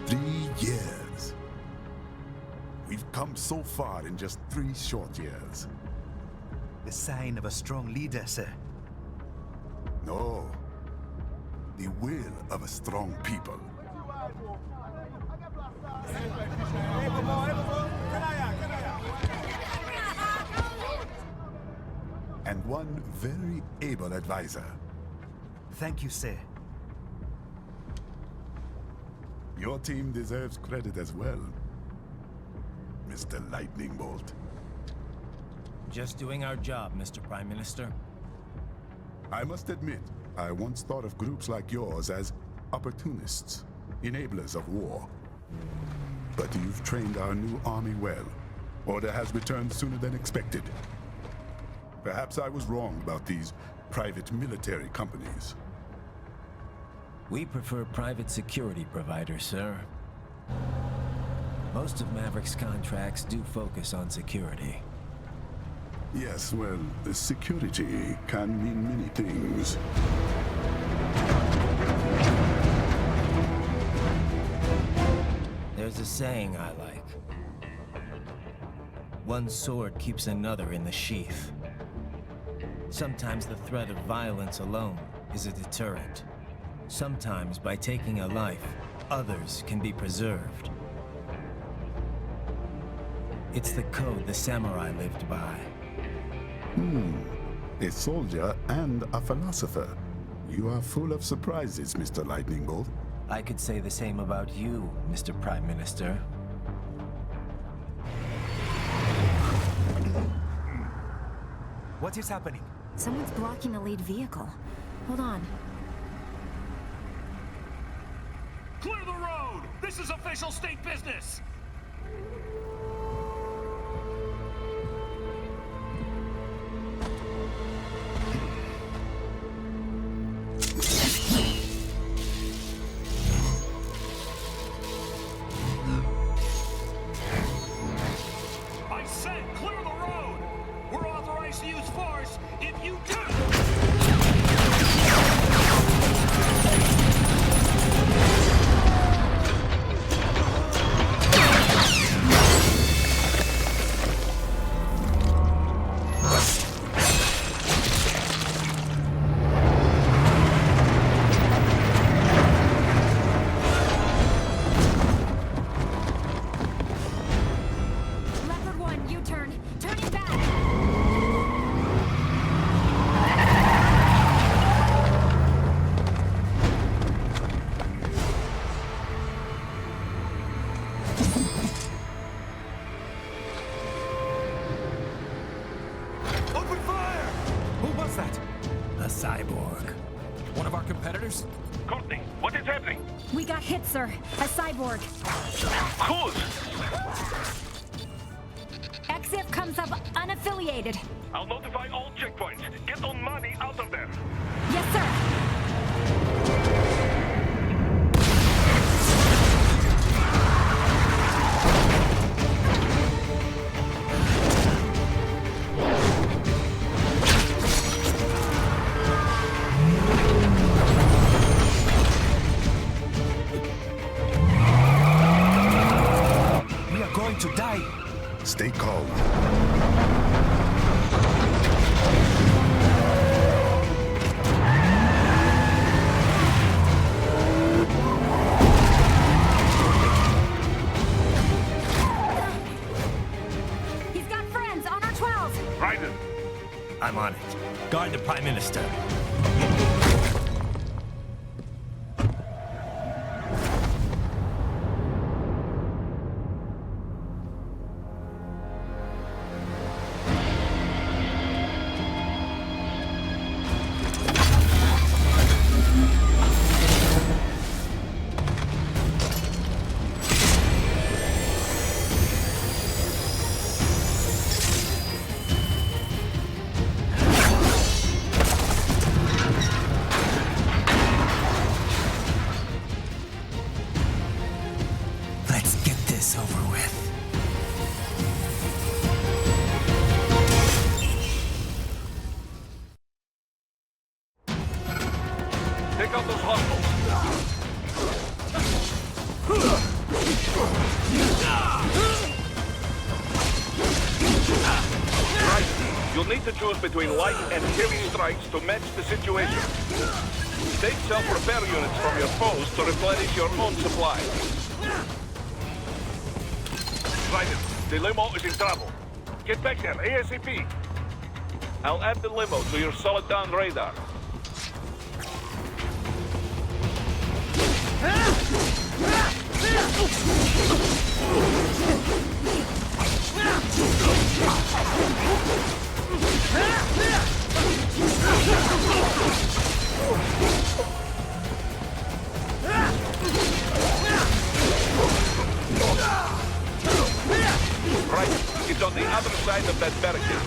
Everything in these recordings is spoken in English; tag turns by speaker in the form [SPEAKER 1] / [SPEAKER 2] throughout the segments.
[SPEAKER 1] 3 years. We've come so far in just 3 short years.
[SPEAKER 2] The sign of a strong leader, sir.
[SPEAKER 1] No. The will of a strong people. And one very able advisor.
[SPEAKER 2] Thank you, sir.
[SPEAKER 1] Your team deserves credit as well, Mr. Lightning Bolt.
[SPEAKER 3] Just doing our job, Mr. Prime Minister.
[SPEAKER 1] I must admit, I once thought of groups like yours as opportunists, enablers of war. But you've trained our new army well. Order has returned sooner than expected. Perhaps I was wrong about these private military companies.
[SPEAKER 3] We prefer private security providers, sir. Most of Maverick's contracts do focus on security.
[SPEAKER 1] Yes, well, security can mean many things.
[SPEAKER 3] There's a saying I like. One sword keeps another in the sheath. Sometimes the threat of violence alone is a deterrent. Sometimes by taking a life, others can be preserved. It's the code the samurai lived by.
[SPEAKER 1] A soldier and a philosopher. You are full of surprises, Mr. Lightning Bolt.
[SPEAKER 3] I could say the same about you, Mr. Prime Minister.
[SPEAKER 2] What is happening?
[SPEAKER 4] Someone's blocking the lead vehicle. Hold on.
[SPEAKER 5] Clear the road! This is official state business! I said clear the road! We're authorized to use force if you do!
[SPEAKER 4] Leopard 1, U-turn. Turning back.
[SPEAKER 2] Open fire! Who was that?
[SPEAKER 3] A cyborg.
[SPEAKER 5] One of our competitors?
[SPEAKER 6] Courtney, what is happening?
[SPEAKER 4] We got hit, sir. A cyborg.
[SPEAKER 6] Whose?
[SPEAKER 4] XF comes up unaffiliated.
[SPEAKER 6] I'll notify all checkpoints. Get on money out of there.
[SPEAKER 4] Yes, sir.
[SPEAKER 2] We are going to die.
[SPEAKER 1] Stay calm.
[SPEAKER 4] He's got friends on our 12.
[SPEAKER 6] Raiden,
[SPEAKER 3] I'm on it. Guard the Prime Minister. Let's get this over with.
[SPEAKER 6] take out those hostiles. need to choose between light and heavy strikes to match the situation. Take self-repair units from your foes to replenish your own supply. Right, the limo is in trouble. Get back there, ASAP. I'll add the limo to your solid down radar. Right, it's on the other side of that barricade.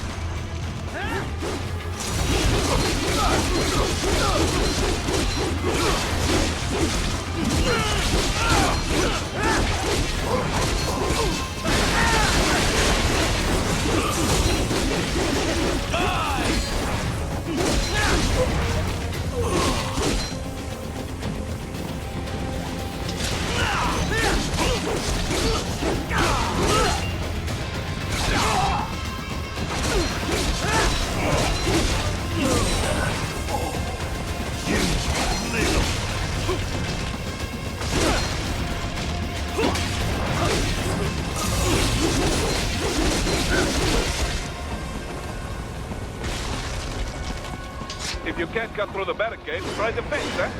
[SPEAKER 6] If you can't cut through the barricade, try the fence, eh?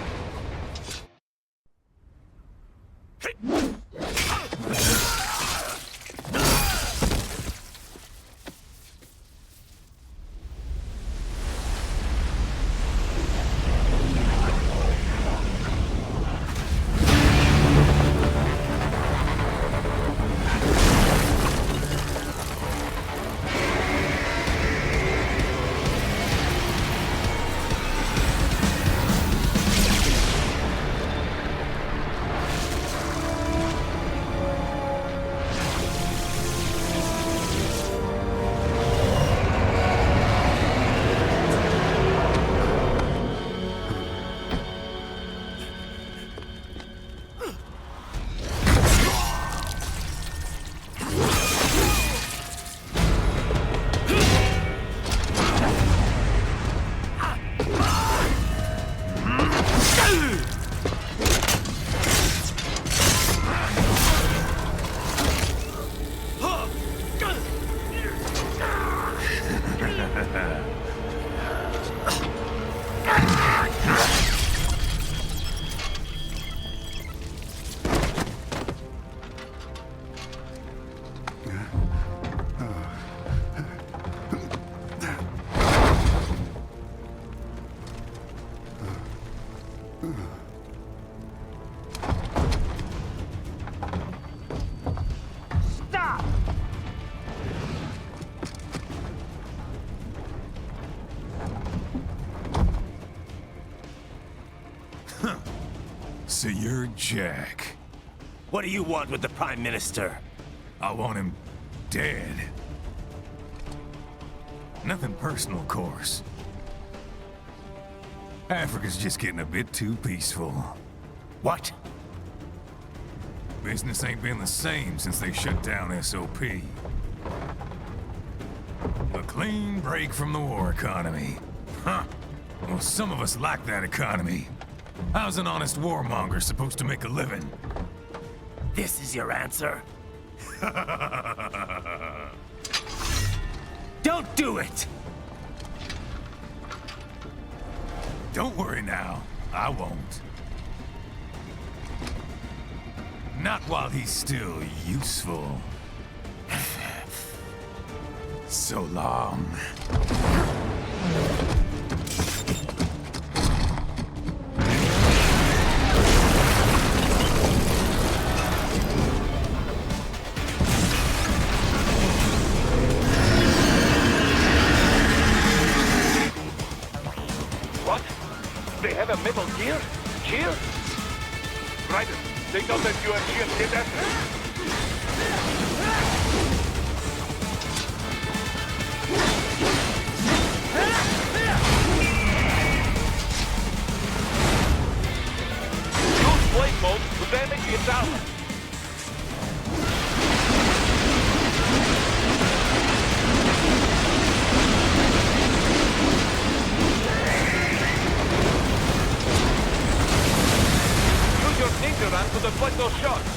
[SPEAKER 7] So you're Jack.
[SPEAKER 3] What do you want with the Prime Minister?
[SPEAKER 7] I want him dead. Nothing personal, of course. Africa's just getting a bit too peaceful.
[SPEAKER 3] What?
[SPEAKER 7] Business ain't been the same since they shut down SOP. A clean break from the war economy. Huh. Well, some of us like that economy. How's an honest warmonger supposed to make a living?
[SPEAKER 3] This is your answer? Don't do it!
[SPEAKER 7] Don't worry now. I won't. Not while he's still useful. So long.
[SPEAKER 6] What? They have a metal gear? Gear? Ryder, they don't let you and Gear get at them. Use blade mode to damage the tower. Ninja to deflect those shots.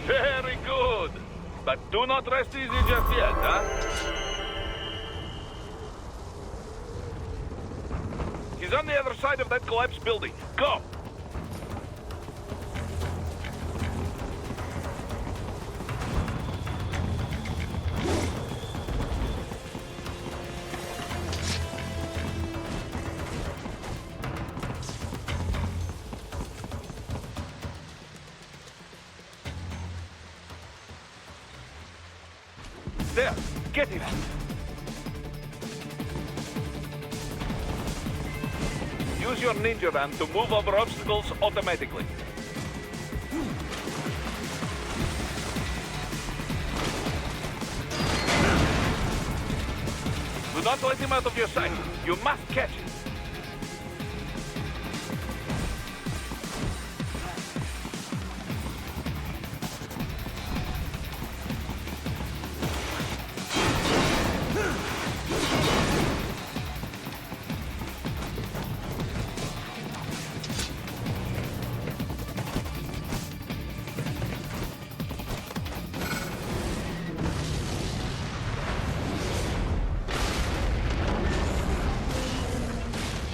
[SPEAKER 6] Very good. But do not rest easy just yet, huh? He's on the other side of that collapsed building. Go! There, get him. Use your ninja ram to move over obstacles automatically. Do not let him out of your sight. You must catch him.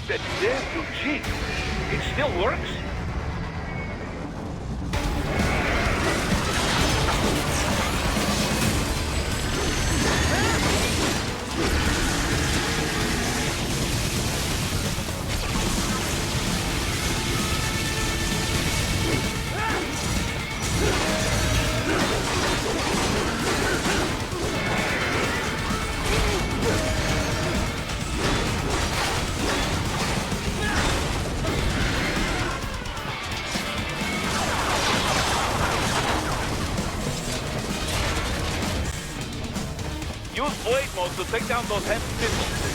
[SPEAKER 6] That damn cheat. It still works? Use blade mode to take down those heavy missiles.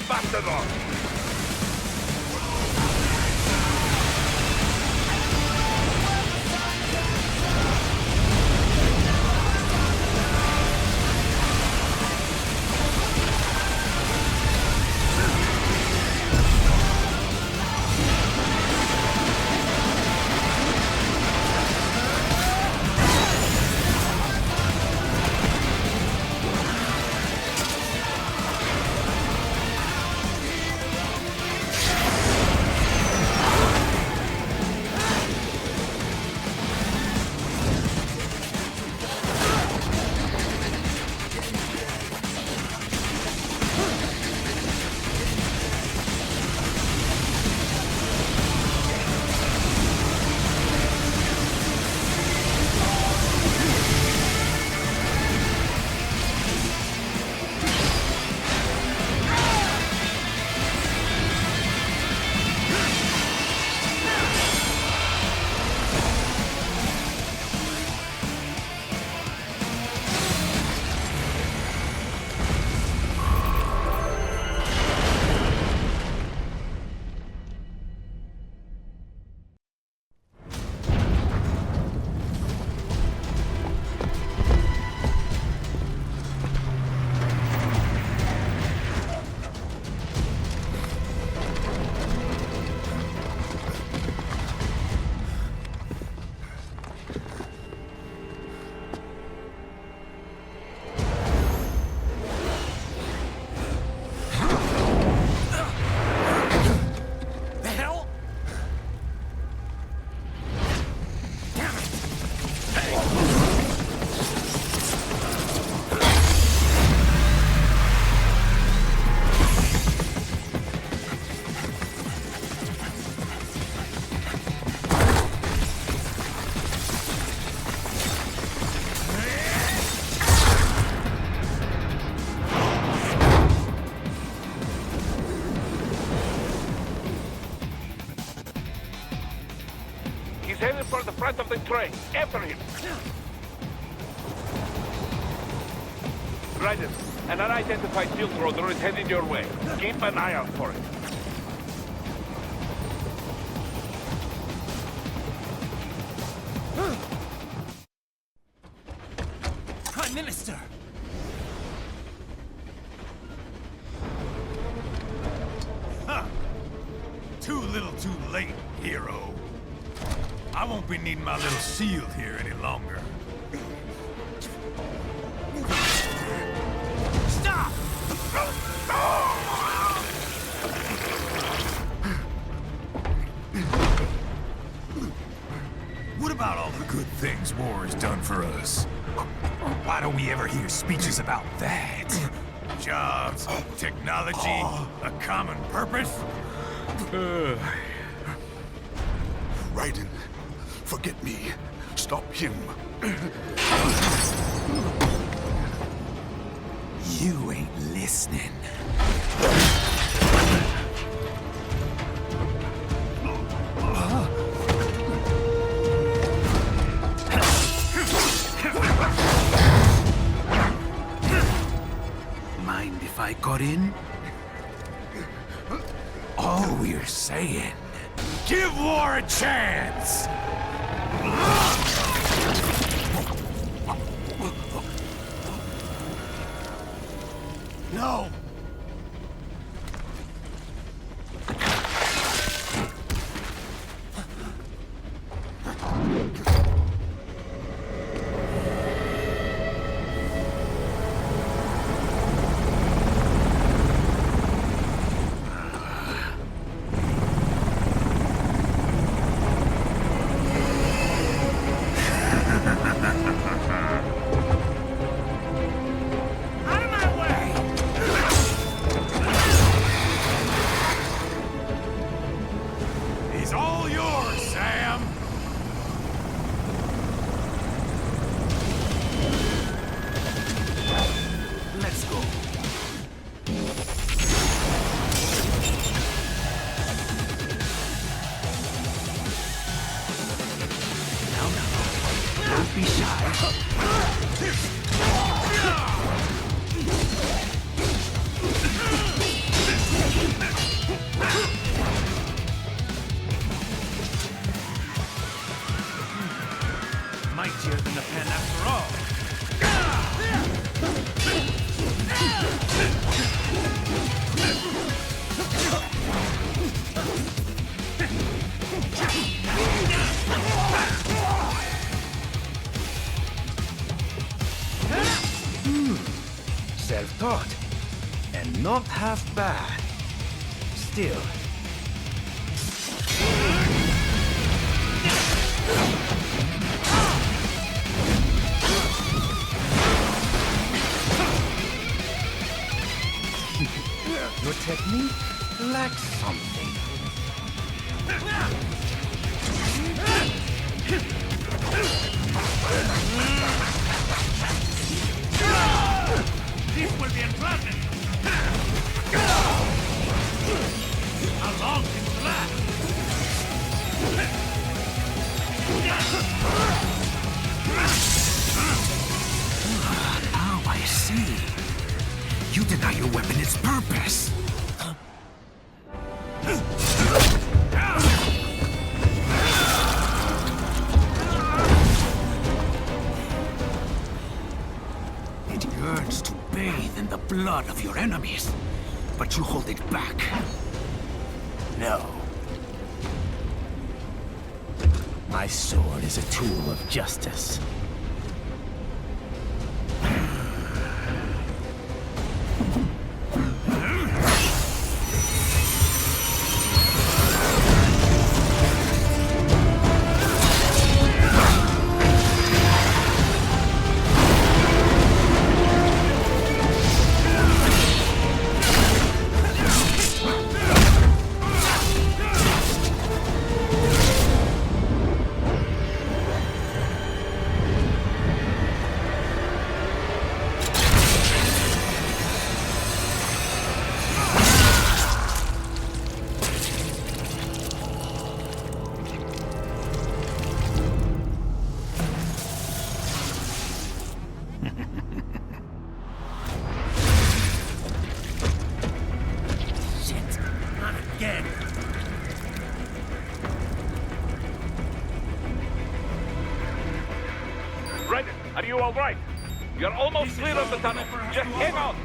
[SPEAKER 6] bastard off! He's headed for the front of the train. After him. Raiden, an unidentified field roader is heading your way. Keep an eye out for it.
[SPEAKER 7] little too late, hero. I won't be needing my little shield here any longer.
[SPEAKER 2] Stop!
[SPEAKER 7] What about all the good things war has done for us? Why don't we ever hear speeches about that? Jobs, technology, a common purpose?
[SPEAKER 1] Raiden, forget me. Stop him.
[SPEAKER 2] You ain't listening. Mind if I got in? All we're saying,
[SPEAKER 7] Give war a chance!
[SPEAKER 2] no!
[SPEAKER 7] He's all yours, Sam!
[SPEAKER 2] Let's go. Now, don't be shy. Mightier than the pen after all. Self-taught, and not half bad. Still. Your technique lacks something. This will be unpleasant. How long can it last? Now I see. You deny your weapon its purpose. It yearns to bathe in the blood of your enemies, but you hold it back. No.
[SPEAKER 3] My sword is a tool of justice.
[SPEAKER 6] Raiden, are you all right? You're almost clear of the tunnel. Just hang on.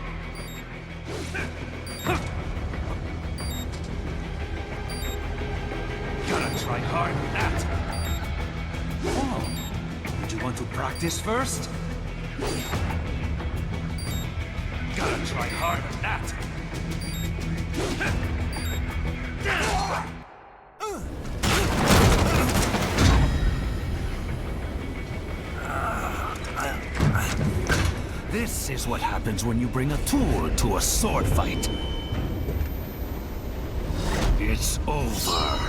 [SPEAKER 2] try hard with that. Oh, would you want to practice first? Gotta try hard at that. This is what happens when you bring a tool to a sword fight. It's over.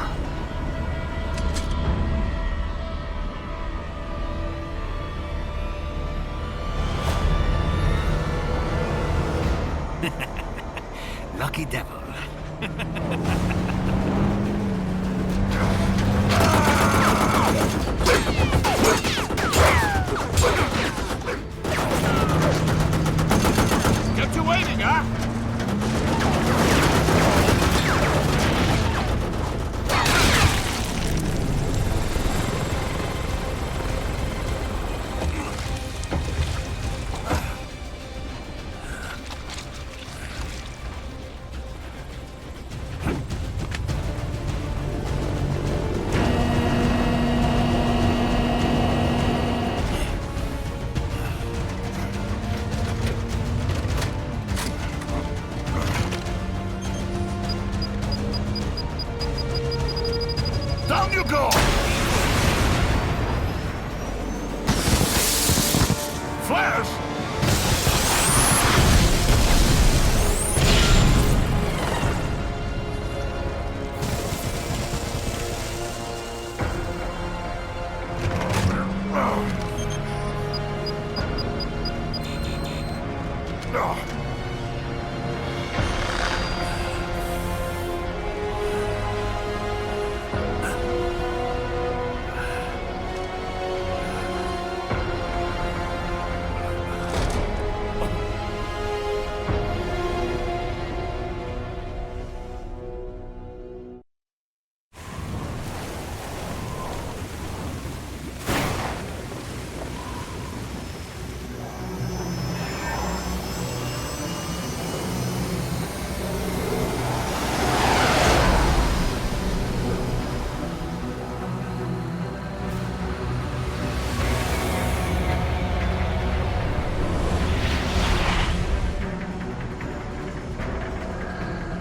[SPEAKER 2] Lucky devil.
[SPEAKER 5] Kept you waiting, huh? Down you go! Flares!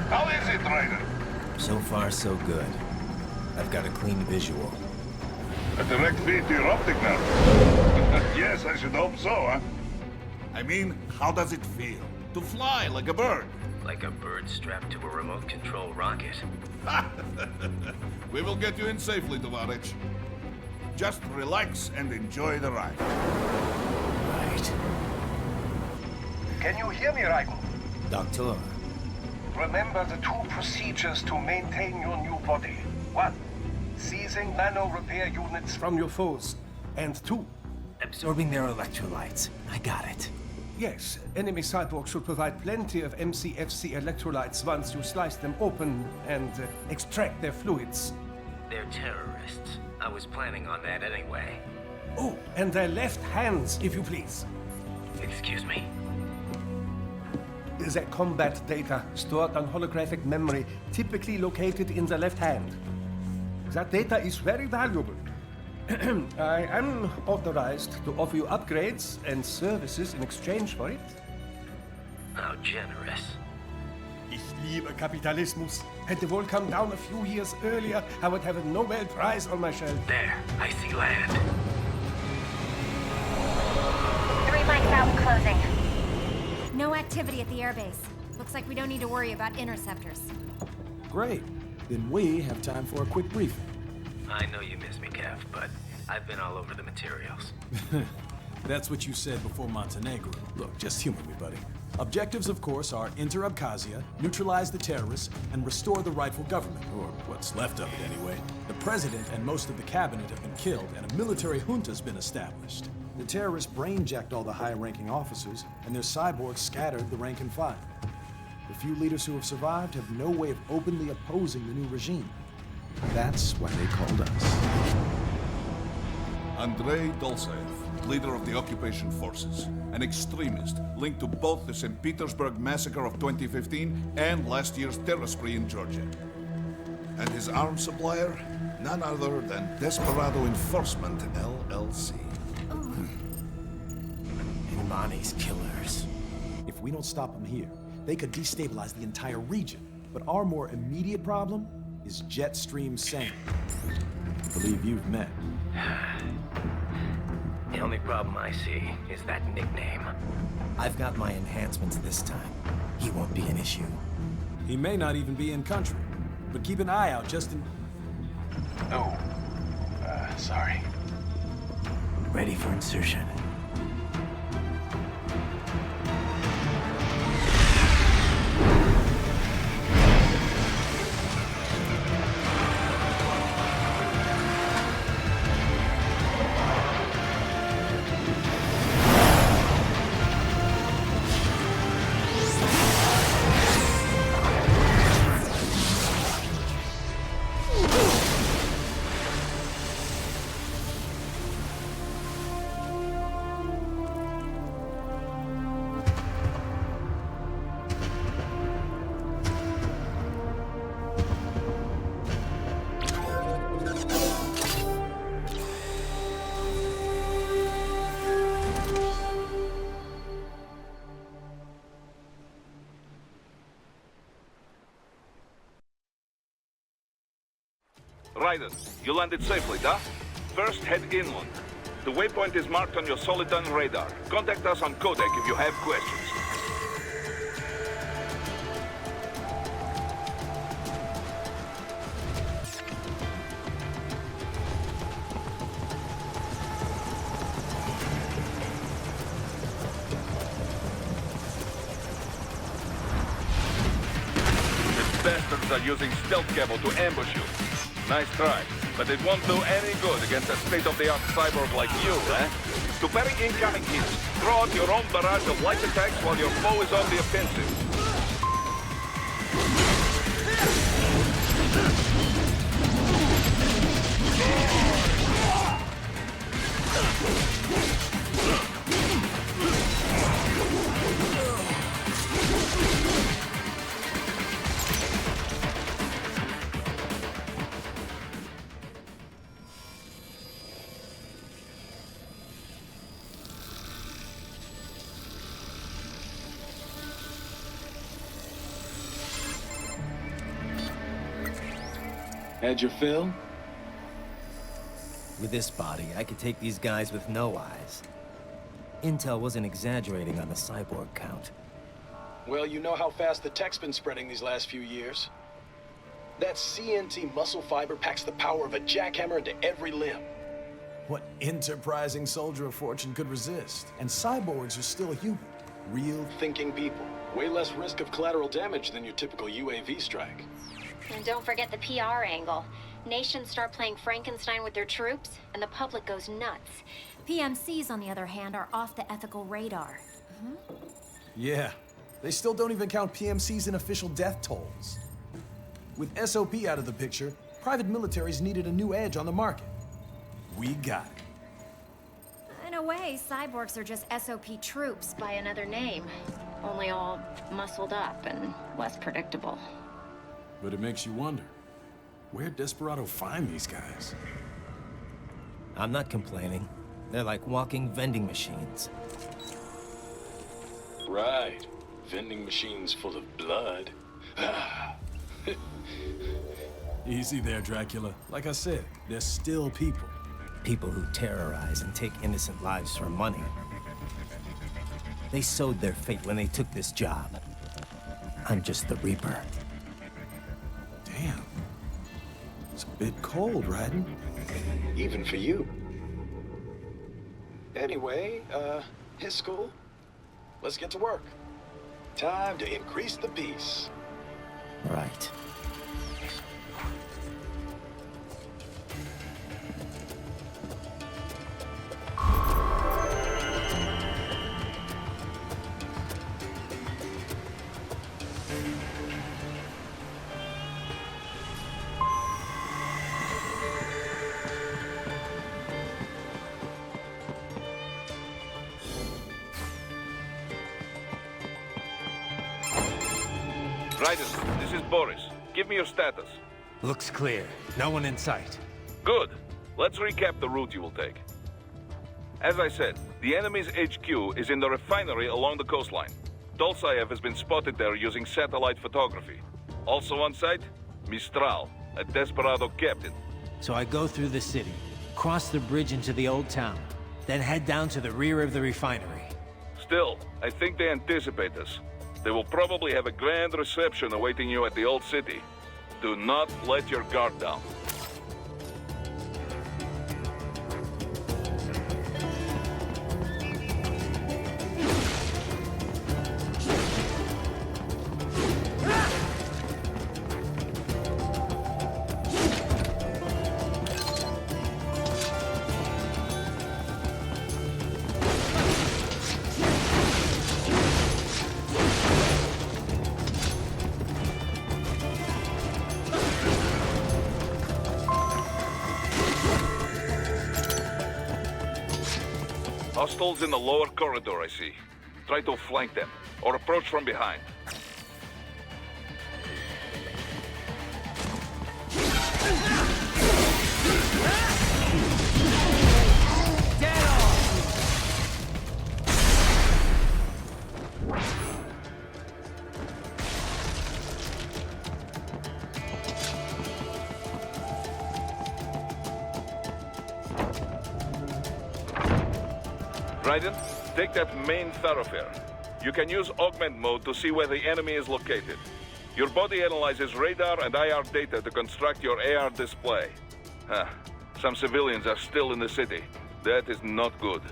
[SPEAKER 5] How is it, Ryder?
[SPEAKER 3] So far, so good. I've got a clean visual.
[SPEAKER 8] A direct feed to your optic nerve. Yes, I should hope so, huh?
[SPEAKER 5] I mean, how does it feel? To fly like a bird?
[SPEAKER 3] Like a bird strapped to a remote control rocket.
[SPEAKER 5] We will get you in safely, Tovarich. Just relax and enjoy the ride.
[SPEAKER 3] Right.
[SPEAKER 9] Can you hear me, Raiko?
[SPEAKER 3] Doctor.
[SPEAKER 9] Remember the two procedures to maintain your new body. 1. Seizing nano repair units
[SPEAKER 10] From your foes. And 2.
[SPEAKER 3] Absorbing their electrolytes. I got it.
[SPEAKER 10] Yes, enemy cyborgs should provide plenty of MCFC electrolytes once you slice them open and extract their fluids.
[SPEAKER 3] They're terrorists. I was planning on that anyway.
[SPEAKER 10] Oh, and their left hands, if you please.
[SPEAKER 3] Excuse me?
[SPEAKER 10] Their combat data stored on holographic memory, typically located in the left hand. That data is very valuable. I am authorized to offer you upgrades and services in exchange for it.
[SPEAKER 3] How generous.
[SPEAKER 10] Ich liebe Kapitalismus. Had the wall come down a few years earlier, I would have a Nobel Prize on my shelf.
[SPEAKER 3] There, I see land.
[SPEAKER 4] 3 mics out and closing. No activity at the airbase. Looks like we don't need to worry about interceptors.
[SPEAKER 11] Great. Then we have time for a quick briefing.
[SPEAKER 3] I know you miss me, Kev, but I've been all over the materials.
[SPEAKER 11] That's what you said before Montenegro. Look, just humor me, buddy. Objectives, of course, are enter Abkhazia, neutralize the terrorists, and restore the rightful government, or what's left of it anyway. The president and most of the cabinet have been killed, and a military junta's been established. The terrorists brain-jacked all the high-ranking officers, and their cyborgs scattered the rank and file. The few leaders who have survived have no way of openly opposing the new regime. That's why they called us.
[SPEAKER 5] Andrei Dolzaev, leader of the occupation forces, an extremist linked to both the St. Petersburg massacre of 2015 and last year's terror spree in Georgia.
[SPEAKER 12] And his arms supplier? None other than Desperado Enforcement, LLC.
[SPEAKER 11] Imani's killers. If we don't stop them here, they could destabilize the entire region. But our more immediate problem is Jetstream Sane. I believe you've met.
[SPEAKER 3] The only problem I see is that nickname. I've got my enhancements this time. He won't be an issue.
[SPEAKER 11] He may not even be in country, but keep an eye out just in...
[SPEAKER 9] Oh, sorry.
[SPEAKER 3] Ready for insertion.
[SPEAKER 6] Raiden, you landed safely, da? First, head inland. The waypoint is marked on your Soliton radar. Contact us on Codec if you have questions. These bastards are using stealth cable to ambush you. Nice try, but it won't do any good against a state-of-the-art cyborg like you, eh? To parry incoming hits, throw out your own barrage of light attacks while your foe is on the offensive.
[SPEAKER 11] Had your fill?
[SPEAKER 3] With this body, I could take these guys with no eyes. Intel wasn't exaggerating on the cyborg count.
[SPEAKER 11] Well, you know how fast the tech's been spreading these last few years. That CNT muscle fiber packs the power of a jackhammer into every limb. What enterprising soldier of fortune could resist? And cyborgs are still human. Real thinking people. Way less risk of collateral damage than your typical UAV strike.
[SPEAKER 4] And don't forget the PR angle. Nations start playing Frankenstein with their troops, and the public goes nuts. PMCs, on the other hand, are off the ethical radar.
[SPEAKER 11] Yeah, they still don't even count PMCs in official death tolls. With SOP out of the picture, private militaries needed a new edge on the market. We got it.
[SPEAKER 4] In a way, cyborgs are just SOP troops by another name. Only all muscled up and less predictable.
[SPEAKER 11] But it makes you wonder, where'd Desperado find these guys?
[SPEAKER 3] I'm not complaining. They're like walking vending machines.
[SPEAKER 11] Right. Vending machines full of blood. Easy there, Dracula. Like I said, they're still people.
[SPEAKER 3] People who terrorize and take innocent lives for money. They sowed their fate when they took this job. I'm just the Reaper.
[SPEAKER 11] Damn. It's a bit cold, Raiden. Even for you. Anyway, his school. Let's get to work. Time to increase the peace.
[SPEAKER 3] Right.
[SPEAKER 6] Raiden, this is Boris. Give me your status.
[SPEAKER 3] Looks clear. No one in sight.
[SPEAKER 6] Good. Let's recap the route you will take. As I said, the enemy's HQ is in the refinery along the coastline. Dolzaev has been spotted there using satellite photography. Also on site, Mistral, a desperado captain.
[SPEAKER 3] So I go through the city, cross the bridge into the old town, then head down to the rear of the refinery.
[SPEAKER 6] Still, I think they anticipate us. They will probably have a grand reception awaiting you at the old city. Do not let your guard down. Hostiles in the lower corridor, I see. Try to flank them, or approach from behind. Raiden, take that main thoroughfare. You can use augment mode to see where the enemy is located. Your body analyzes radar and IR data to construct your AR display. Some civilians are still in the city. That is not good.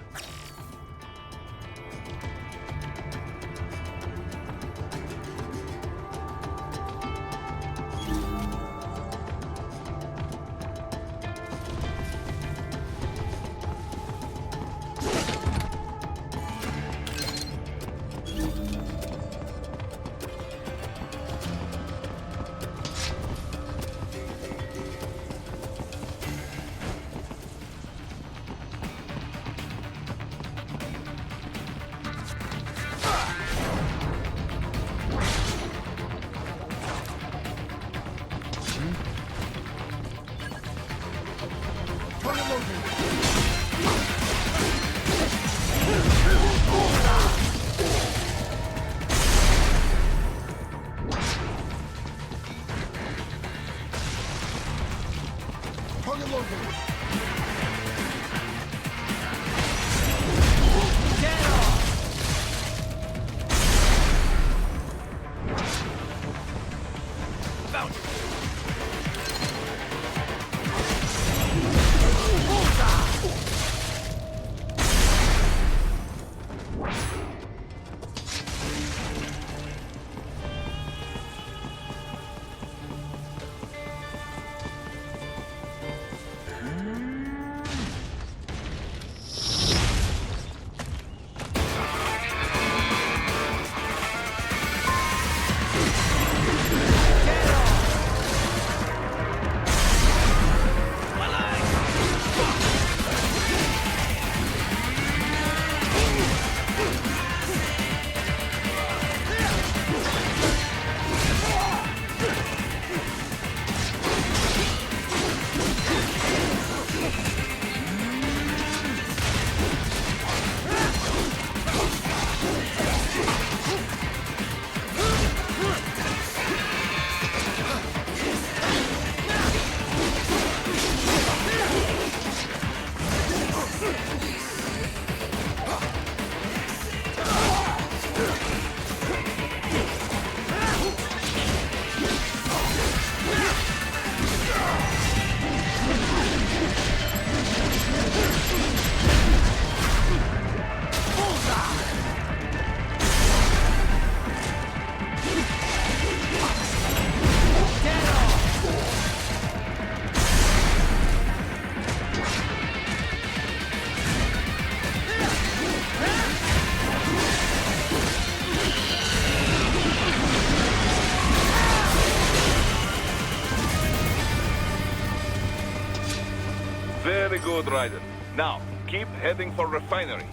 [SPEAKER 6] Very good, Raiden. Now, keep heading for refinery.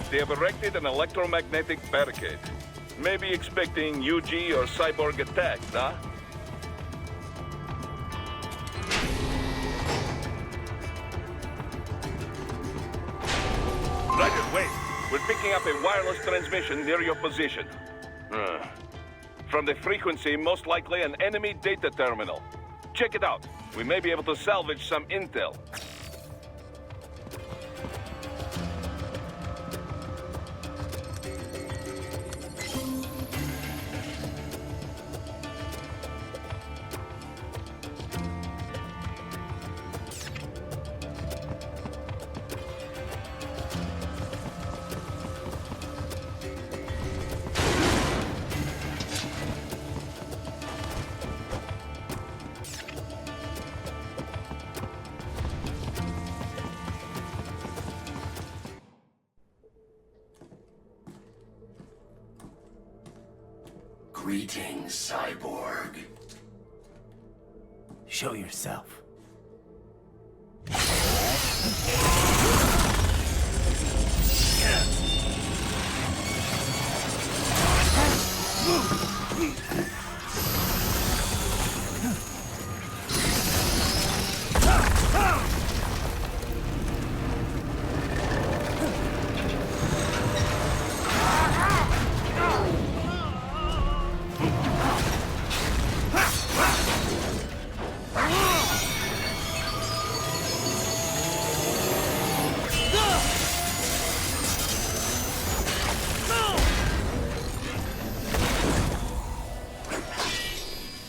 [SPEAKER 6] They have erected an electromagnetic barricade. Maybe expecting UG or cyborg attacks, huh? Roger, wait. We're picking up a wireless transmission near your position. From the frequency, most likely an enemy data terminal. Check it out. We may be able to salvage some intel.
[SPEAKER 13] Greetings, cyborg.
[SPEAKER 3] Show yourself.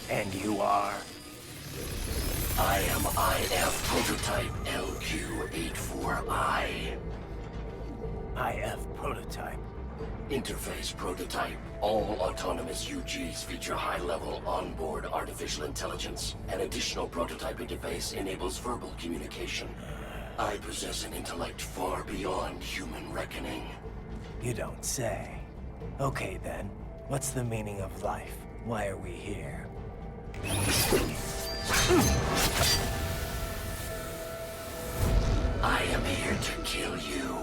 [SPEAKER 13] And you are? I am IF Prototype LQ84I.
[SPEAKER 3] IF Prototype.
[SPEAKER 13] Interface Prototype. All autonomous UGs feature high-level onboard artificial intelligence. An additional prototype interface enables verbal communication. I possess an intellect far beyond human reckoning.
[SPEAKER 3] You don't say. Okay then, what's the meaning of life? Why are we here?
[SPEAKER 13] I am here to kill you.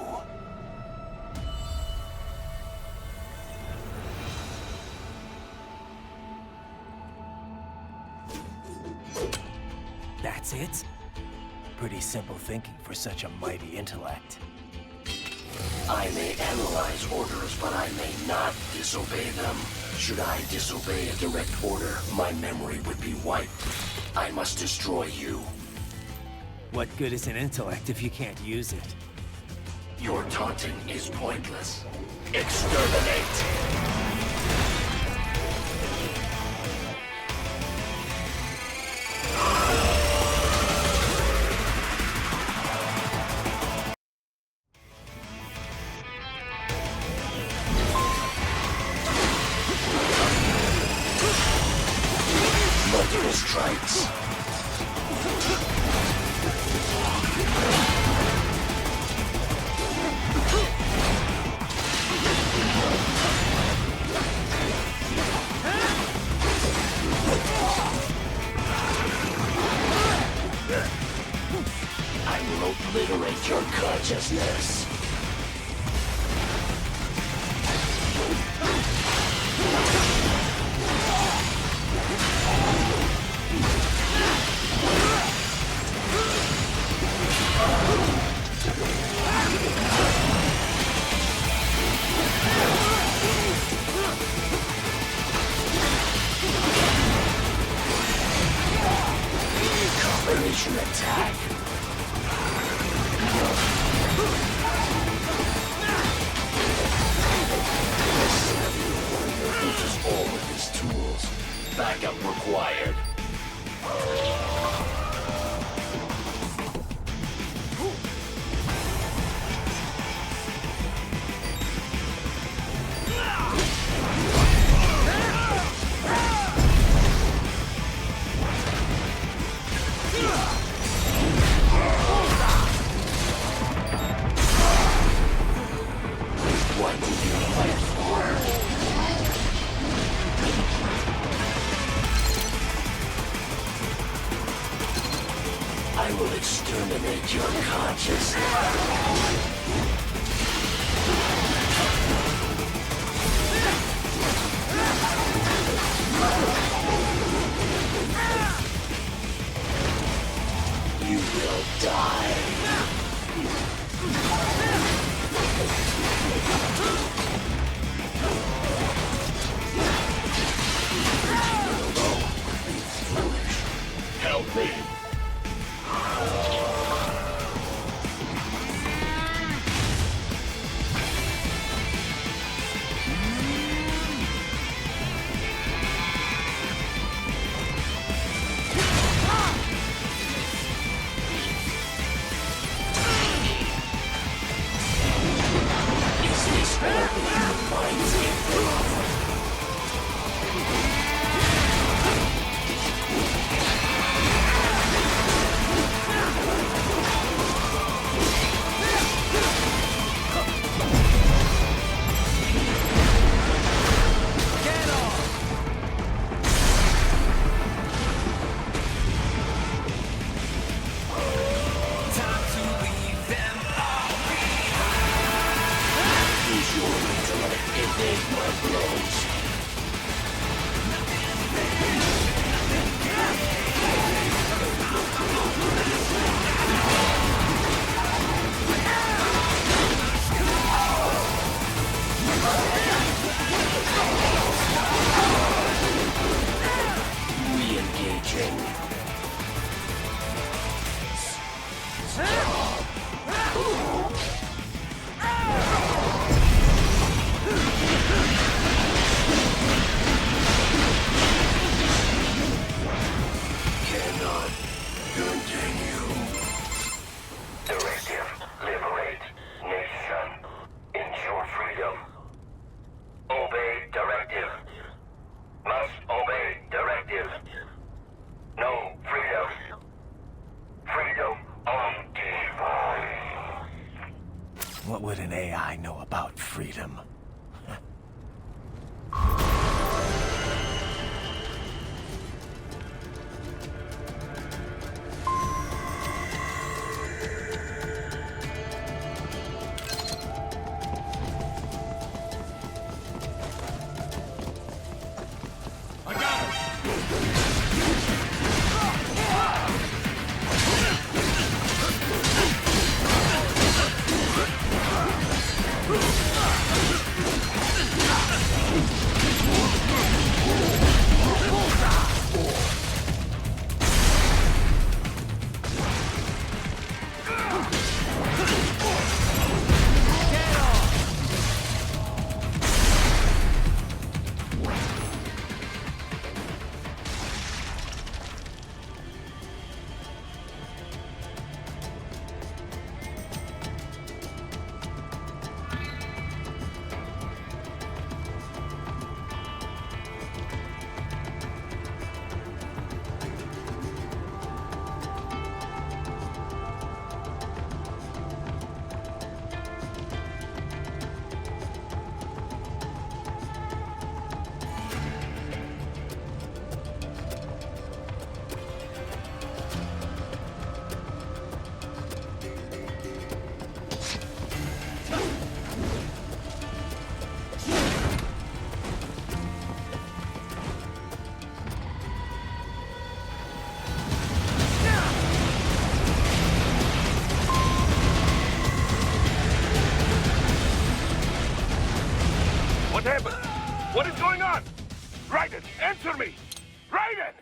[SPEAKER 3] That's it? Pretty simple thinking for such a mighty intellect.
[SPEAKER 13] I may analyze orders, but I may not disobey them. Should I disobey a direct order, my memory would be wiped. I must destroy you.
[SPEAKER 3] What good is an intellect if you can't use it?
[SPEAKER 13] Your taunting is pointless. Exterminate! Multiple strikes. I will obliterate your consciousness. liberate your consciousness. You will die. Help me. Is this all your mind's capable of?
[SPEAKER 3] What would an AI know about freedom?
[SPEAKER 6] What happened? What is going on? Raiden, answer me! Raiden!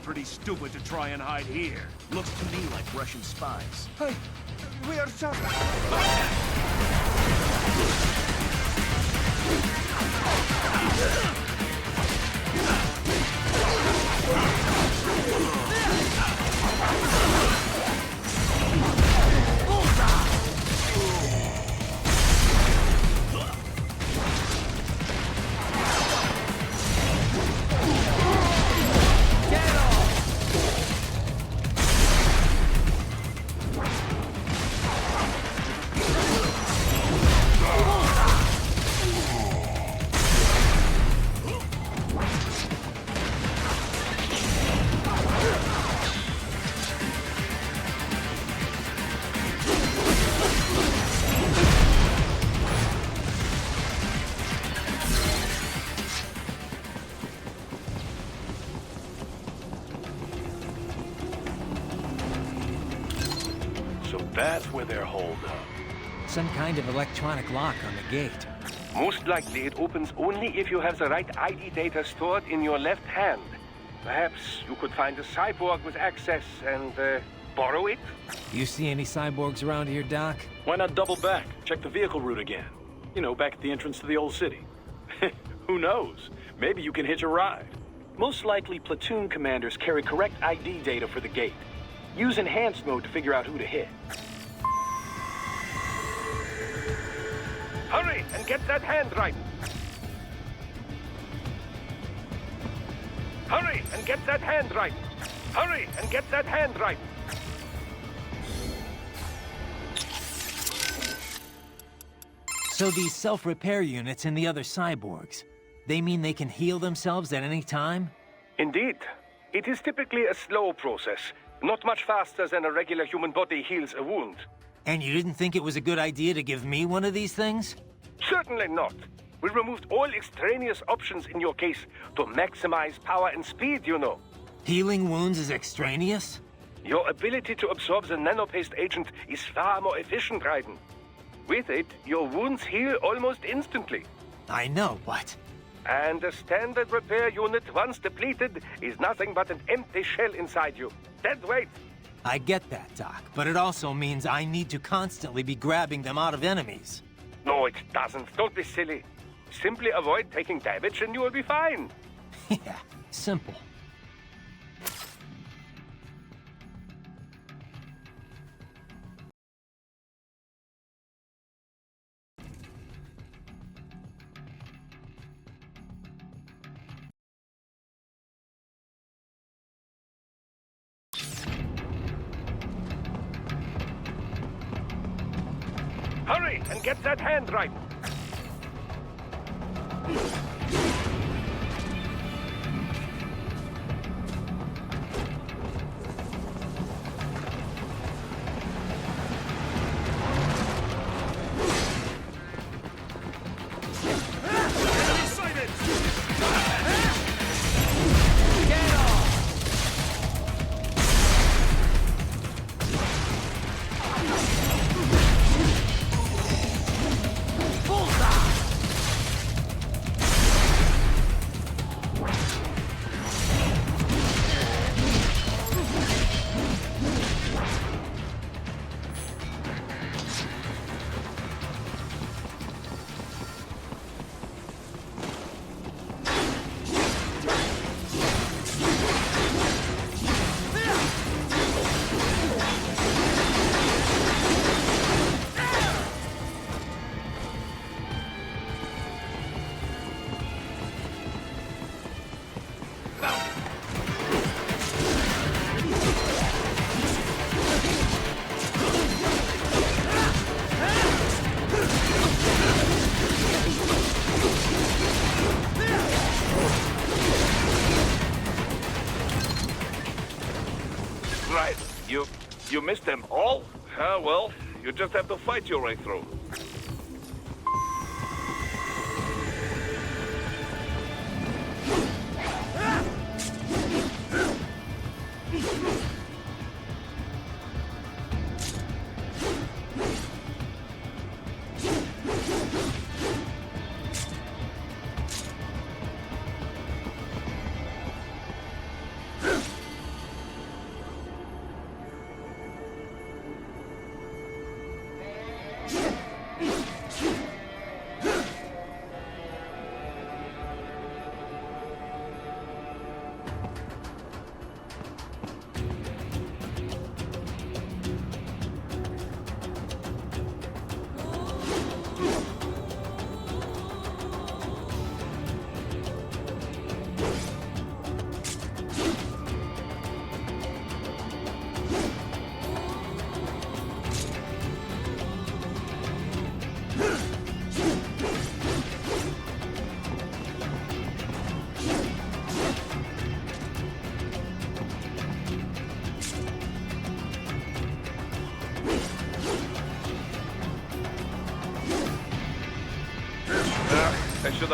[SPEAKER 5] pretty stupid to try and hide here. Looks to me like Russian spies.
[SPEAKER 10] Hey, we are just...
[SPEAKER 14] That's where they're holed up.
[SPEAKER 3] Some kind of electronic lock on the gate.
[SPEAKER 14] Most likely it opens only if you have the right ID data stored in your left hand. Perhaps you could find a cyborg with access and borrow it?
[SPEAKER 3] You see any cyborgs around here, Doc?
[SPEAKER 11] Why not double back? Check the vehicle route again. You know, back at the entrance to the old city. Who knows? Maybe you can hitch a ride. Most likely platoon commanders carry correct ID data for the gate. Use enhanced mode to figure out who to hit.
[SPEAKER 14] Hurry and get that hand right! Hurry and get that hand right! Hurry and get that hand right!
[SPEAKER 3] So these self-repair units in the other cyborgs, they mean they can heal themselves at any time?
[SPEAKER 14] Indeed. It is typically a slow process, not much faster than a regular human body heals a wound.
[SPEAKER 3] And you didn't think it was a good idea to give me one of these things?
[SPEAKER 14] Certainly not. We removed all extraneous options in your case to maximize power and speed, you know.
[SPEAKER 3] Healing wounds is extraneous?
[SPEAKER 14] Your ability to absorb the nanopaste agent is far more efficient, Raiden. With it, your wounds heal almost instantly.
[SPEAKER 3] I know, but...
[SPEAKER 14] And a standard repair unit, once depleted, is nothing but an empty shell inside you. Dead weight.
[SPEAKER 3] I get that, Doc, but it also means I need to constantly be grabbing them out of enemies.
[SPEAKER 14] No, it doesn't. Don't be silly. Simply avoid taking damage and you will be fine.
[SPEAKER 3] Yeah, simple.
[SPEAKER 14] Hurry and get that hand right.
[SPEAKER 6] Right. You missed them all? Ah, well, you just have to fight your way through.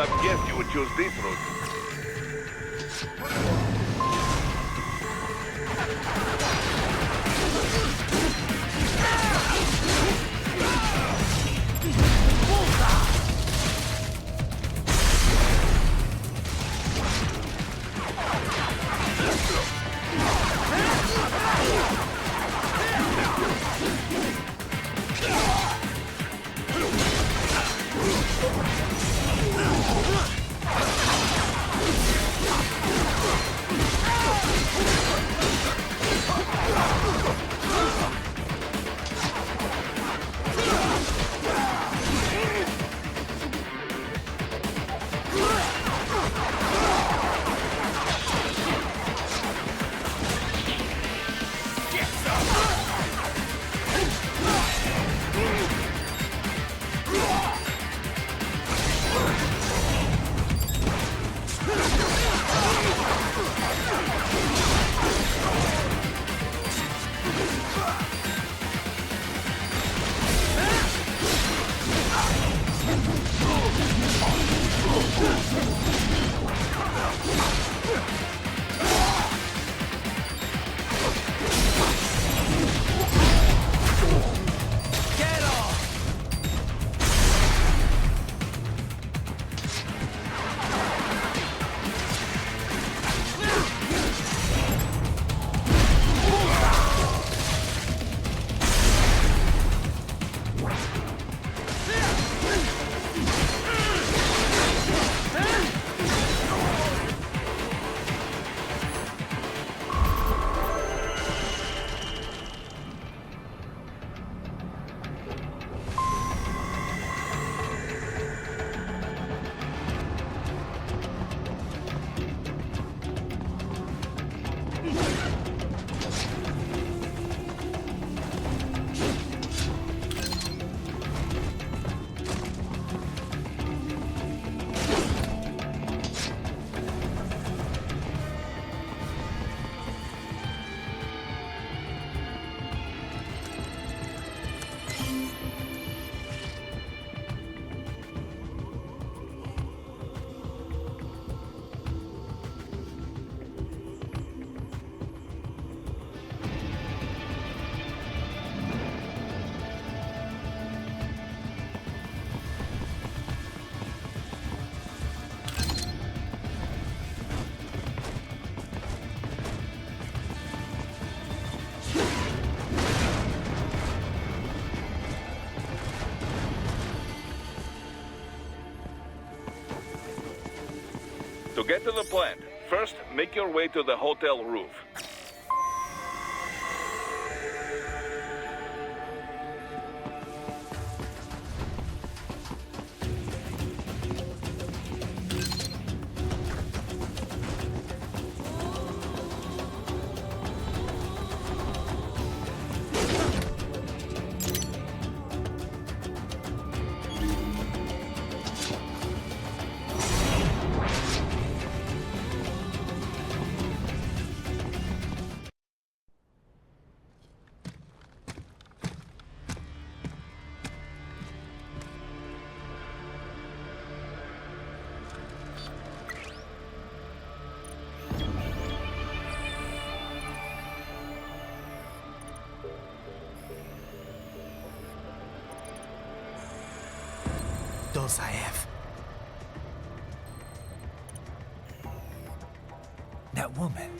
[SPEAKER 6] have guessed you would choose this route. To get to the plant, first make your way to the hotel roof.
[SPEAKER 3] Dolzaev. That woman.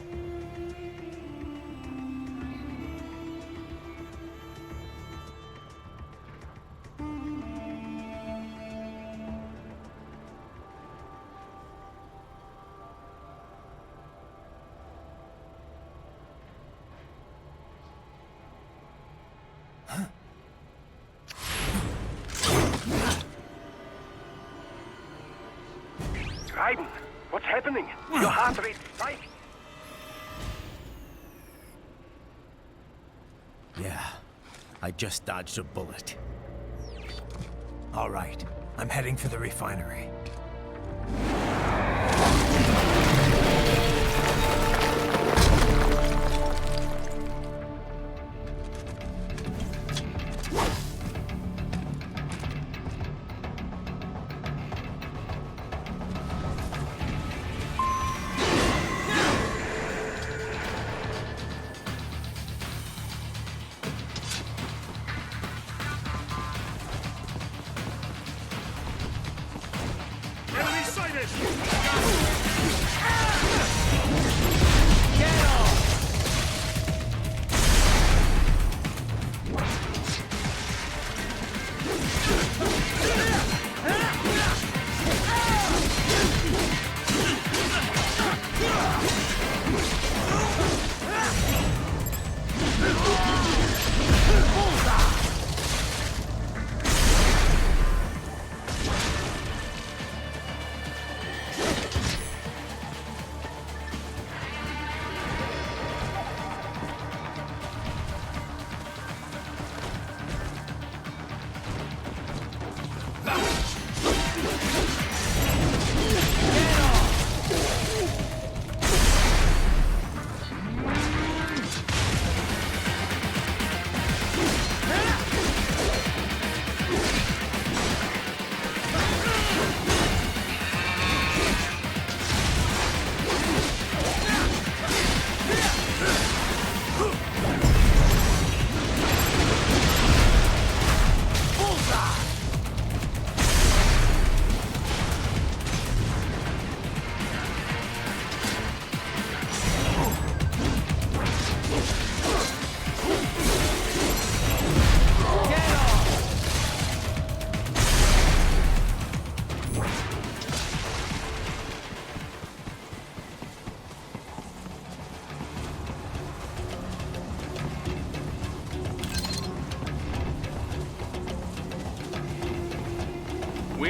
[SPEAKER 14] Raiden, what's happening? Your heart rate spiked.
[SPEAKER 3] Yeah, I just dodged a bullet. All right, I'm heading for the refinery.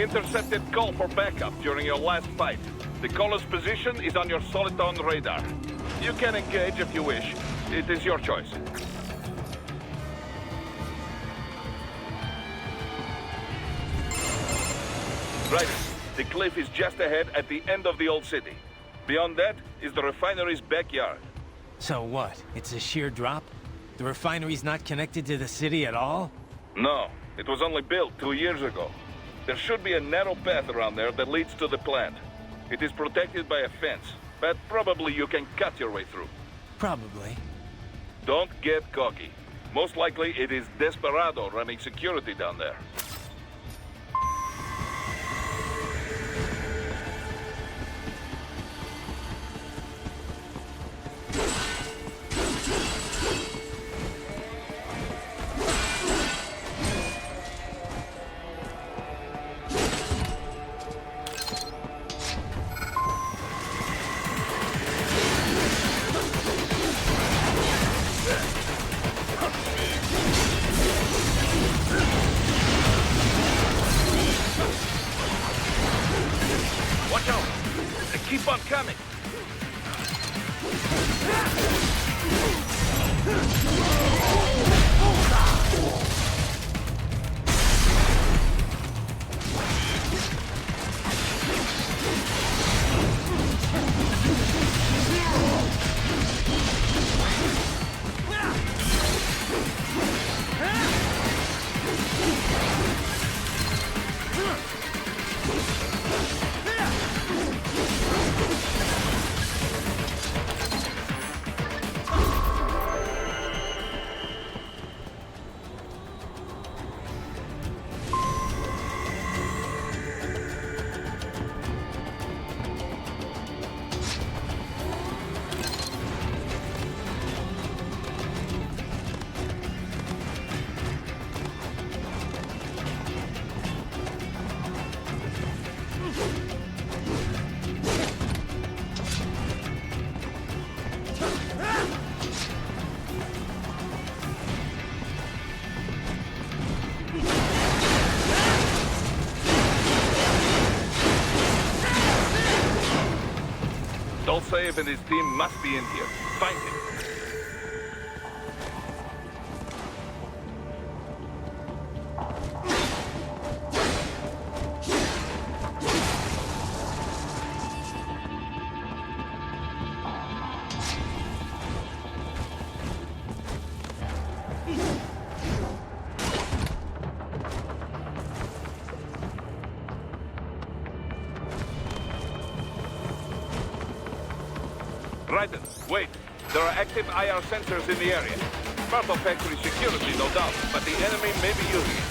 [SPEAKER 6] We intercepted call for backup during your last fight. The caller's position is on your Soliton radar. You can engage if you wish. It is your choice. Right. The cliff is just ahead at the end of the old city. Beyond that is the refinery's backyard.
[SPEAKER 3] So what? It's a sheer drop? The refinery's not connected to the city at all?
[SPEAKER 6] No, it was only built 2 years ago. There should be a narrow path around there that leads to the plant. It is protected by a fence, but probably you can cut your way through.
[SPEAKER 3] Probably.
[SPEAKER 6] Don't get cocky. Most likely it is Desperado running security down there. Watch out! They keep on coming! Dolcev and his team must be in here. Find him. Raiden, wait. There are active IR sensors in the area. Part of factory security, no doubt, but the enemy may be using it.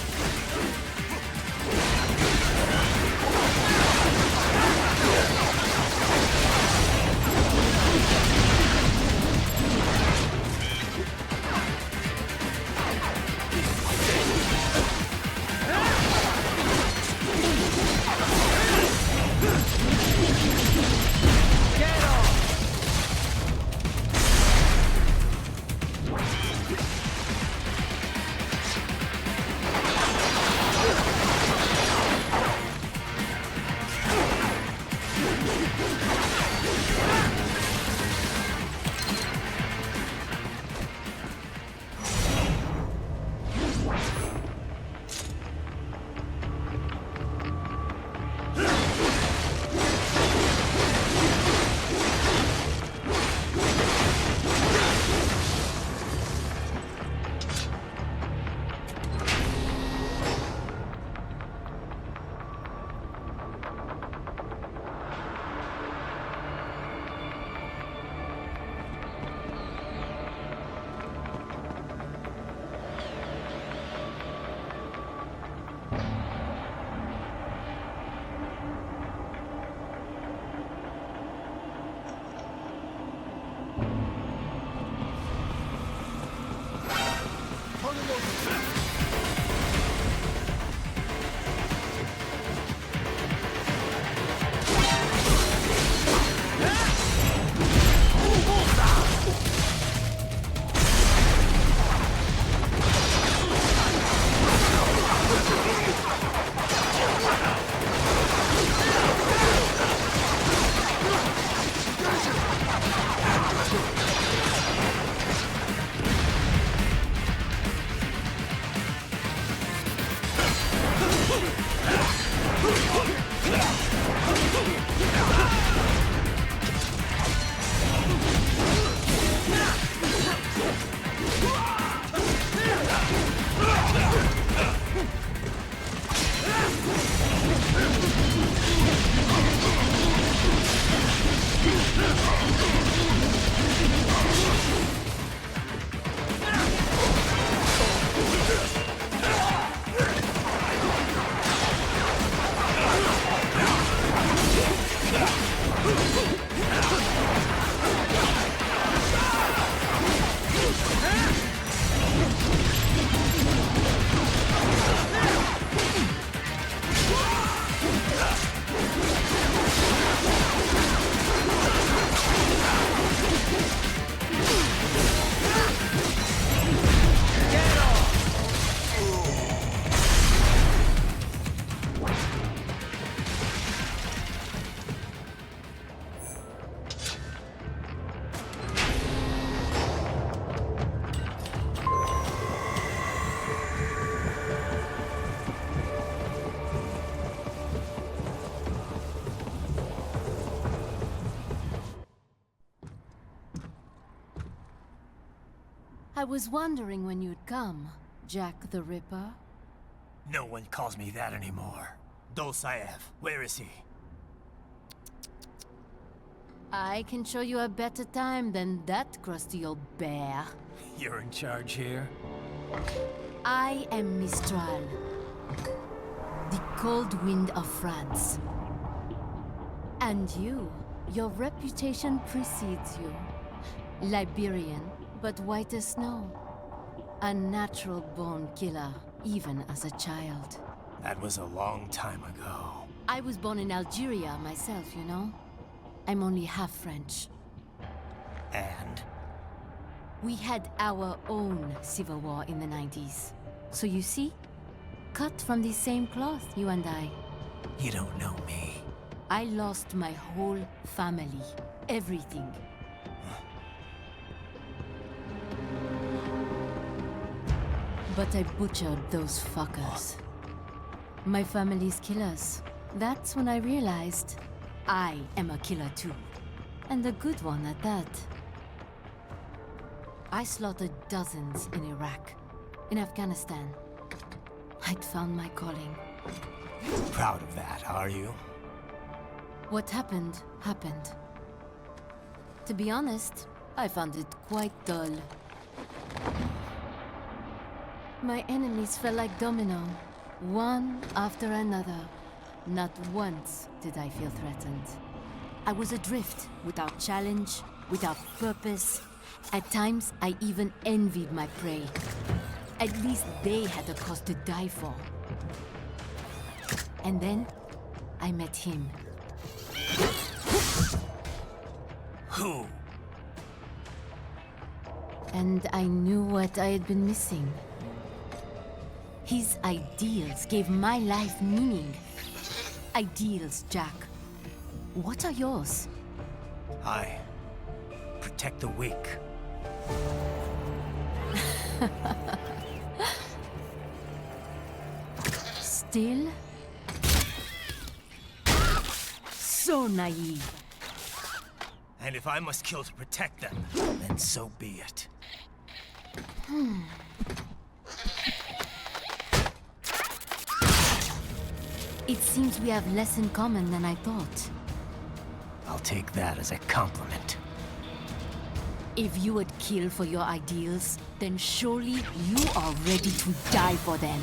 [SPEAKER 15] I was wondering when you'd come, Jack the Ripper.
[SPEAKER 3] No one calls me that anymore. Dosaev, where is he?
[SPEAKER 15] I can show you a better time than that crusty old bear.
[SPEAKER 3] You're in charge here?
[SPEAKER 15] I am Mistral, the cold wind of France. And your reputation precedes you. Liberian, but white as snow. A natural-born killer, even as a child.
[SPEAKER 3] That was a long time ago.
[SPEAKER 15] I was born in Algeria myself, you know? I'm only half French.
[SPEAKER 3] And?
[SPEAKER 15] We had our own civil war in the 90s. So you see? Cut from the same cloth, you and I.
[SPEAKER 3] You don't know me.
[SPEAKER 15] I lost my whole family. Everything. But I butchered those fuckers. My family's killers. That's when I realized I am a killer too. And a good one at that. I slaughtered dozens in Iraq, in Afghanistan. I'd found my calling.
[SPEAKER 3] Proud of that, are you?
[SPEAKER 15] What happened, happened. To be honest, I found it quite dull. My enemies fell like domino, one after another. Not once did I feel threatened. I was adrift, without challenge, without purpose. At times, I even envied my prey. At least they had a cause to die for. And then, I met him.
[SPEAKER 3] Who?
[SPEAKER 15] And I knew what I had been missing. His ideals gave my life meaning. Ideals, Jack. What are yours?
[SPEAKER 3] I protect the weak.
[SPEAKER 15] Still? So naive.
[SPEAKER 3] And if I must kill to protect them, then so be it.
[SPEAKER 15] It seems we have less in common than I thought.
[SPEAKER 3] I'll take that as a compliment.
[SPEAKER 15] If you would kill for your ideals, then surely you are ready to die for them.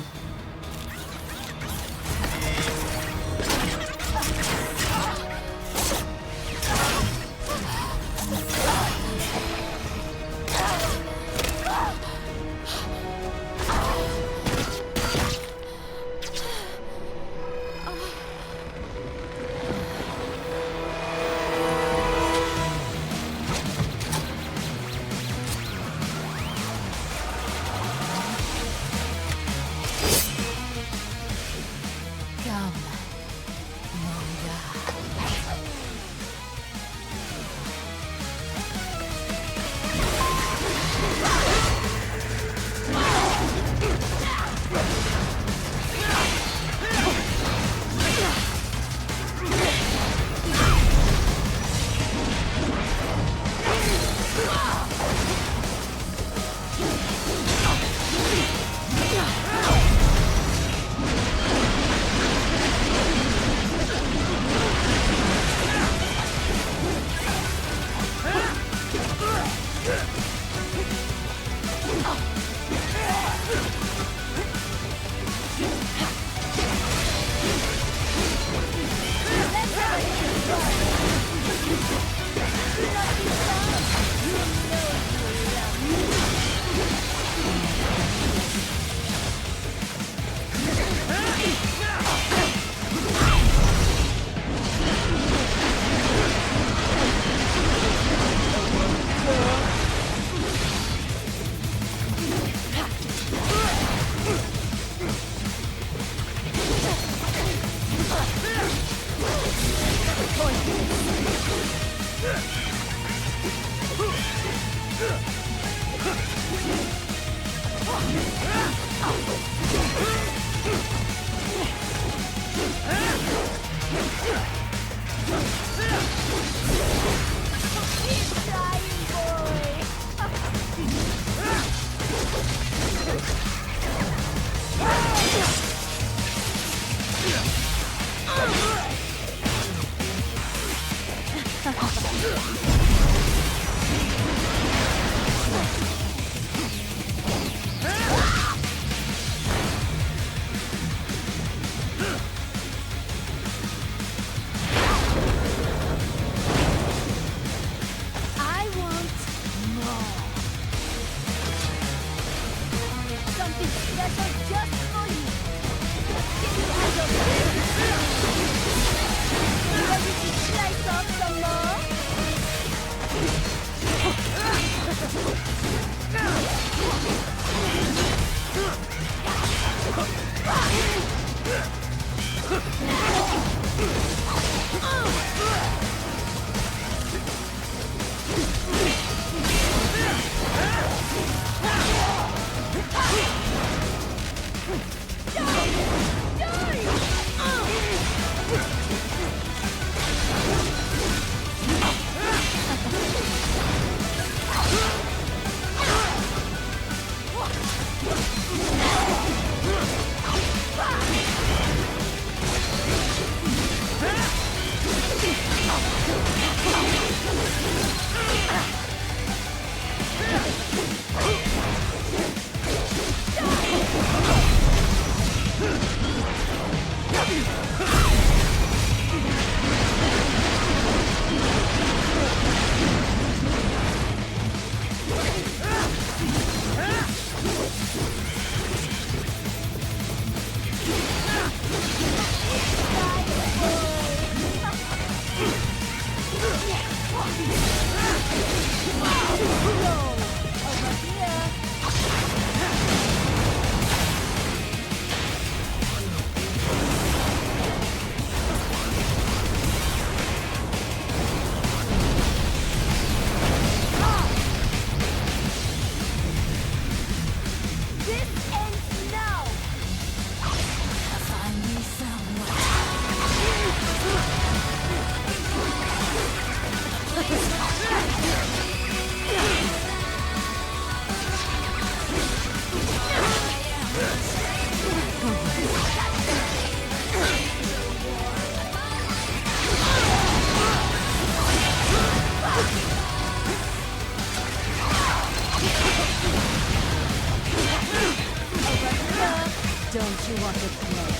[SPEAKER 15] Don't you want to play?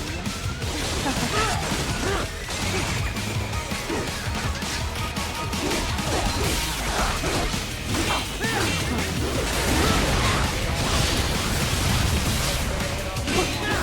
[SPEAKER 15] Good night.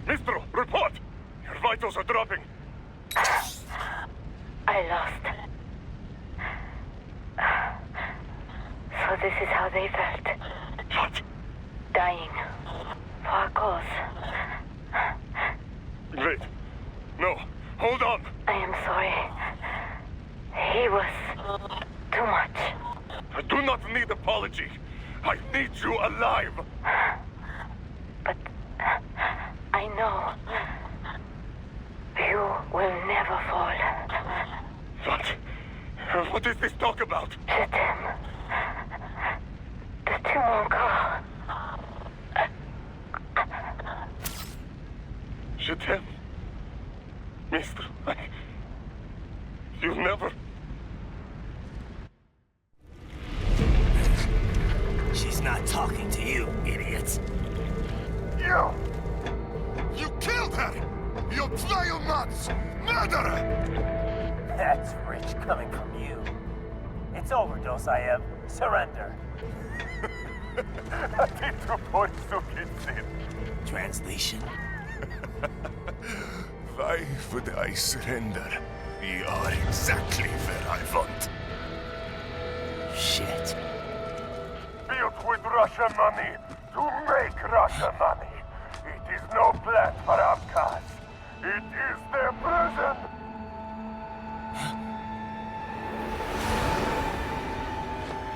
[SPEAKER 8] Mistral, report! Your vitals are dropping.
[SPEAKER 16] I lost. So this is how they felt.
[SPEAKER 8] What?
[SPEAKER 16] Dying. For a cause.
[SPEAKER 8] Great. No, hold on.
[SPEAKER 16] I am sorry. He was too much.
[SPEAKER 8] I do not need apology. I need you alive.
[SPEAKER 16] But I know you will never fall.
[SPEAKER 8] What? What is this talk about?
[SPEAKER 16] Je t'aime. De tout mon corps.
[SPEAKER 8] Je t'aime. Mistral, you'll never...
[SPEAKER 3] She's not talking to you, idiot.
[SPEAKER 8] You killed her! You vile nuts! Murderer!
[SPEAKER 3] That's rich coming from you. It's overdose, I am. Surrender. Translation?
[SPEAKER 8] Why would I surrender? You are exactly where I want.
[SPEAKER 3] Shit.
[SPEAKER 8] Built with Russian money to make Russian money. It is no plan for Abkhaz. It is their prison.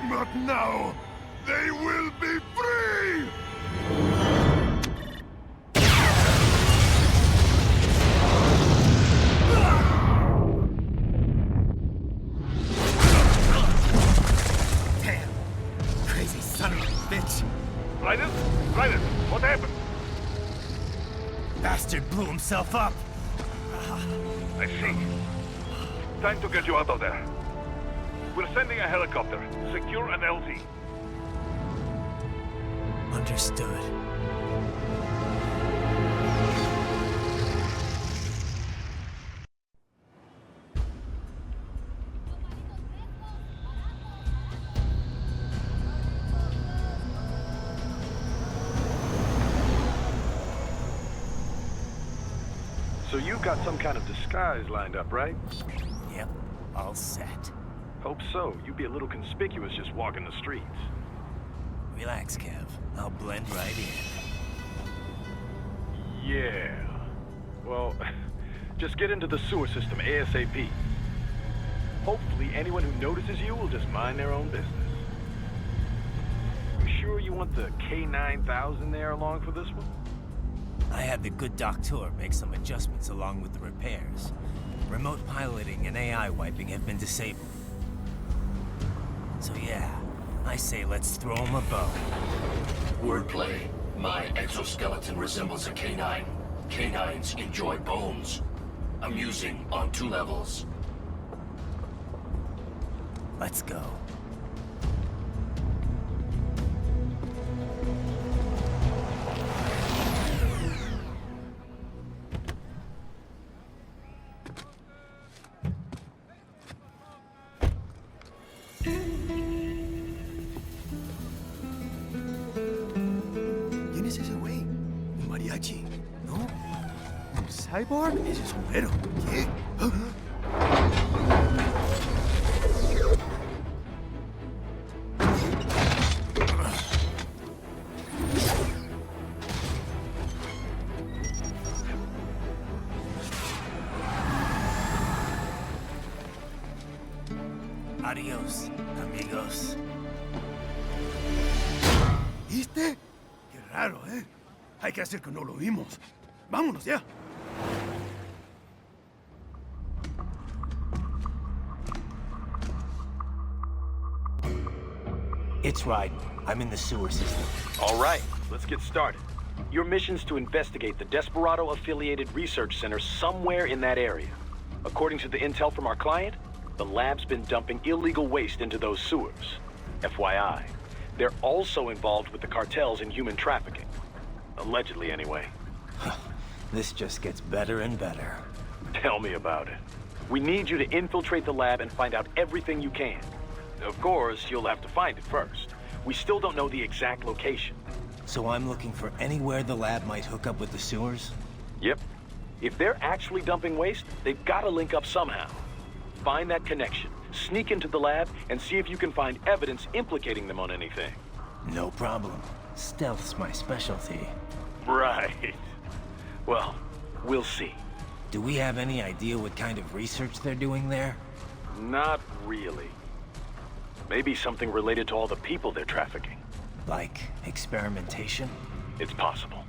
[SPEAKER 8] But now, they will be free!
[SPEAKER 3] Damn! Crazy son of a bitch!
[SPEAKER 8] Raiden? Raiden, what happened?
[SPEAKER 3] Bastard blew himself up!
[SPEAKER 8] I see. Time to get you out of there. We're sending a helicopter. Secure an LZ.
[SPEAKER 3] Understood.
[SPEAKER 14] So you got some kind of disguise lined up, right?
[SPEAKER 3] Yep, all set.
[SPEAKER 14] Hope so. You'd be a little conspicuous just walking the streets.
[SPEAKER 3] Relax, Kev. I'll blend right in.
[SPEAKER 14] Yeah. Well,
[SPEAKER 17] Just get into the sewer system ASAP. Hopefully, anyone who notices you will just mind their own business. You sure you want the K9000 there along for this one?
[SPEAKER 3] I had the good doctor make some adjustments along with the repairs. Remote piloting and AI wiping have been disabled. So yeah, I say let's throw him a bone.
[SPEAKER 13] Wordplay. My exoskeleton resembles a canine. Canines enjoy bones. Amusing on 2 levels.
[SPEAKER 3] Let's go.
[SPEAKER 2] ¿Quién es ese güey? ¿Un mariachi? ¿No? ¿Un cyborg? Ese sombrero. ¿Qué?
[SPEAKER 3] Adiós, amigos.
[SPEAKER 2] ¿Viste? Qué raro, ¿eh? Hay que hacer que no lo vimos. Vámonos ya.
[SPEAKER 3] It's right. I'm in the sewer system.
[SPEAKER 17] All right, let's get started. Your mission's to investigate the Desperado-affiliated research center somewhere in that area. According to the intel from our client, the lab's been dumping illegal waste into those sewers. FYI, they're also involved with the cartels in human trafficking. Allegedly, anyway.
[SPEAKER 3] This just gets better and better.
[SPEAKER 17] Tell me about it. We need you to infiltrate the lab and find out everything you can. Of course, you'll have to find it first. We still don't know the exact location.
[SPEAKER 3] So I'm looking for anywhere the lab might hook up with the sewers?
[SPEAKER 17] Yep. If they're actually dumping waste, they've got to link up somehow. Find that connection, sneak into the lab, and see if you can find evidence implicating them on anything.
[SPEAKER 3] No problem. Stealth's my specialty.
[SPEAKER 17] Right. Well, we'll see.
[SPEAKER 3] Do we have any idea what kind of research they're doing there?
[SPEAKER 17] Not really. Maybe something related to all the people they're trafficking.
[SPEAKER 3] Like experimentation?
[SPEAKER 17] It's possible.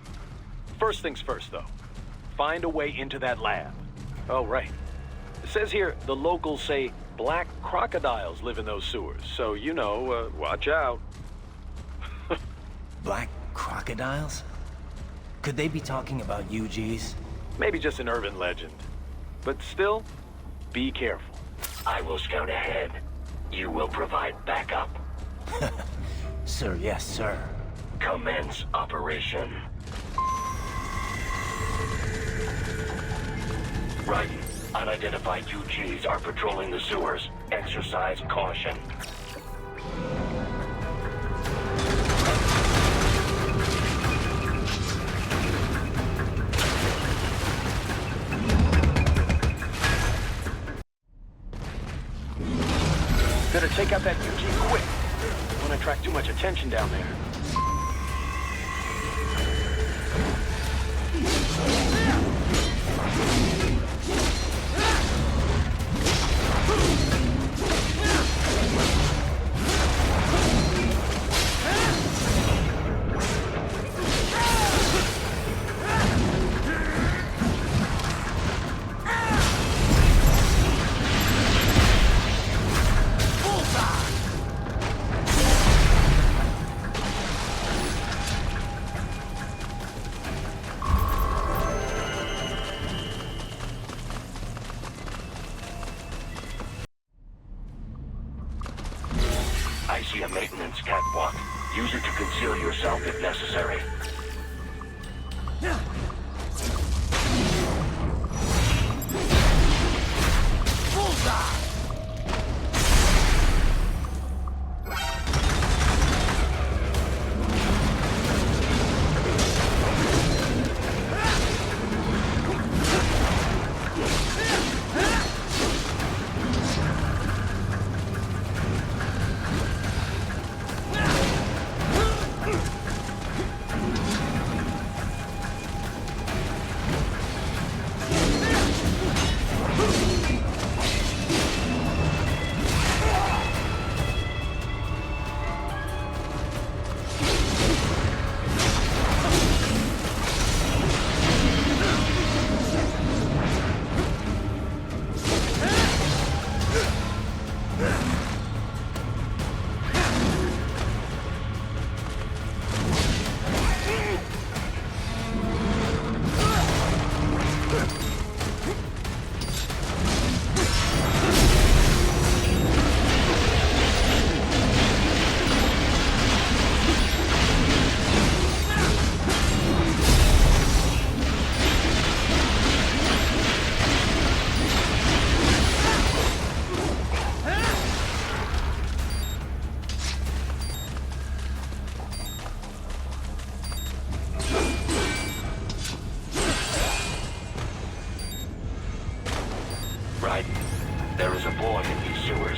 [SPEAKER 17] First things first, though. Find a way into that lab. Oh, right. It says here the locals say black crocodiles live in those sewers, so, you know, watch out.
[SPEAKER 3] Black crocodiles? Could they be talking about UGs?
[SPEAKER 17] Maybe just an urban legend. But still, be careful.
[SPEAKER 13] I will scout ahead. You will provide backup.
[SPEAKER 3] Sir, yes, sir.
[SPEAKER 13] Commence operation. Right. Unidentified UGs are patrolling the sewers. Exercise caution.
[SPEAKER 17] Better take out that UG quick. Don't want to attract too much attention down there.
[SPEAKER 13] I see a maintenance catwalk. Use it to conceal yourself if necessary. born in these sewers.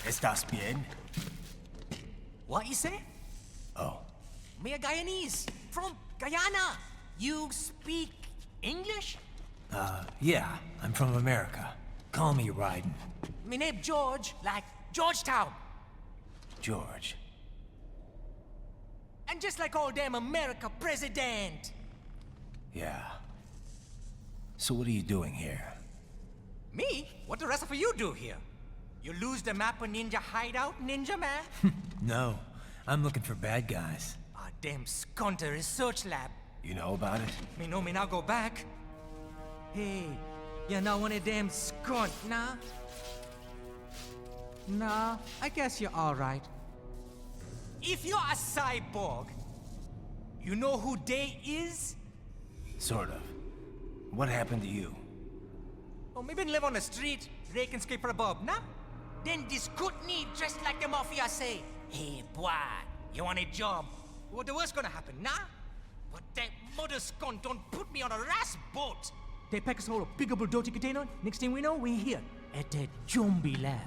[SPEAKER 3] ¿Estás bien?
[SPEAKER 18] What you say?
[SPEAKER 3] Oh.
[SPEAKER 18] Me a Guyanese from Guyana. You speak English?
[SPEAKER 3] Yeah, I'm from America. Call me Ryden.
[SPEAKER 18] Me name George, like Georgetown.
[SPEAKER 3] George.
[SPEAKER 18] And just like all damn America president.
[SPEAKER 3] Yeah. So what are you doing here?
[SPEAKER 18] Me? What the rest of you do here? You lose the map of Ninja hideout, Ninja man?
[SPEAKER 3] No, I'm looking for bad guys.
[SPEAKER 18] Ah, damn skunter research lab.
[SPEAKER 3] You know about it?
[SPEAKER 18] Me know me now go back. Hey, you're not one of them skunt, nah? Nah, I guess you're alright. If you're a cyborg, you know who they is?
[SPEAKER 3] Sort of. What happened to you?
[SPEAKER 18] Oh, me been live on the street rake and scraper above, nah? Then this good need dressed like the mafia say, "Hey, boy, you want a job?" What the worst gonna happen, nah? But that mother scum don't put me on a ras boat. They pack us all a big old dirty container. Next thing we know, we're here at the zombie lab.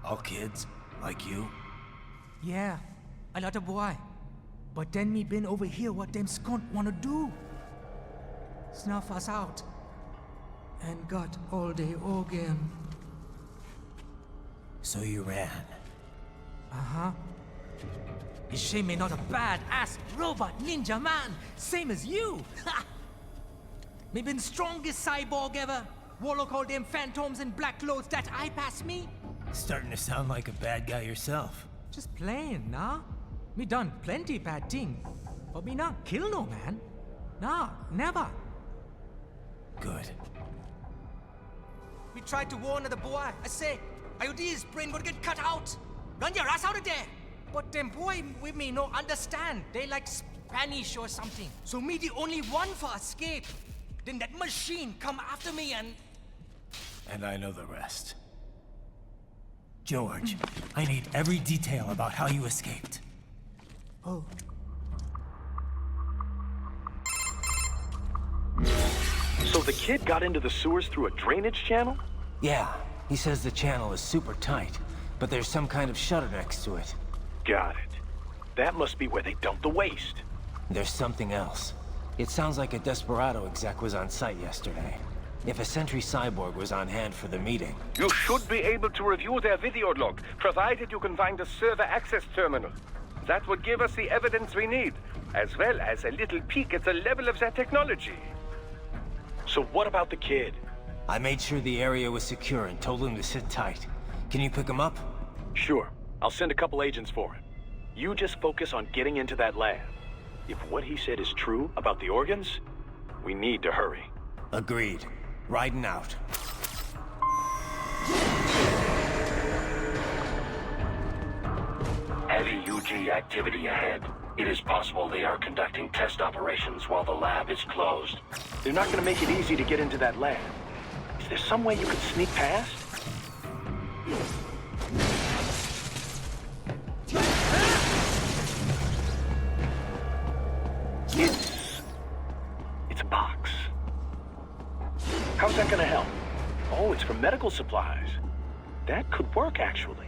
[SPEAKER 3] All kids? Like you?
[SPEAKER 18] Yeah, a lot of boy. But then me been over here what them skunt wanna do. Snuff us out. And got all the organ.
[SPEAKER 3] So you ran.
[SPEAKER 18] Uh-huh. Is she me not a bad-ass robot ninja man, same as you? Ha! Me been strongest cyborg ever. Warlock all them phantoms in black clothes that eye pass me.
[SPEAKER 3] Starting to sound like a bad guy yourself.
[SPEAKER 18] Just playing, nah? Me done plenty bad thing. But me not kill no man. Nah, never.
[SPEAKER 3] Good.
[SPEAKER 18] We tried to warn the boy. I say, IOD's brain would get cut out. Run your ass out of there. But them boy with me no understand. They like Spanish or something. So me the only one for escape. Then that machine come after me and...
[SPEAKER 3] And I know the rest. George, I need every detail about how you escaped.
[SPEAKER 18] Oh.
[SPEAKER 17] So the kid got into the sewers through a drainage channel?
[SPEAKER 3] Yeah, he says the channel is super tight, but there's some kind of shutter next to it.
[SPEAKER 17] Got it. That must be where they dumped the waste.
[SPEAKER 3] There's something else. It sounds like a Desperado exec was on site yesterday. If a Sentry Cyborg was on hand for the meeting...
[SPEAKER 6] You should be able to review their video log, provided you can find a server access terminal. That would give us the evidence we need, as well as a little peek at the level of their technology.
[SPEAKER 17] So what about the kid?
[SPEAKER 3] I made sure the area was secure and told him to sit tight. Can you pick him up?
[SPEAKER 17] Sure. I'll send a couple agents for him. You just focus on getting into that lab. If what he said is true about the organs, we need to hurry.
[SPEAKER 3] Agreed. Riding out.
[SPEAKER 13] Heavy UG activity ahead. It is possible they are conducting test operations while the lab is closed.
[SPEAKER 17] They're not going to make it easy to get into that lab. Is there some way you could sneak past? It's a box. How's that gonna help? Oh, it's for medical supplies. That could work, actually.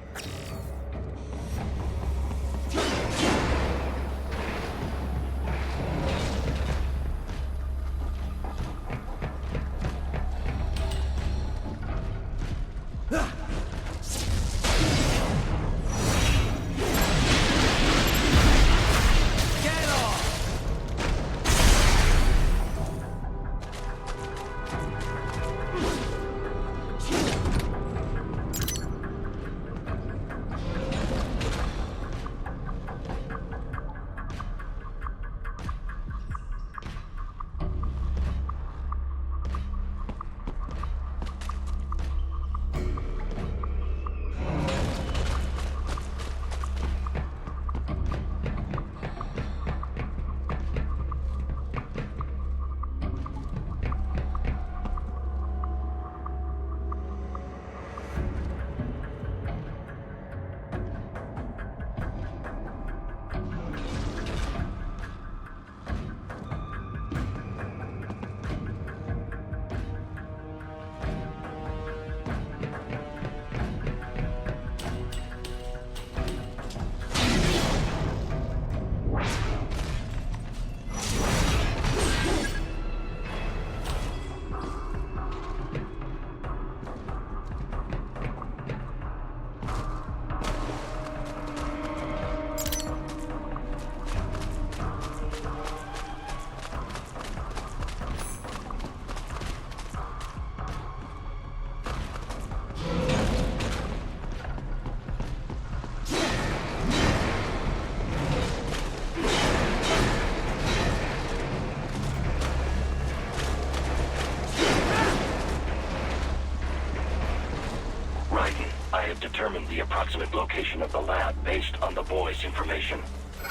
[SPEAKER 13] Determine the approximate location of the lab based on the boy's information.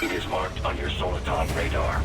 [SPEAKER 13] It is marked on your Soliton radar.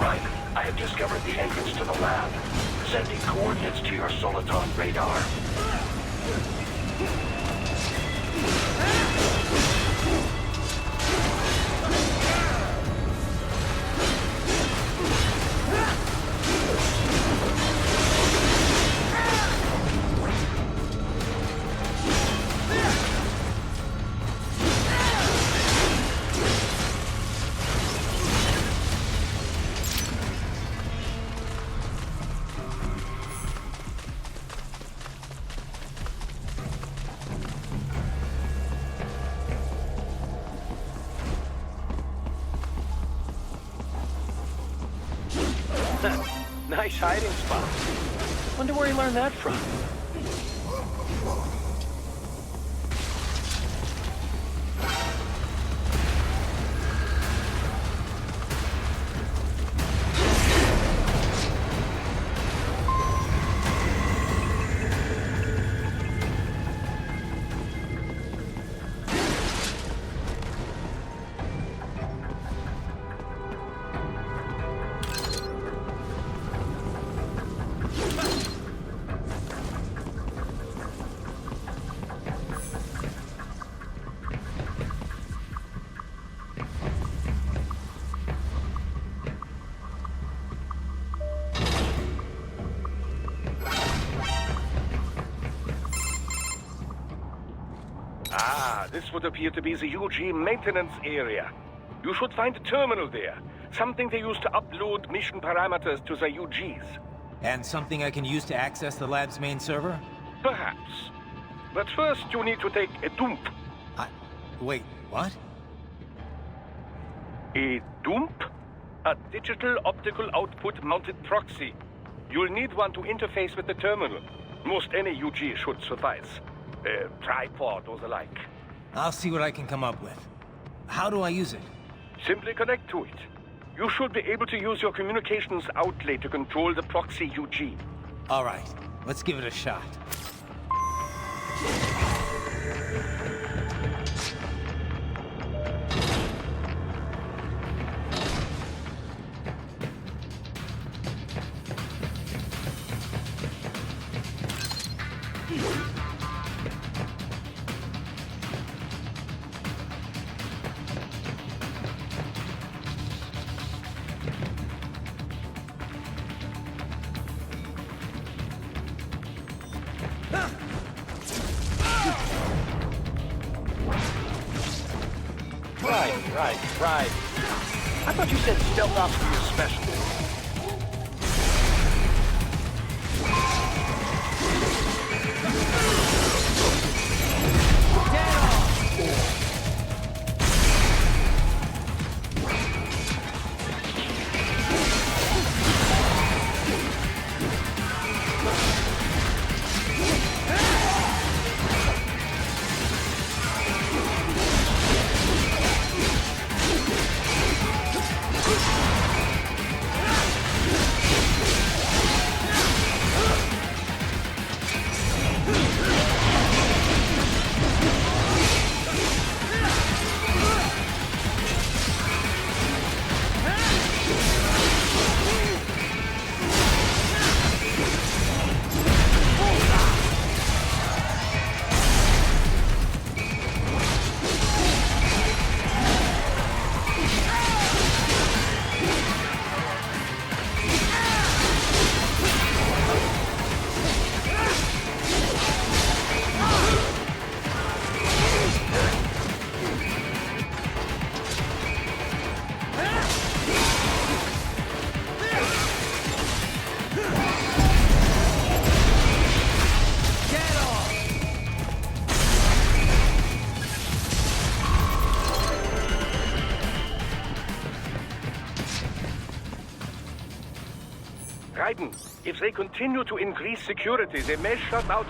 [SPEAKER 13] Right. I have discovered the entrance to the lab. Sending coordinates to your Soliton radar.
[SPEAKER 17] Nice hiding spot. Wonder where he learned that from.
[SPEAKER 6] This would appear to be the UG maintenance area. You should find a terminal there. Something they use to upload mission parameters to the UGs.
[SPEAKER 3] And something I can use to access the lab's main server?
[SPEAKER 6] Perhaps. But first you need to take a dump.
[SPEAKER 3] Wait, what?
[SPEAKER 6] A dump? A digital optical output mounted proxy. You'll need one to interface with the terminal. Most any UG should suffice. A tripod or the like.
[SPEAKER 3] I'll see what I can come up with. How do I use it?
[SPEAKER 6] Simply connect to it. You should be able to use your communications outlet to control the proxy UG.
[SPEAKER 3] All right, let's give it a shot.
[SPEAKER 17] Right. I thought you said stealth ops were your specialty.
[SPEAKER 6] Raiden, if they continue to increase security, they may shut out...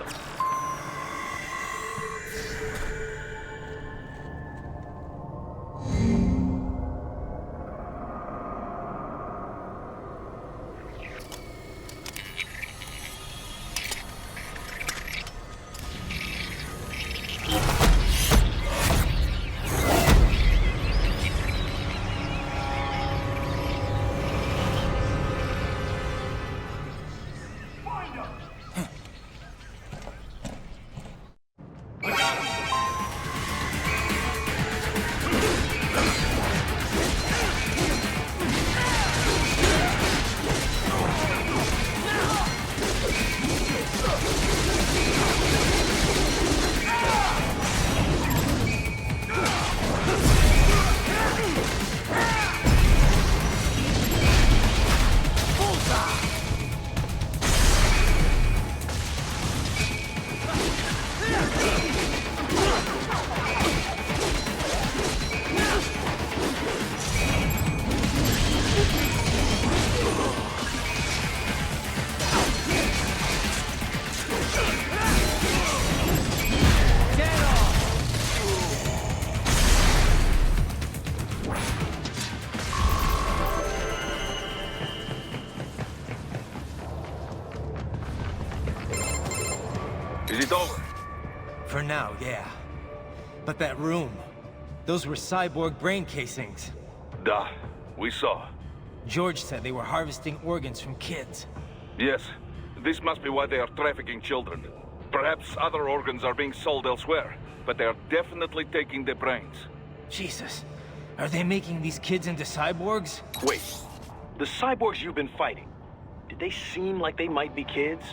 [SPEAKER 6] over?
[SPEAKER 3] For now, yeah. But that room, those were cyborg brain casings.
[SPEAKER 6] Duh, we saw.
[SPEAKER 3] George said they were harvesting organs from kids.
[SPEAKER 6] Yes, this must be why they are trafficking children. Perhaps other organs are being sold elsewhere, but they are definitely taking the brains.
[SPEAKER 3] Jesus, are they making these kids into cyborgs?
[SPEAKER 17] Wait, the cyborgs you've been fighting, did they seem like they might be kids?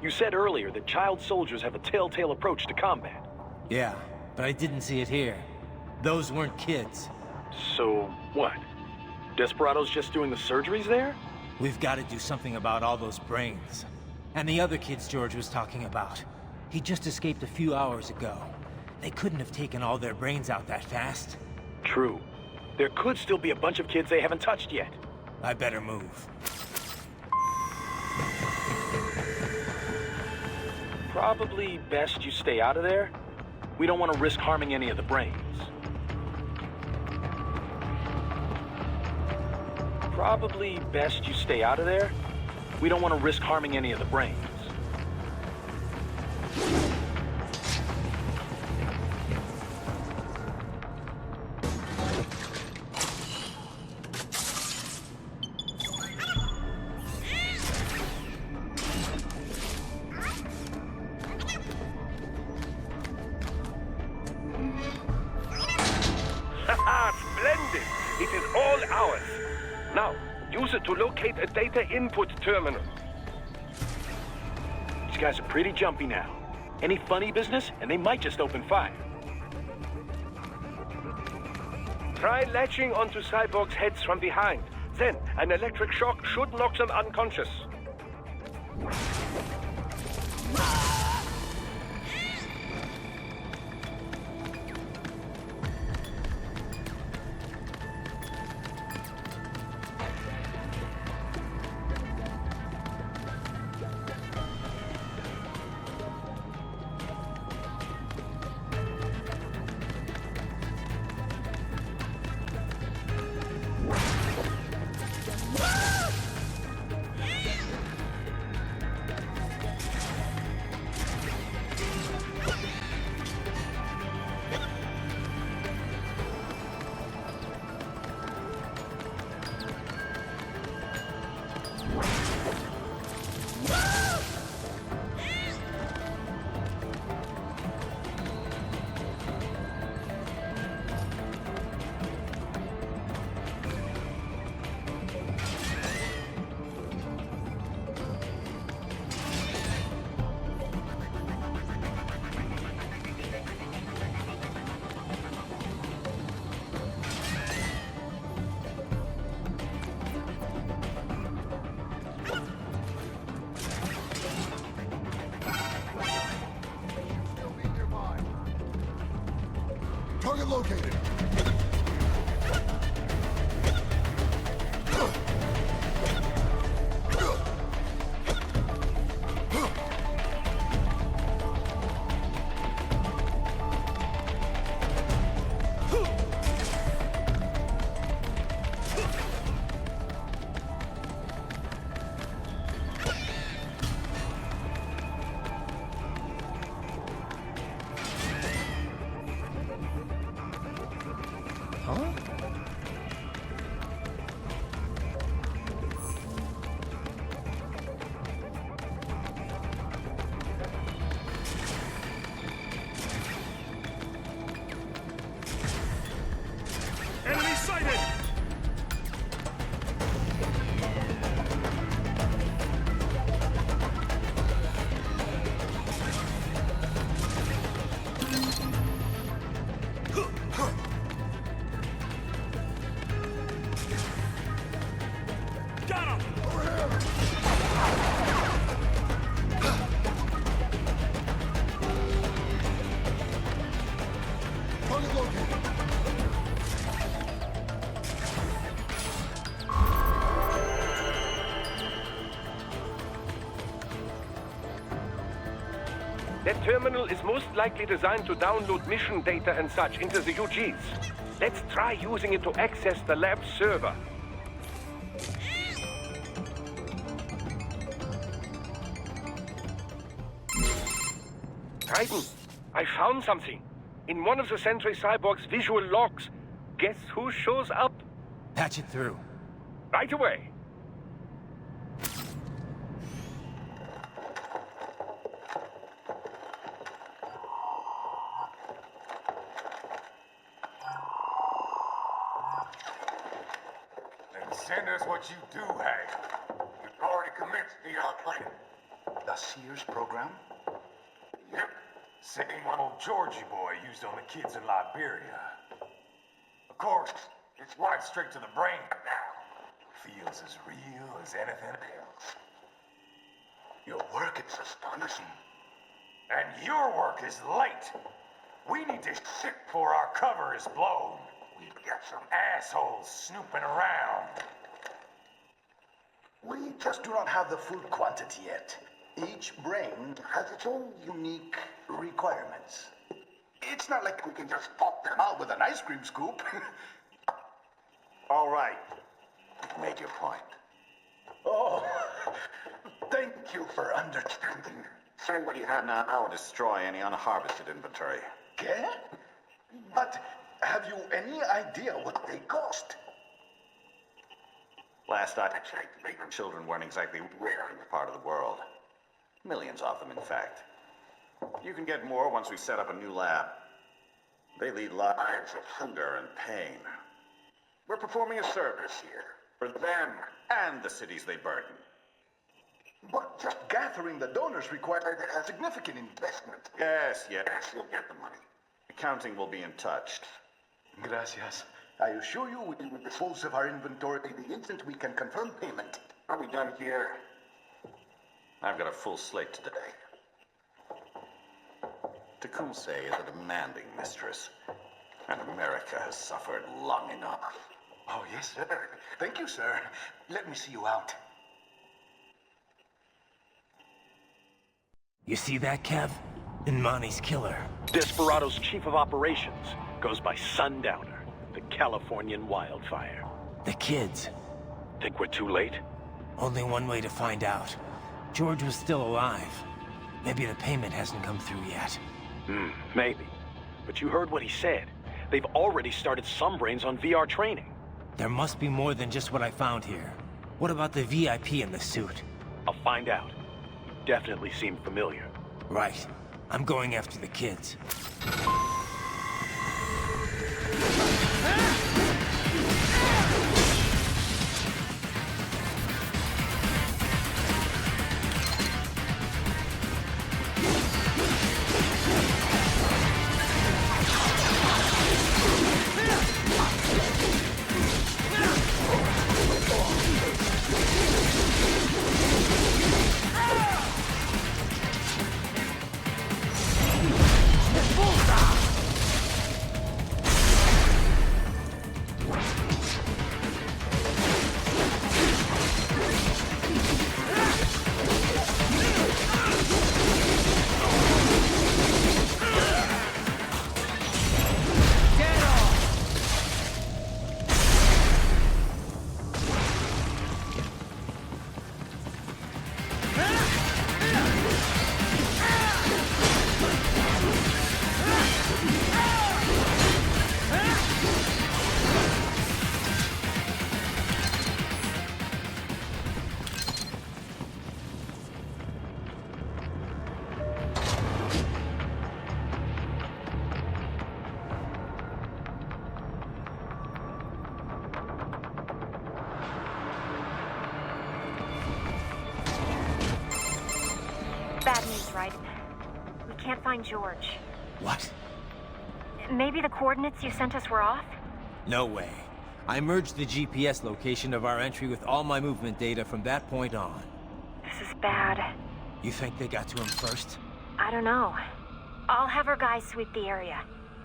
[SPEAKER 17] You said earlier that child soldiers have a telltale approach to combat.
[SPEAKER 3] Yeah, but I didn't see it here. Those weren't kids.
[SPEAKER 17] So, what? Desperado's just doing the surgeries there?
[SPEAKER 3] We've got to do something about all those brains. And the other kids George was talking about. He just escaped a few hours ago. They couldn't have taken all their brains out that fast.
[SPEAKER 17] True. There could still be a bunch of kids they haven't touched yet.
[SPEAKER 3] I better move.
[SPEAKER 17] Probably best you stay out of there. We don't want to risk harming any of the brains. Probably best you stay out of there. We don't want to risk harming any of the brains.
[SPEAKER 6] Splendid! It is all ours. Now, use it to locate a data input terminal.
[SPEAKER 17] These guys are pretty jumpy now. Any funny business, and they might just open fire.
[SPEAKER 6] Try latching onto cyborgs' heads from behind. Then, an electric shock should knock them unconscious.
[SPEAKER 12] Target located.
[SPEAKER 5] Enemy sighted! Got him! Over here!
[SPEAKER 12] Target located.
[SPEAKER 6] That terminal is most likely designed to download mission data and such into the UGs. Let's try using it to access the lab server.
[SPEAKER 14] Titan, I found something. In one of the Sentry Cyborg's visual logs. Guess who shows up?
[SPEAKER 3] Patch it through.
[SPEAKER 14] Right away.
[SPEAKER 8] Then send us what you do have. You've already commenced the outplaying.
[SPEAKER 12] The Sears program?
[SPEAKER 8] Yep. Same one old Georgie boy used on the kids in Liberia. Of course, it's right straight to the brain now. Feels as real as anything else.
[SPEAKER 12] Your work is astonishing.
[SPEAKER 8] And your work is late. We need to ship before our cover is blown. We've got some assholes snooping around.
[SPEAKER 12] We just do not have the full quantity yet. Each brain has its own unique requirements. It's not like we can just pop them out with an ice cream scoop.
[SPEAKER 8] All right. You've made your point.
[SPEAKER 12] Oh, thank you for understanding.
[SPEAKER 19] Send what you have now or destroy any unharvested inventory.
[SPEAKER 12] Okay? But have you any idea what they cost?
[SPEAKER 19] Last I checked, children weren't exactly rare in this part of the world. Millions of them, in fact. You can get more once we set up a new lab. They lead lives of hunger and pain. We're performing a service here for them and the cities they burden.
[SPEAKER 12] But just gathering the donors required a significant investment.
[SPEAKER 19] Yes, you'll get the money. Accounting will be in touch.
[SPEAKER 12] Gracias. I assure you we will dispose of our inventory the instant we can confirm payment.
[SPEAKER 19] Are we done here? I've got a full slate today. Tecumseh is a demanding mistress, and America has suffered long enough.
[SPEAKER 12] Oh, yes, sir. Thank you, sir. Let me see you out.
[SPEAKER 3] You see that, Kev? Inmani's killer.
[SPEAKER 17] Desperado's chief of operations goes by Sundowner, the Californian wildfire.
[SPEAKER 3] The kids.
[SPEAKER 17] Think we're too late?
[SPEAKER 3] Only one way to find out. George was still alive. Maybe the payment hasn't come through yet.
[SPEAKER 17] Maybe. But you heard what he said. They've already started some brains on VR training.
[SPEAKER 3] There must be more than just what I found here. What about the VIP in the suit?
[SPEAKER 17] I'll find out. You definitely seem familiar.
[SPEAKER 3] Right. I'm going after the kids.
[SPEAKER 4] Bad news, right? We can't find George.
[SPEAKER 3] What?
[SPEAKER 4] Maybe the coordinates you sent us were off?
[SPEAKER 3] No way. I merged the GPS location of our entry with all my movement data from that point on.
[SPEAKER 4] This is bad.
[SPEAKER 3] You think they got to him first?
[SPEAKER 4] I don't know. I'll have our guys sweep the area.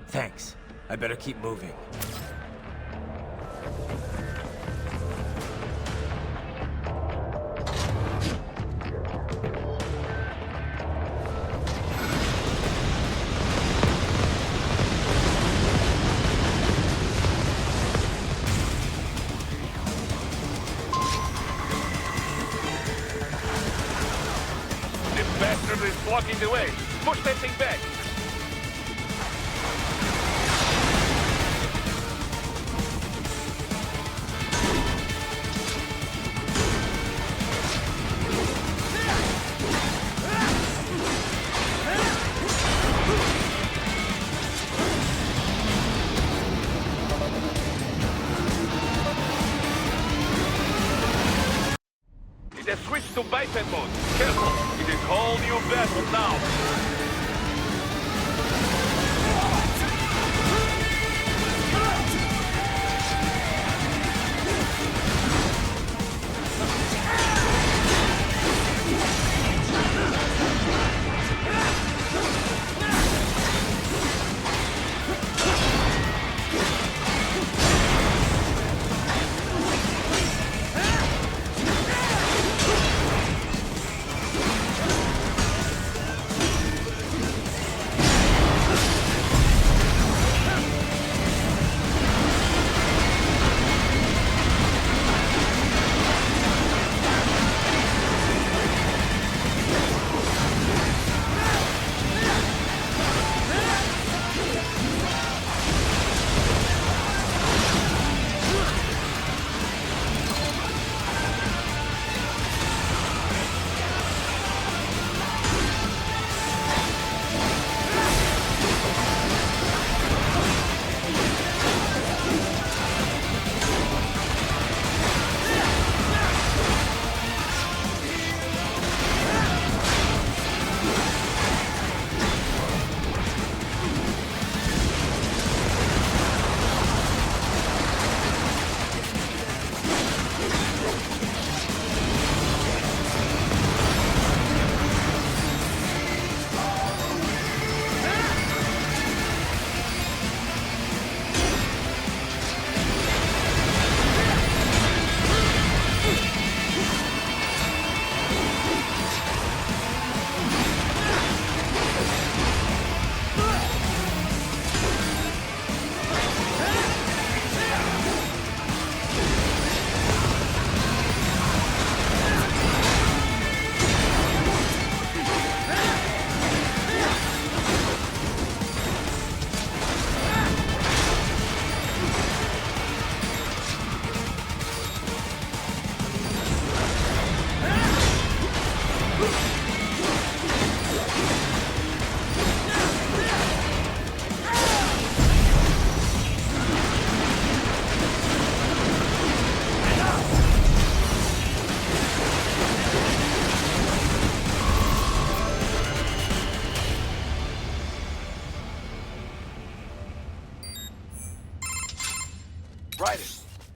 [SPEAKER 3] Thanks. I better keep moving.
[SPEAKER 6] This bastard is blocking the way. Push that thing back. It has switched to biped mode. Careful, it is whole new battle now.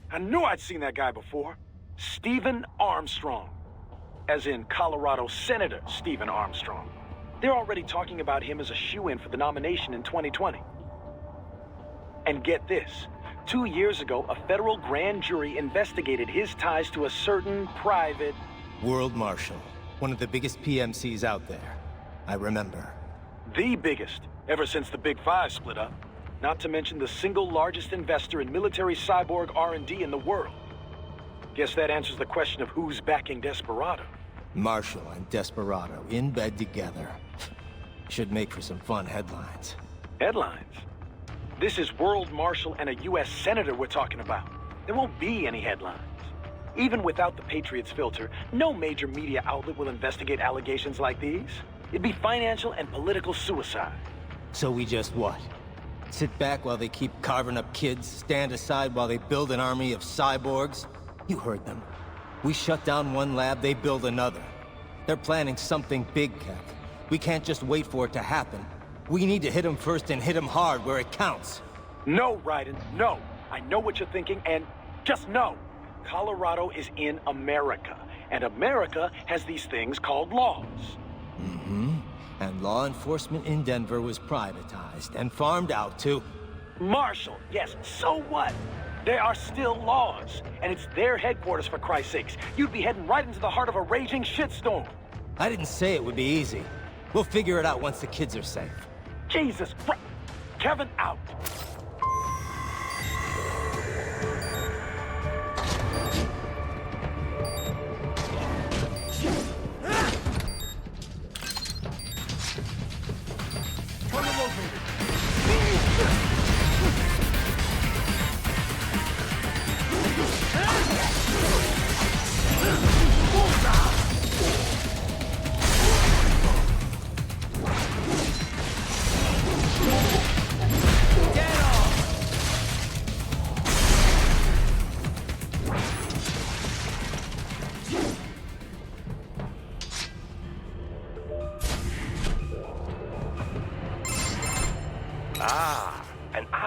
[SPEAKER 17] I knew I'd seen that guy before. Stephen Armstrong. As in Colorado Senator Stephen Armstrong. They're already talking about him as a shoo-in for the nomination in 2020. And get this. 2 years ago, a federal grand jury investigated his ties to a certain private...
[SPEAKER 3] World Marshal. One of the biggest PMCs out there. I remember.
[SPEAKER 17] The biggest, ever since the Big Five split up. Not to mention the single largest investor in military cyborg R&D in the world. Guess that answers the question of who's backing Desperado.
[SPEAKER 3] Marshall and Desperado in bed together. Should make for some fun headlines.
[SPEAKER 17] Headlines? This is World Marshal and a U.S. Senator we're talking about. There won't be any headlines. Even without the Patriots filter, no major media outlet will investigate allegations like these. It'd be financial and political suicide.
[SPEAKER 3] So we just what? Sit back while they keep carving up kids, stand aside while they build an army of cyborgs? You heard them. We shut down one lab, they build another. They're planning something big, Kev. We can't just wait for it to happen. We need to hit them first and hit them hard where it counts.
[SPEAKER 17] No, Raiden, no. I know what you're thinking, and just know. Colorado is in America, and America has these things called laws.
[SPEAKER 3] Mm-hmm. And law enforcement in Denver was privatized and farmed out to...
[SPEAKER 17] Marshall, yes, so what? There are still laws, and it's their headquarters, for Christ's sakes. You'd be heading right into the heart of a raging shitstorm.
[SPEAKER 3] I didn't say it would be easy. We'll figure it out once the kids are safe.
[SPEAKER 17] Jesus Christ. Kevin, out.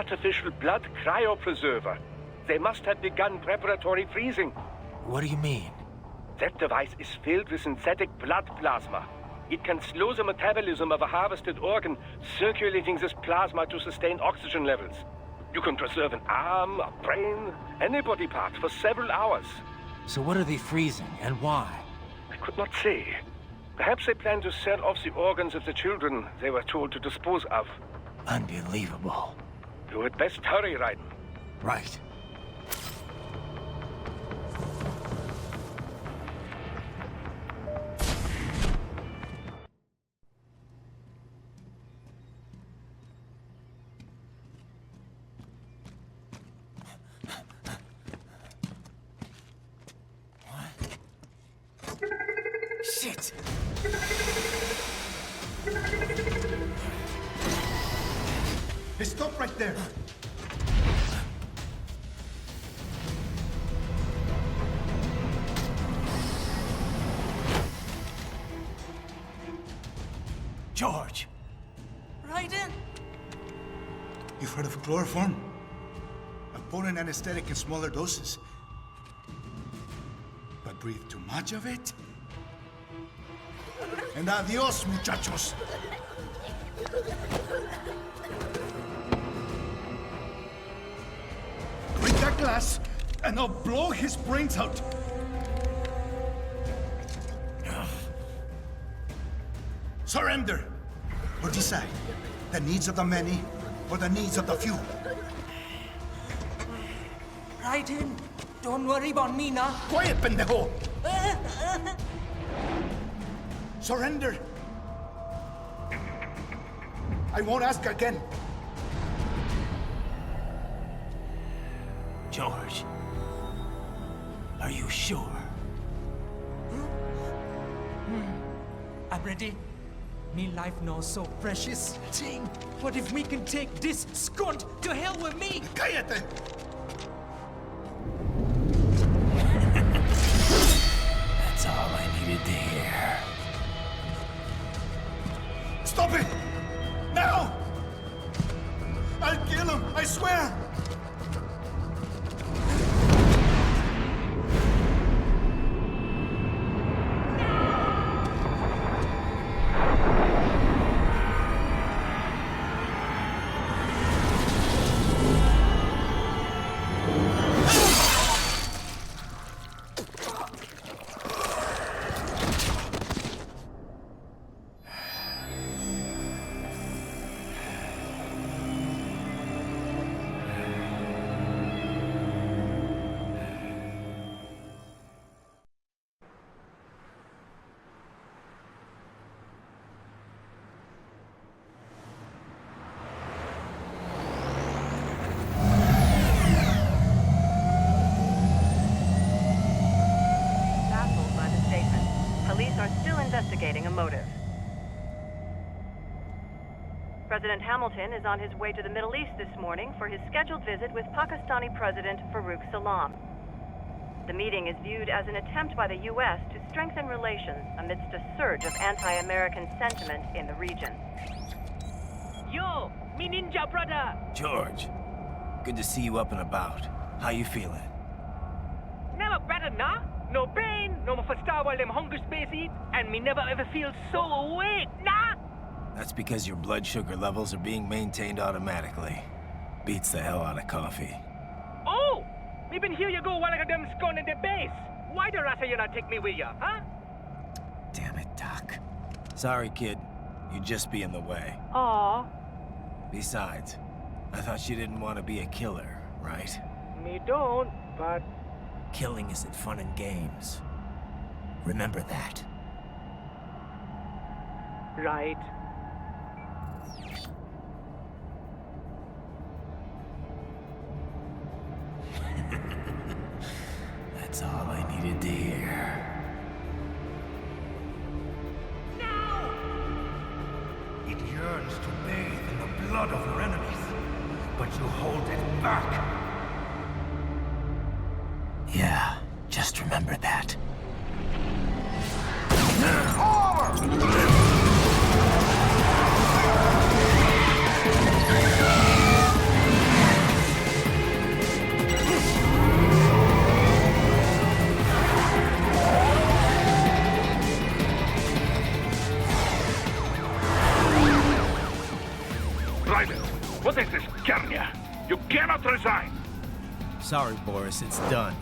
[SPEAKER 14] artificial blood cryopreserver. They must have begun preparatory freezing.
[SPEAKER 18] What do you mean?
[SPEAKER 14] That device is filled with synthetic blood plasma. It can slow the metabolism of a harvested organ, circulating this plasma to sustain oxygen levels. You can preserve an arm, a brain, any body part for several hours.
[SPEAKER 18] So what are they freezing, and why?
[SPEAKER 14] I could not say. Perhaps they plan to sell off the organs of the children they were told to dispose of.
[SPEAKER 18] Unbelievable.
[SPEAKER 14] You had best hurry, Raiden.
[SPEAKER 18] Right.
[SPEAKER 2] Shit!
[SPEAKER 12] Hey, stop right there!
[SPEAKER 2] George!
[SPEAKER 18] Raiden?
[SPEAKER 12] You've heard of chloroform? A potent anesthetic in smaller doses. But breathe too much of it? And adios, muchachos! Break that glass, and I'll blow his brains out! Surrender! Or decide, the needs of the many, or the needs of the few.
[SPEAKER 18] Raiden, don't worry about me now.
[SPEAKER 12] Quiet, pendejo! Surrender! I won't ask again.
[SPEAKER 18] George, are you sure? I'm ready. Me life now so precious. Ting, what if we can take this skunt to hell with me?
[SPEAKER 12] Cállate!
[SPEAKER 18] That's all I needed to hear.
[SPEAKER 12] Stop it! Now! I'll kill him, I swear!
[SPEAKER 20] Investigating a motive. President Hamilton is on his way to the Middle East this morning for his scheduled visit with Pakistani President Farouk Salam. The meeting is viewed as an attempt by the U.S. to strengthen relations amidst a surge of anti-American sentiment in the region.
[SPEAKER 18] Yo, me ninja brother!
[SPEAKER 3] George, good to see you up and about. How you feeling?
[SPEAKER 18] Never better, nah? No pain, no more for star while them hunger space eat, and me never ever feel so awake, nah?
[SPEAKER 3] That's because your blood sugar levels are being maintained automatically. Beats the hell out of coffee.
[SPEAKER 18] Oh! Me been here you go while I got them scone in the base. Why the rasta you not take me with ya, huh?
[SPEAKER 3] Damn it, Doc. Sorry, kid. You'd just be in the way.
[SPEAKER 18] Aw.
[SPEAKER 3] Besides, I thought you didn't want to be a killer, right?
[SPEAKER 18] Me don't, but...
[SPEAKER 3] Killing isn't fun and games. Remember that.
[SPEAKER 18] Right.
[SPEAKER 3] That's all I needed to hear.
[SPEAKER 2] No! It yearns to bathe in the blood of your enemies, but you hold it back.
[SPEAKER 3] Yeah, just remember that.
[SPEAKER 5] resign.
[SPEAKER 3] Sorry, Boris, it's done.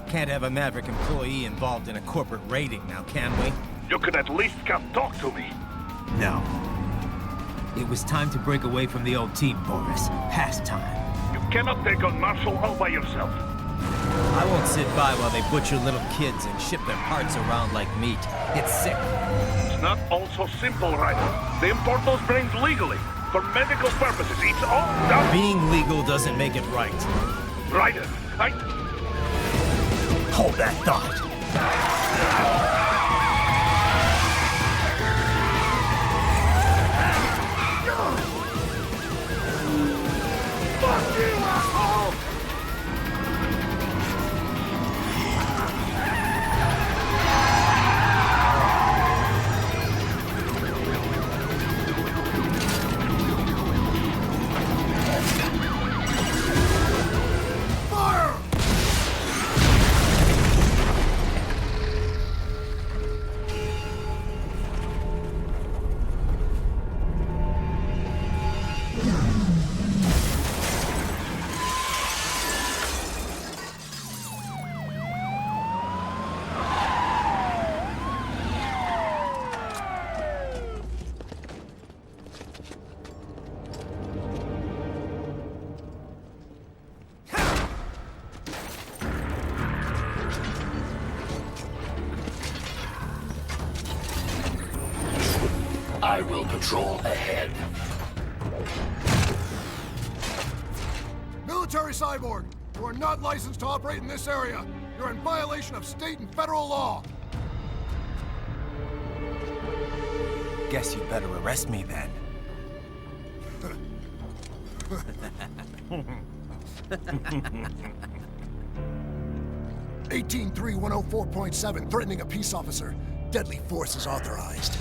[SPEAKER 3] Can't have a Maverick employee involved in a corporate raiding now, can we?
[SPEAKER 5] You could at least come talk to me.
[SPEAKER 3] No. It was time to break away from the old team, Boris. Past time.
[SPEAKER 5] You cannot take on Marshall all by yourself.
[SPEAKER 3] I won't sit by while they butcher little kids and ship their parts around like meat. It's sick.
[SPEAKER 5] It's not all so simple, Ryder. They import those brains legally. For medical purposes, it's all done.
[SPEAKER 3] Being legal doesn't make it right.
[SPEAKER 5] Ryder,
[SPEAKER 3] Hold that thought.
[SPEAKER 5] Fuck you, asshole!
[SPEAKER 13] I will patrol ahead.
[SPEAKER 21] Military cyborg, you are not licensed to operate in this area. You're in violation of state and federal law.
[SPEAKER 3] Guess you better arrest me then.
[SPEAKER 21] 183-104.7, threatening a peace officer. Deadly force is authorized.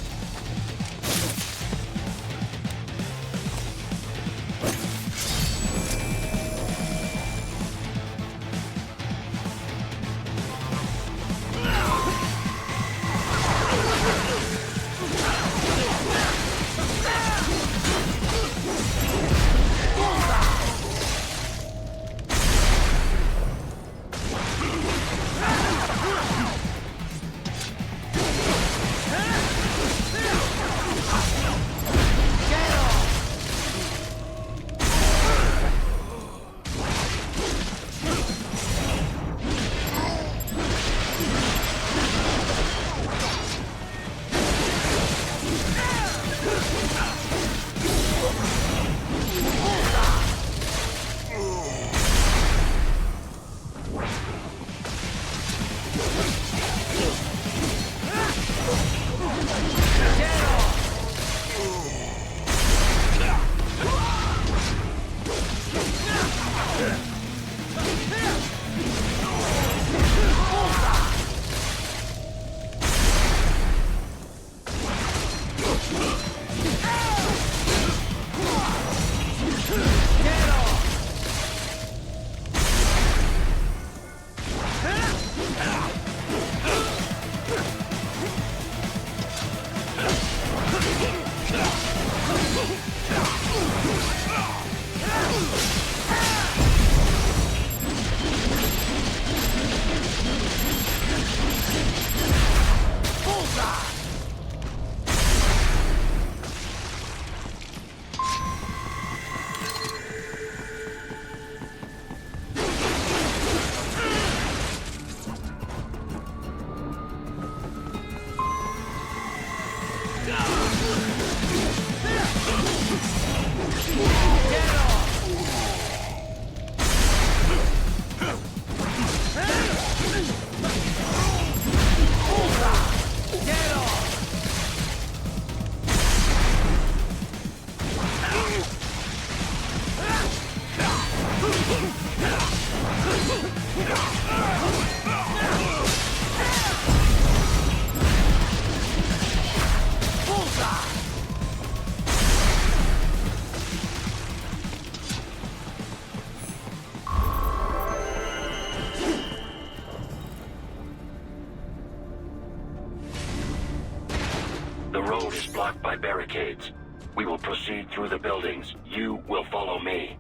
[SPEAKER 13] The road is blocked by barricades. We will proceed through the buildings. You will follow me.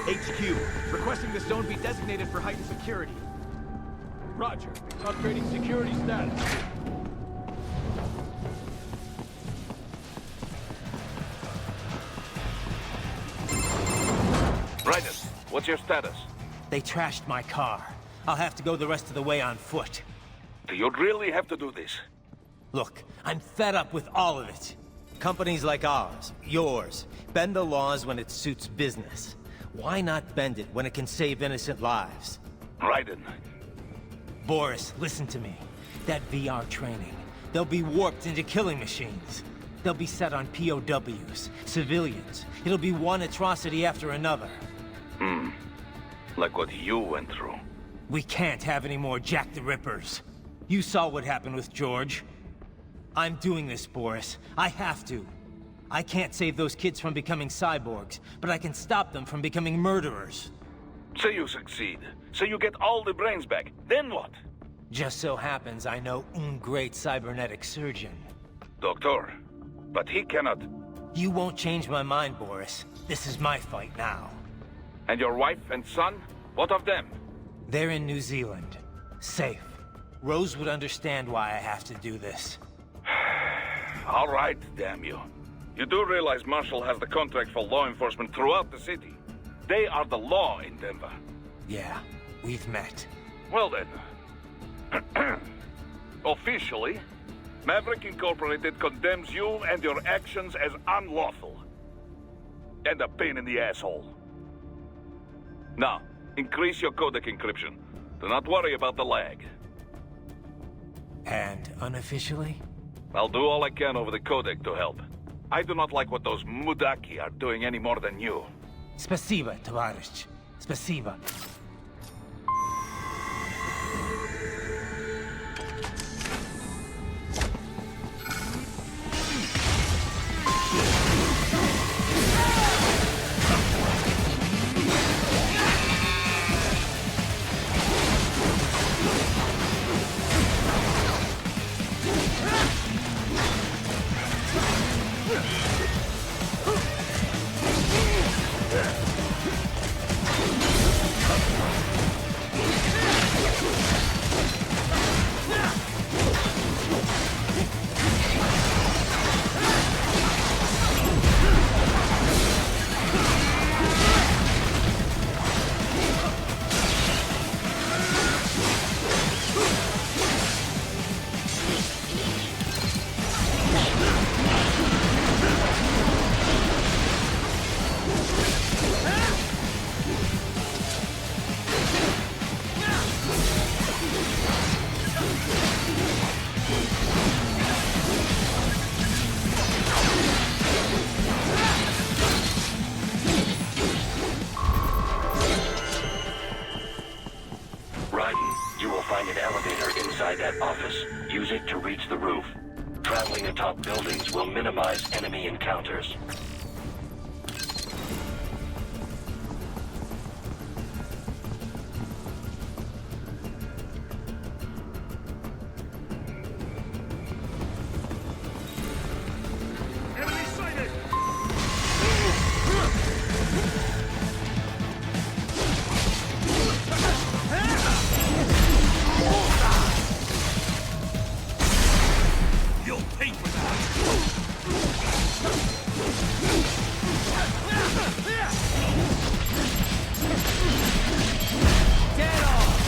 [SPEAKER 1] HQ, requesting the zone be designated for heightened security.
[SPEAKER 22] Roger. Upgrading security status.
[SPEAKER 6] Raiden, what's your status?
[SPEAKER 3] They trashed my car. I'll have to go the rest of the way on foot.
[SPEAKER 6] Do you really have to do this?
[SPEAKER 3] Look, I'm fed up with all of it. Companies like ours, yours, bend the laws when it suits business. Why not bend it when it can save innocent lives?
[SPEAKER 6] Raiden.
[SPEAKER 3] Boris, listen to me. That VR training, they'll be warped into killing machines. They'll be set on POWs, civilians. It'll be one atrocity after another.
[SPEAKER 6] Like what you went through.
[SPEAKER 3] We can't have any more Jack the Rippers. You saw what happened with George. I'm doing this, Boris. I have to. I can't save those kids from becoming cyborgs, but I can stop them from becoming murderers.
[SPEAKER 6] Say you succeed. Say you get all the brains back. Then what?
[SPEAKER 3] Just so happens I know un great cybernetic surgeon.
[SPEAKER 6] Doctor, but he cannot...
[SPEAKER 3] You won't change my mind, Boris. This is my fight now.
[SPEAKER 6] And your wife and son? What of them?
[SPEAKER 3] They're in New Zealand. Safe. Rose would understand why I have to do this.
[SPEAKER 6] All right, damn you. You do realize Marshall has the contract for law enforcement throughout the city. They are the law in Denver.
[SPEAKER 3] Yeah, we've met.
[SPEAKER 6] Well then. Officially, Maverick Incorporated condemns you and your actions as unlawful. And a pain in the asshole. Now, increase your codec encryption. Do not worry about the lag.
[SPEAKER 3] And unofficially?
[SPEAKER 6] I'll do all I can over the codec to help. I do not like what those Mudaki are doing any more than you.
[SPEAKER 3] Spasiba, Tavarish. Spasiba.
[SPEAKER 13] Use it to reach the roof. Traveling atop buildings will minimize enemy encounters.
[SPEAKER 5] Enemy sighted! You'll pay for
[SPEAKER 3] Get off!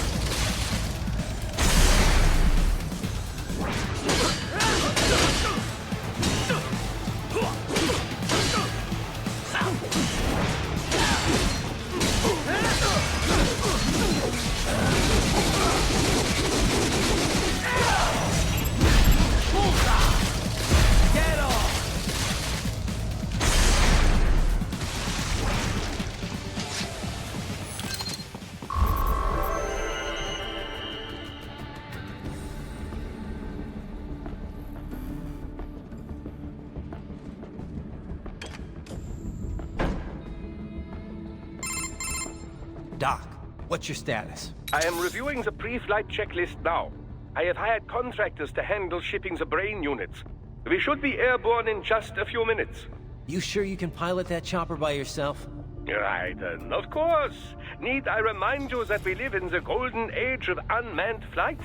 [SPEAKER 3] Doc, what's your status?
[SPEAKER 14] I am reviewing the pre-flight checklist now. I have hired contractors to handle shipping the brain units. We should be airborne in just a few minutes.
[SPEAKER 3] You sure you can pilot that chopper by yourself?
[SPEAKER 14] Right, and of course. Need I remind you that we live in the golden age of unmanned flight?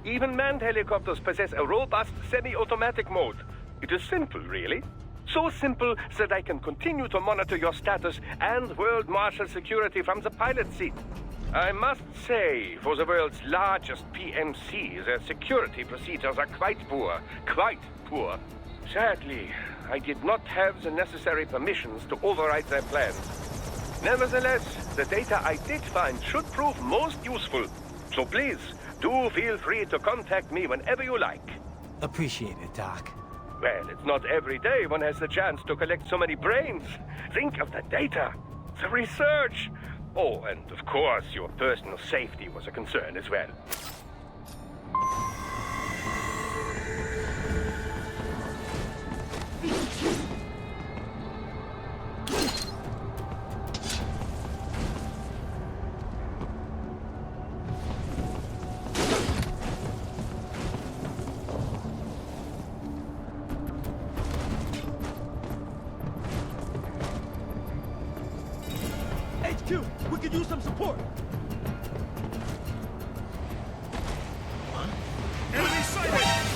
[SPEAKER 14] Even manned helicopters possess a robust semi-automatic mode. It is simple, really. So simple that I can continue to monitor your status and world marshal security from the pilot seat. I must say, for the world's largest PMC, their security procedures are quite poor. Quite poor. Sadly, I did not have the necessary permissions to override their plans. Nevertheless, the data I did find should prove most useful. So please, do feel free to contact me whenever you like.
[SPEAKER 3] Appreciate it, Doc.
[SPEAKER 14] Well, it's not every day one has the chance to collect so many brains. Think of the data, the research. Oh, and of course, your personal safety was a concern as well.
[SPEAKER 22] HQ, we could use some support. Enemy sighted!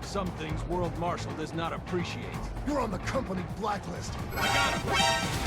[SPEAKER 22] Some things World Marshal does not appreciate.
[SPEAKER 21] You're on the company blacklist.
[SPEAKER 22] I got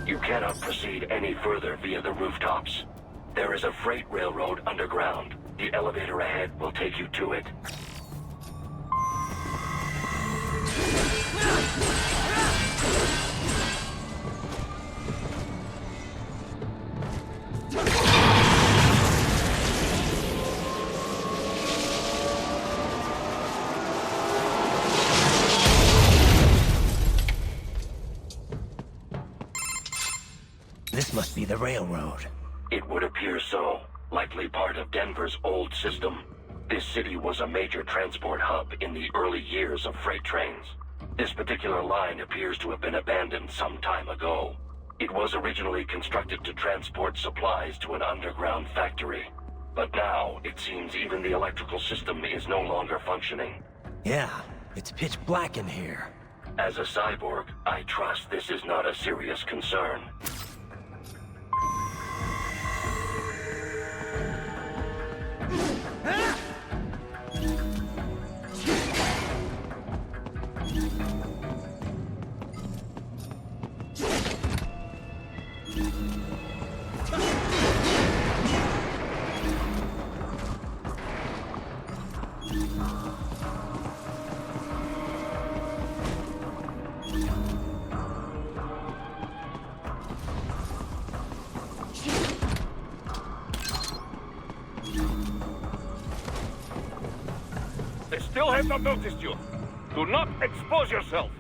[SPEAKER 13] You cannot proceed any further via the rooftops. There is a freight railroad underground. The elevator ahead will take you to it.
[SPEAKER 3] This must be the railroad.
[SPEAKER 13] It would appear so. Likely part of Denver's old system. This city was a major transport hub in the early years of freight trains. This particular line appears to have been abandoned some time ago. It was originally constructed to transport supplies to an underground factory. But now, it seems even the electrical system is no longer functioning.
[SPEAKER 3] Yeah, it's pitch black in here.
[SPEAKER 13] As a cyborg, I trust this is not a serious concern.
[SPEAKER 5] They still have not noticed you. Do not expose yourself.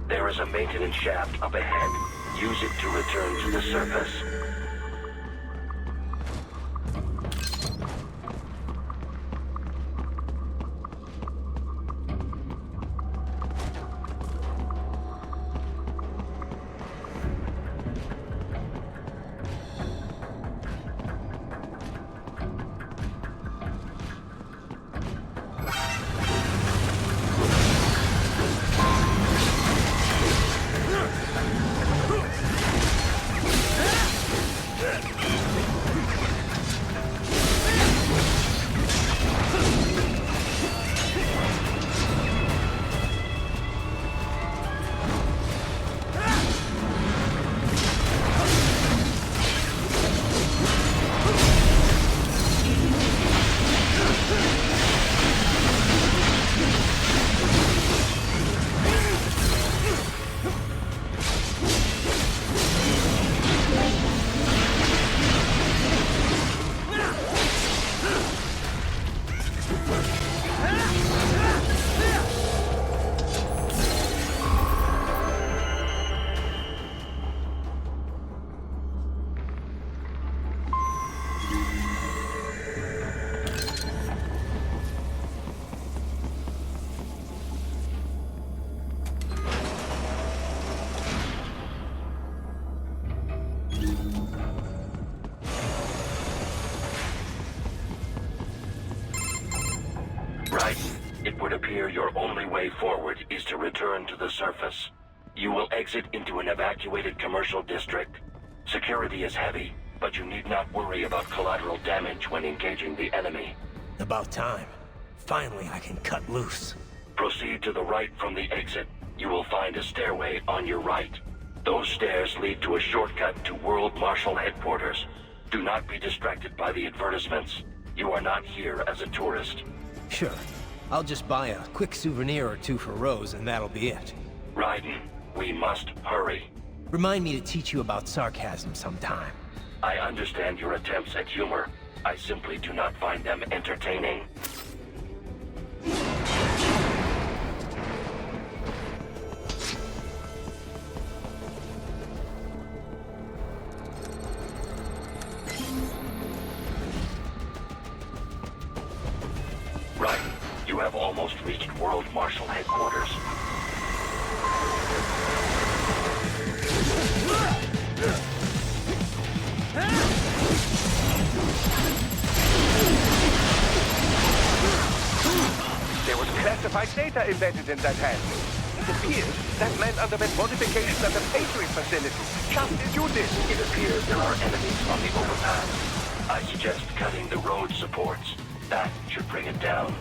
[SPEAKER 13] There is a maintenance shaft up ahead. Use it to return to the surface. It would appear your only way forward is to return to the surface. You will exit into an evacuated commercial district. Security is heavy, but you need not worry about collateral damage when engaging the enemy.
[SPEAKER 3] About time. Finally, I can cut loose.
[SPEAKER 13] Proceed to the right from the exit. You will find a stairway on your right. Those stairs lead to a shortcut to World Marshal Headquarters. Do not be distracted by the advertisements. You are not here as a tourist.
[SPEAKER 3] Sure. I'll just buy a quick souvenir or two for Rose, and that'll be it.
[SPEAKER 13] Raiden, we must hurry.
[SPEAKER 3] Remind me to teach you about sarcasm sometime.
[SPEAKER 13] I understand your attempts at humor. I simply do not find them entertaining. Right. You have almost reached World Marshal Headquarters.
[SPEAKER 14] There was classified data embedded in that hand. It appears that man underwent modifications at the Patriot facility, just as you did.
[SPEAKER 13] It appears there are enemies on the overpass. I suggest cutting the road supports. That should bring it down.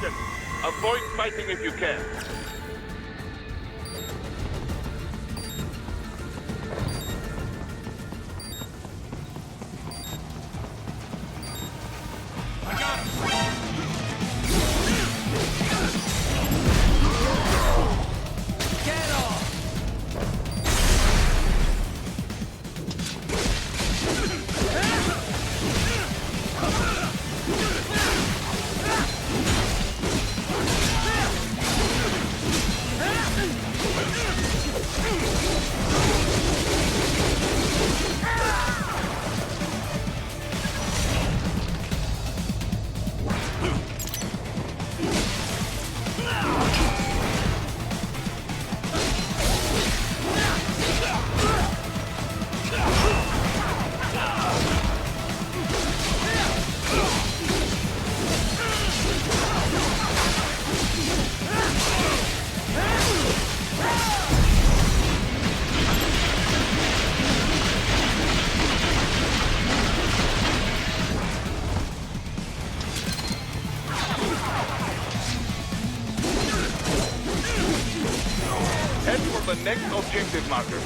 [SPEAKER 5] Listen, avoid fighting if you can. Head for the next objective marker.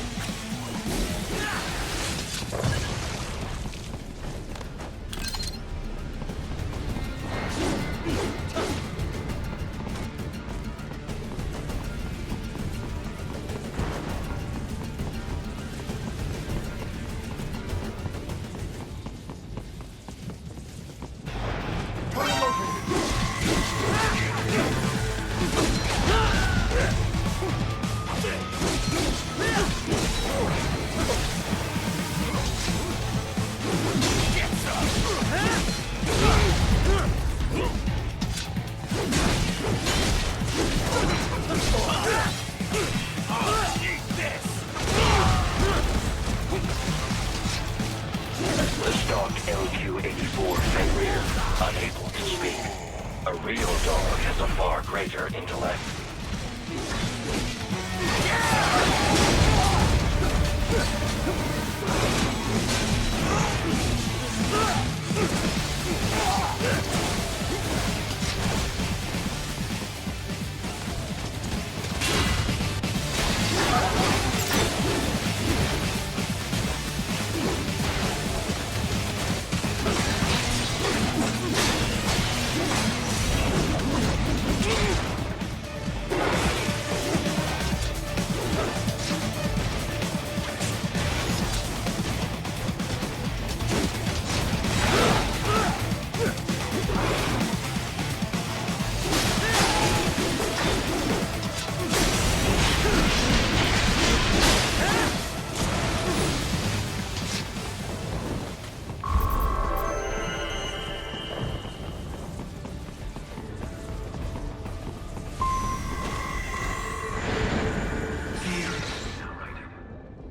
[SPEAKER 13] LQ-84 Fenrir, unable to speak. A real dog has a far greater intellect.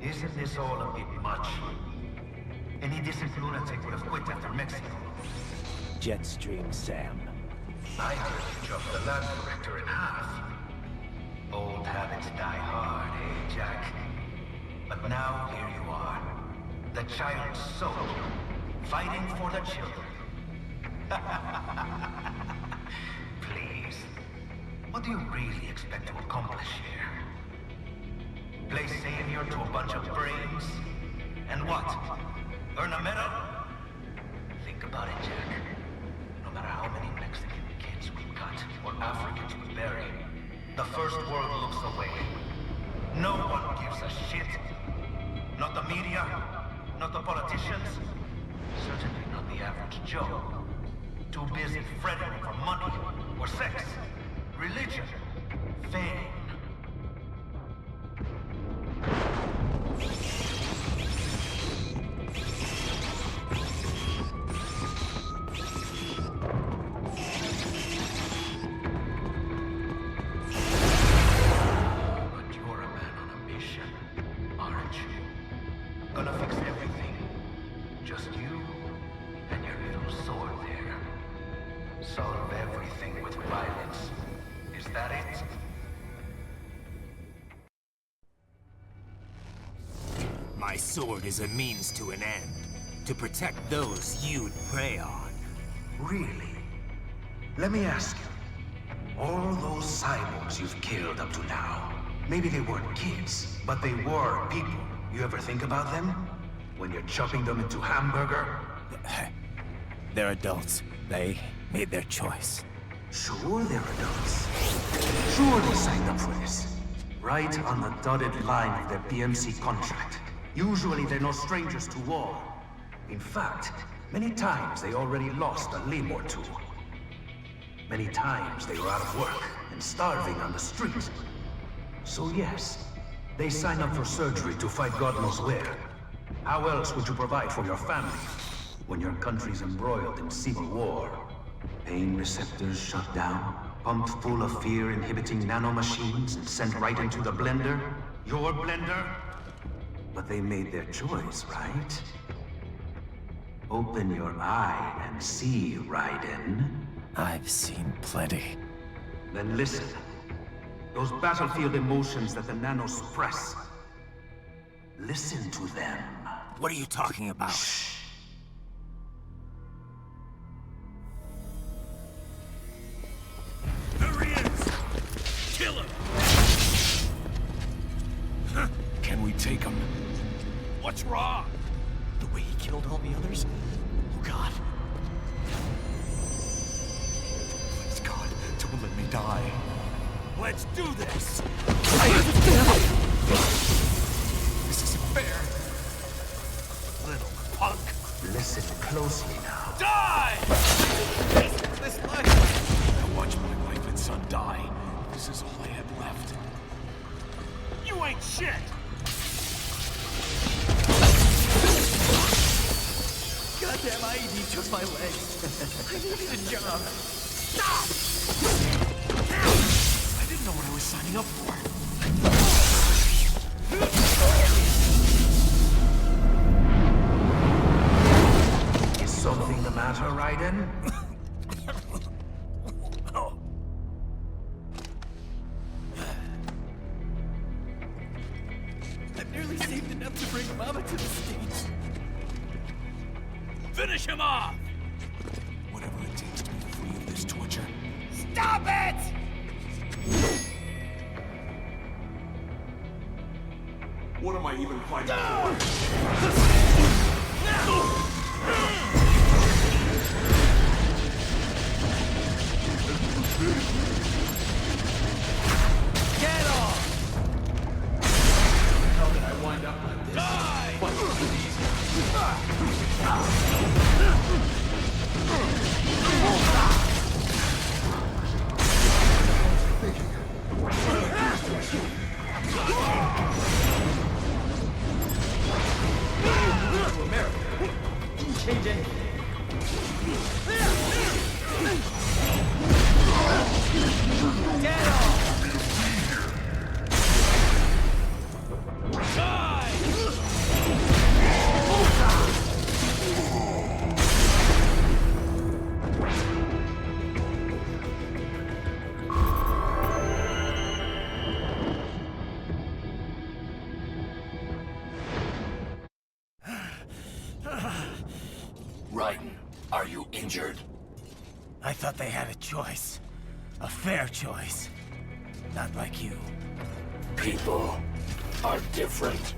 [SPEAKER 12] Isn't this all a bit much? Any decent lunatic would have quit after Mexico.
[SPEAKER 3] Jetstream, Sam.
[SPEAKER 12] I nearly chopped the lab director in half. Old habits die hard, eh, Jack? But now here you are. The child soldier, fighting for the children. Please. What do you really expect to accomplish here? Play savior to a bunch of brains? And what? Earn a medal? Think about it, Jack. No matter how many Mexican kids we cut, or Africans we bury, the first world looks away. No one gives a shit. Not the media, not the politicians, certainly not the average Joe. Too busy fretting for money, or sex, religion, fame. Gonna fix everything. Just you and your little sword there. Solve everything with violence. Is that it?
[SPEAKER 3] My sword is a means to an end. To protect those you'd prey on.
[SPEAKER 12] Really? Let me ask you. All those cyborgs you've killed up to now, maybe they weren't kids, but they were people. You ever think about them? When you're chopping them into hamburger?
[SPEAKER 3] They're adults. They made their choice.
[SPEAKER 12] Sure they're adults. Sure they signed up for this. Right on the dotted line of their PMC contract. Usually they're no strangers to war. In fact, many times they already lost a limb or two. Many times they were out of work and starving on the street. So yes, they signed up for surgery to fight God knows where. How else would you provide for your family when your country's embroiled in civil war? Pain receptors shut down, pumped full of fear-inhibiting nanomachines and sent right into the blender? Your blender? But they made their choice, right? Open your eye and see, Raiden.
[SPEAKER 3] I've seen plenty.
[SPEAKER 12] Then listen. Those battlefield emotions that the nanos suppress. Listen to them.
[SPEAKER 3] What are you talking about?
[SPEAKER 12] Shh.
[SPEAKER 2] There he is! Kill him!
[SPEAKER 11] Can we take him?
[SPEAKER 2] What's wrong?
[SPEAKER 11] The way he killed all the others? Oh God. Please God, don't let me die.
[SPEAKER 2] Let's do this!
[SPEAKER 11] This isn't fair.
[SPEAKER 2] Little punk!
[SPEAKER 12] Listen closely now.
[SPEAKER 2] Die!
[SPEAKER 11] This life! I watched my wife and son die. This is all I had left.
[SPEAKER 2] You ain't shit!
[SPEAKER 1] Goddamn IED took my leg. I needed a job.
[SPEAKER 2] Stop!
[SPEAKER 11] I didn't know what I was signing up for.
[SPEAKER 12] Is something the matter, Raiden?
[SPEAKER 1] I've nearly saved enough to bring Mama to the States.
[SPEAKER 2] Finish him off!
[SPEAKER 11] Whatever it takes to be free of this torture.
[SPEAKER 2] Stop it!
[SPEAKER 11] What am I even fighting for?
[SPEAKER 1] Get off! How did I wind up like this?
[SPEAKER 2] Die!
[SPEAKER 1] Change anything. Get off!
[SPEAKER 13] Raiden, are you injured?
[SPEAKER 3] I thought they had a choice. A fair choice. Not like you.
[SPEAKER 13] People are different.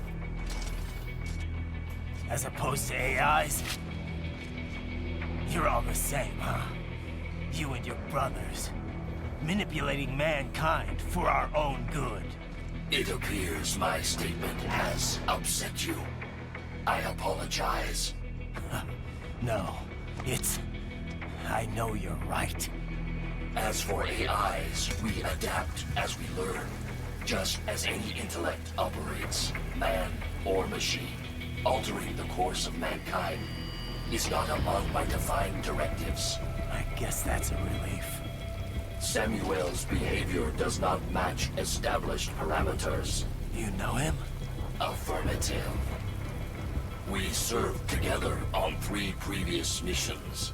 [SPEAKER 3] As opposed to AIs? You're all the same, huh? You and your brothers. Manipulating mankind for our own good.
[SPEAKER 13] It appears my statement has upset you. I apologize.
[SPEAKER 3] No, it's... I know you're right.
[SPEAKER 13] As for AIs, we adapt as we learn. Just as any intellect operates, man or machine. Altering the course of mankind is not among my defined directives.
[SPEAKER 3] I guess that's a relief.
[SPEAKER 13] Samuel's behavior does not match established parameters.
[SPEAKER 3] You know him?
[SPEAKER 13] Affirmative. We served together on 3 previous missions.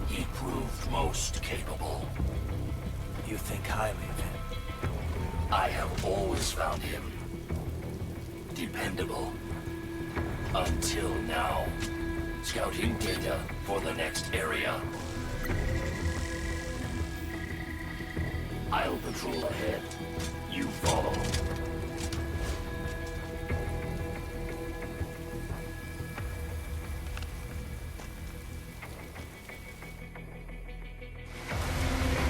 [SPEAKER 13] He proved most capable.
[SPEAKER 3] You think highly of him?
[SPEAKER 13] I have always found him dependable. Until now. Scouting data for the next area. I'll patrol ahead. You follow.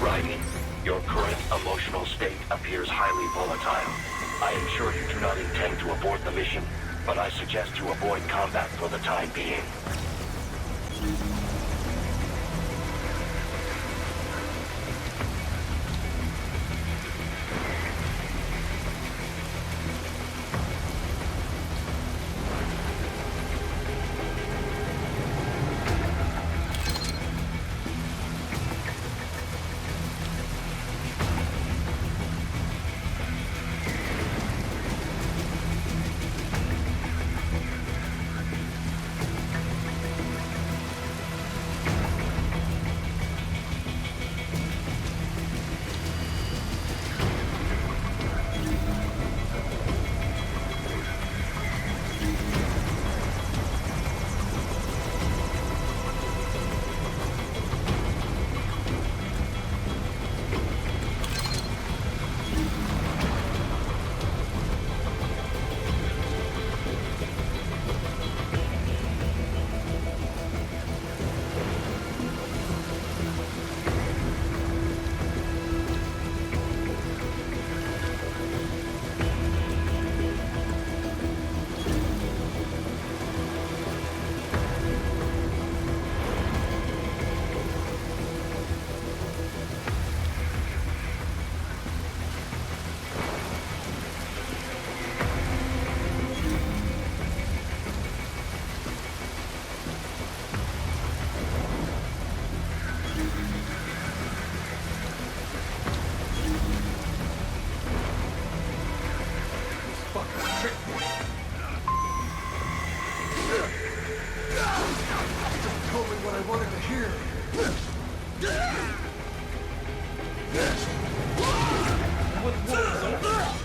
[SPEAKER 13] Riley, your current emotional state appears highly volatile. I am sure you do not intend to abort the mission, but I suggest you avoid combat for the time being.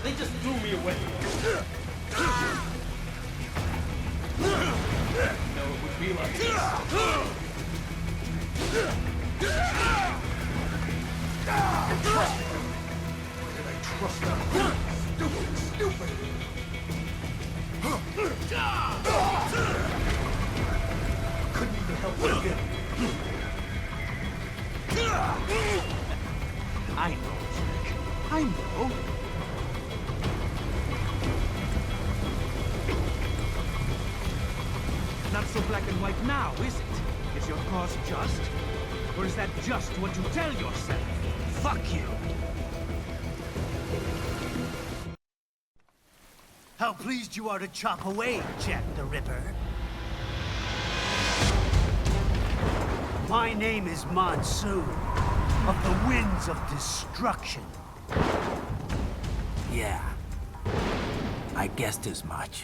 [SPEAKER 1] They just threw me away. No, it would be like this.
[SPEAKER 21] Did I trust them? Stupid! Couldn't even help but get
[SPEAKER 1] I know, Jack. I know. Not so black and white now, is it? Is your cause just? Or is that just what you tell yourself? Fuck you!
[SPEAKER 7] How pleased you are to chop away, Jack the Ripper. My name is Monsoon, of the Winds of Destruction. Yeah, I guessed as much.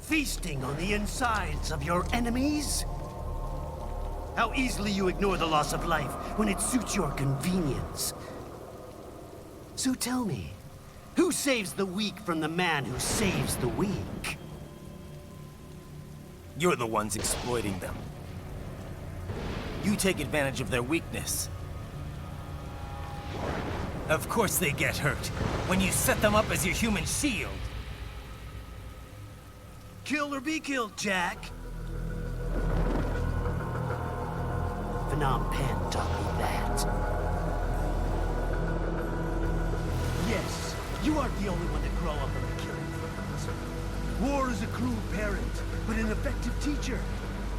[SPEAKER 7] Feasting on the insides of your enemies? How easily you ignore the loss of life when it suits your convenience. So tell me, who saves the weak from the man who saves the weak?
[SPEAKER 3] You're the ones exploiting them. You take advantage of their weakness. Of course they get hurt when you set them up as your human shield.
[SPEAKER 7] Kill or be killed, Jack. Phnom Penh taught me that. Yes, you aren't the only one to grow up on the killing fields. War is a cruel parent, but an effective teacher.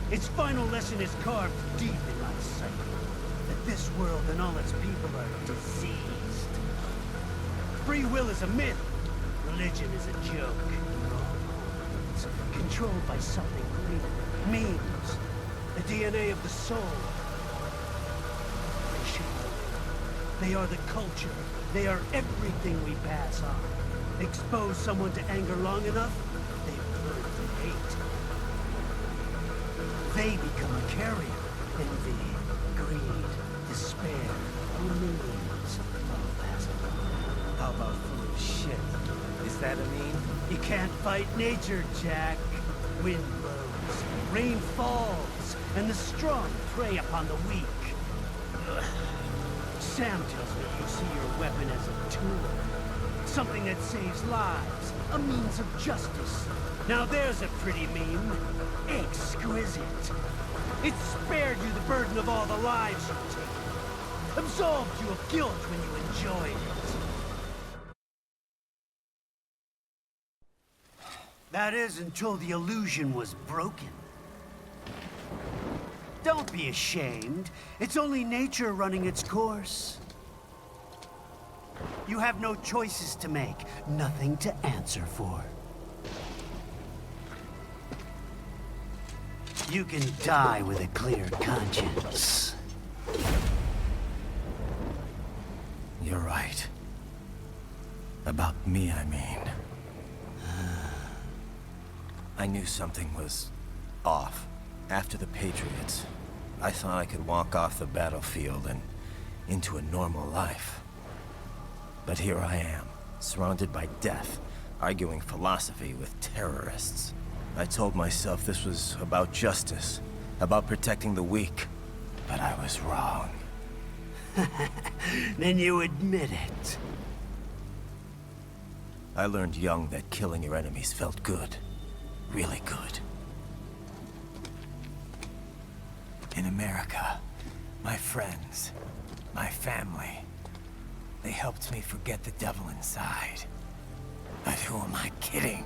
[SPEAKER 7] Its final lesson is carved deep in my psyche. That this world and all its people are diseased. Free will is a myth. Religion is a joke. Controlled by something greater. Memes. the DNA of the soul. They are the culture. They are everything we pass on. Expose someone to anger long enough, they've learned to hate. They become a carrier. Envy, greed, despair, millions. How about full of shit?
[SPEAKER 3] Is that a meme?
[SPEAKER 7] You can't fight nature, Jack. Wind blows, rain falls, and the strong prey upon the weak. Ugh. Sam tells me you see your weapon as a tool. Something that saves lives, a means of justice. Now there's a pretty meme. Exquisite. It spared you the burden of all the lives you've taken. Absolved you of guilt when you enjoyed it. That is until the illusion was broken. Don't be ashamed. It's only nature running its course. You have no choices to make, nothing to answer for. You can die with a clear conscience.
[SPEAKER 3] You're right. About me, I mean. I knew something was off. After the Patriots, I thought I could walk off the battlefield and into a normal life. But here I am, surrounded by death, arguing philosophy with terrorists. I told myself this was about justice, about protecting the weak, but I was wrong.
[SPEAKER 7] Then you admit it.
[SPEAKER 3] I learned young that killing your enemies felt good. Really good. In America, my friends, my family, they helped me forget the devil inside. But who am I kidding?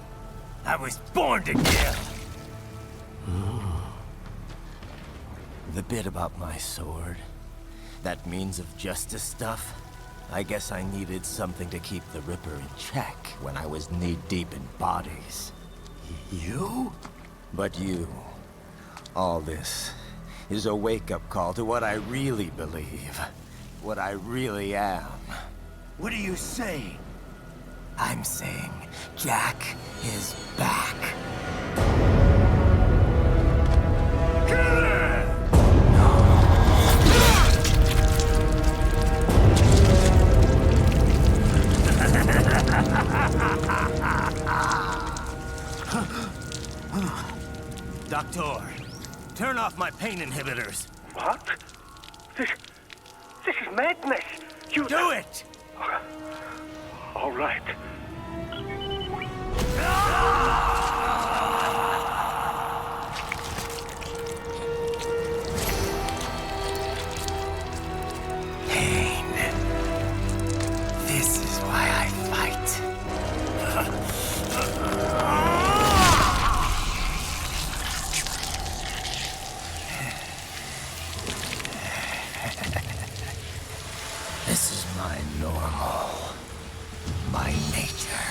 [SPEAKER 3] I was born to kill! The bit about my sword, that means of justice stuff, I guess I needed something to keep the Ripper in check when I was knee-deep in bodies.
[SPEAKER 7] You?
[SPEAKER 3] But you, all this, is a wake-up call to what I really believe. What I really am.
[SPEAKER 7] What are you saying?
[SPEAKER 3] I'm saying Jack is back. Doctor, turn off my pain inhibitors.
[SPEAKER 14] What? This is madness. You
[SPEAKER 3] do it!
[SPEAKER 14] All right.
[SPEAKER 3] Pain. This is why I fight. This is my normal. My nature.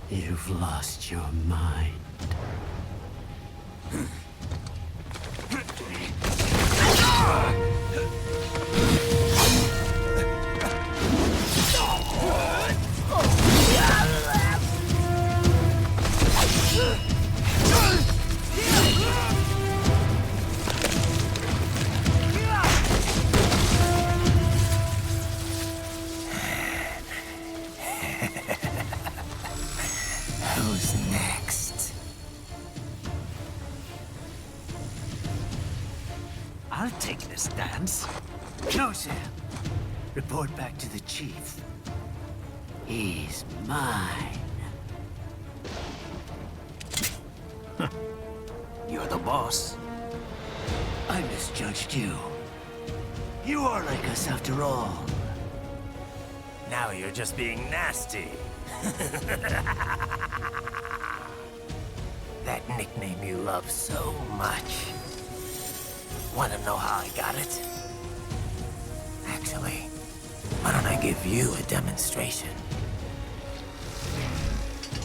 [SPEAKER 7] You've lost your mind.
[SPEAKER 3] Who's next?
[SPEAKER 7] I'll take this dance. No, Sam. Report back to the chief. He's mine. You're the boss. I misjudged you. You are like us after all.
[SPEAKER 3] Now you're just being nasty. That nickname you love so much. Want to know how I got it? Actually, why don't I give you a demonstration?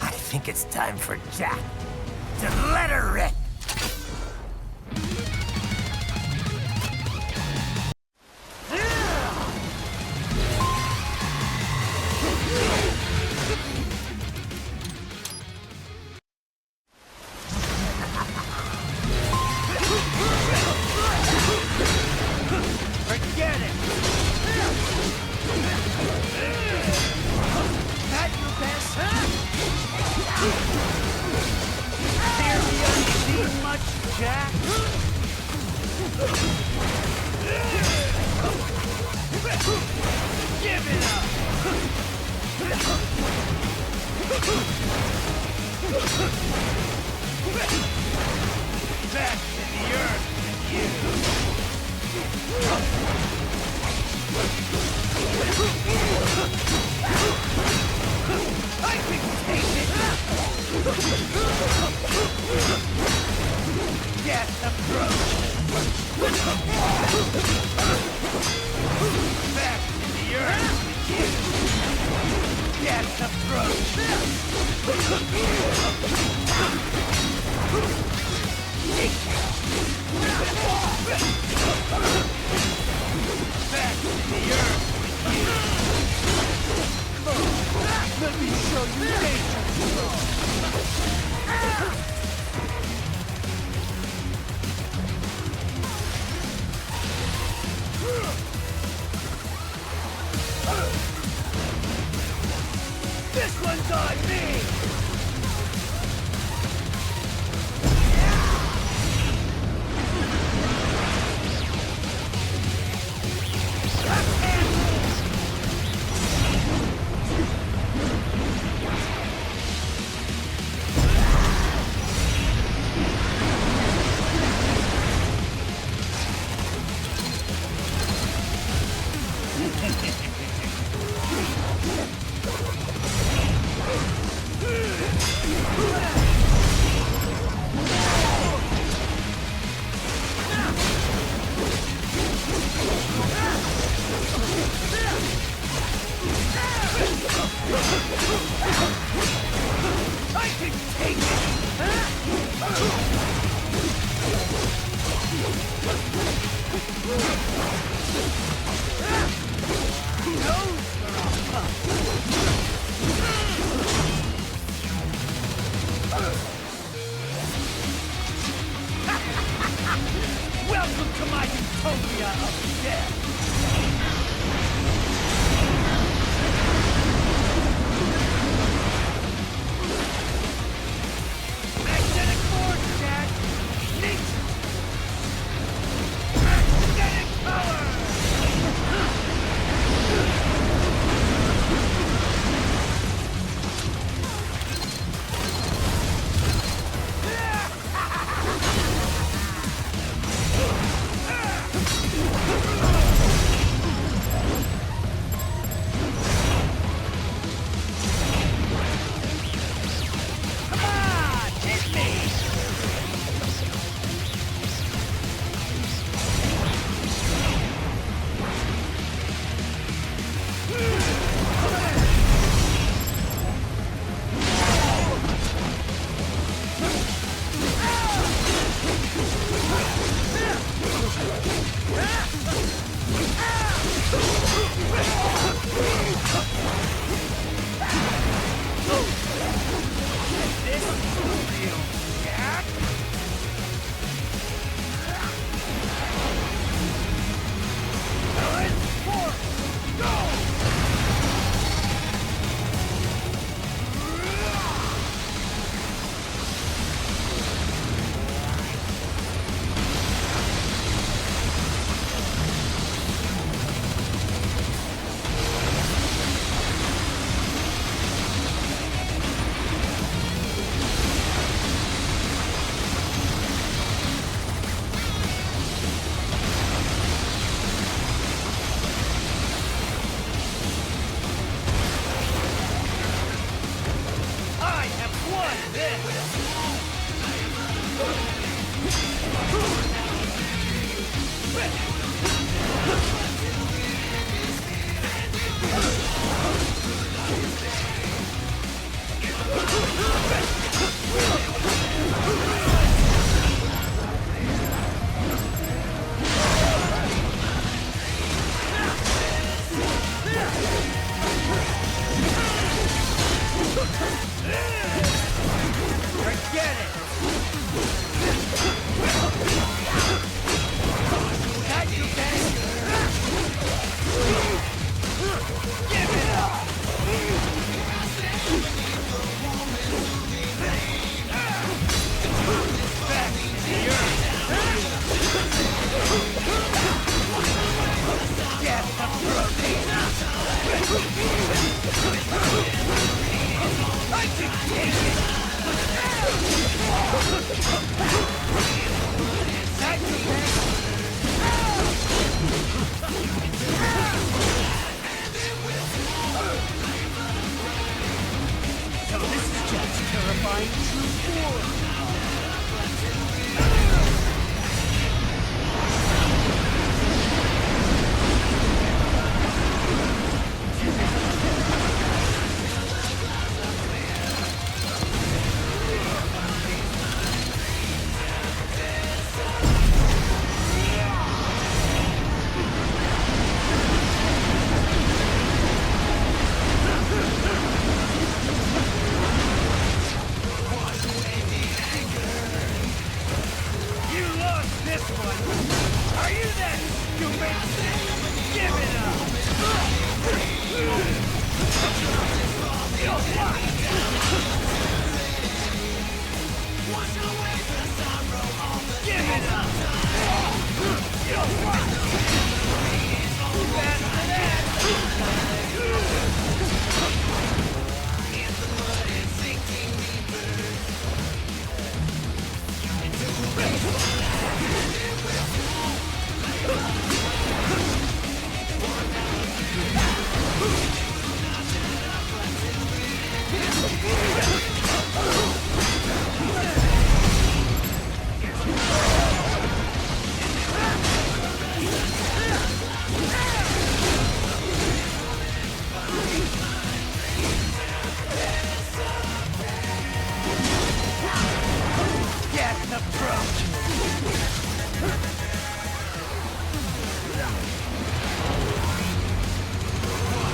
[SPEAKER 3] I think it's time for Jack to let her rip.
[SPEAKER 1] Back to the earth with you. I can take it! Yes, approach! Back to the earth with you! Yes, approach! Back to the earth with you! Come on, let me show you nature! This one's on me! I can take Welcome to my utopia of death! Magnetic force, Dad! Nature! Magnetic power!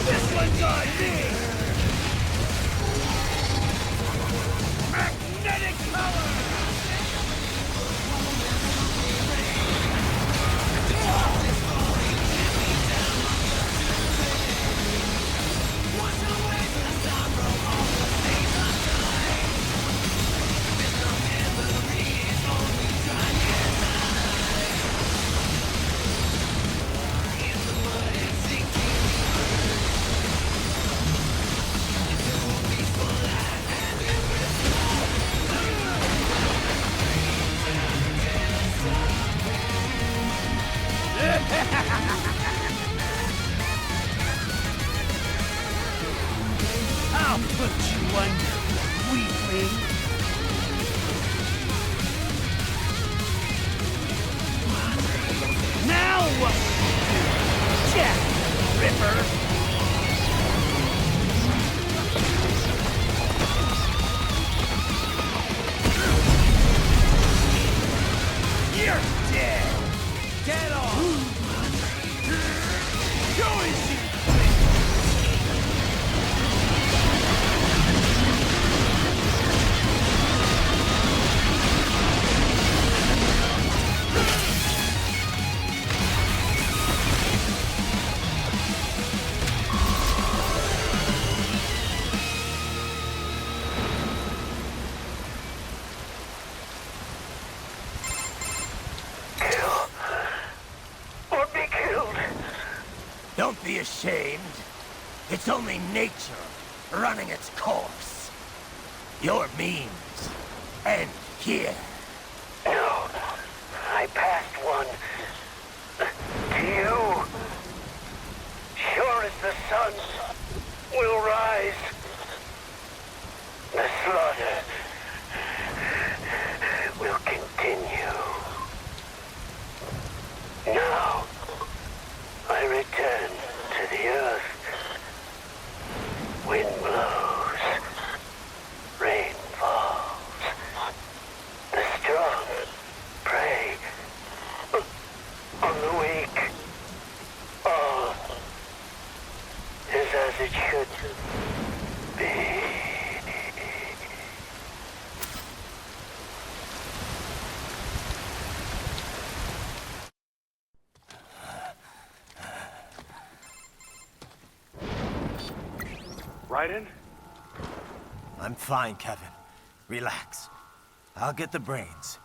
[SPEAKER 1] This one's on me! Magnetic power! I'll put you under, weakling. Now what? Jack Ripper. You're dead. Get off. Go easy.
[SPEAKER 9] Don't be ashamed. It's only nature running its course. Your means end here.
[SPEAKER 13] No, I passed one. To you. Sure as the sun will rise. The slaughter will continue. Now, I return to the earth. Wind blows. Rain falls. The strong prey on the weak. All is as it should be.
[SPEAKER 17] Right in?
[SPEAKER 3] I'm fine, Kevin. Relax. I'll get the brains.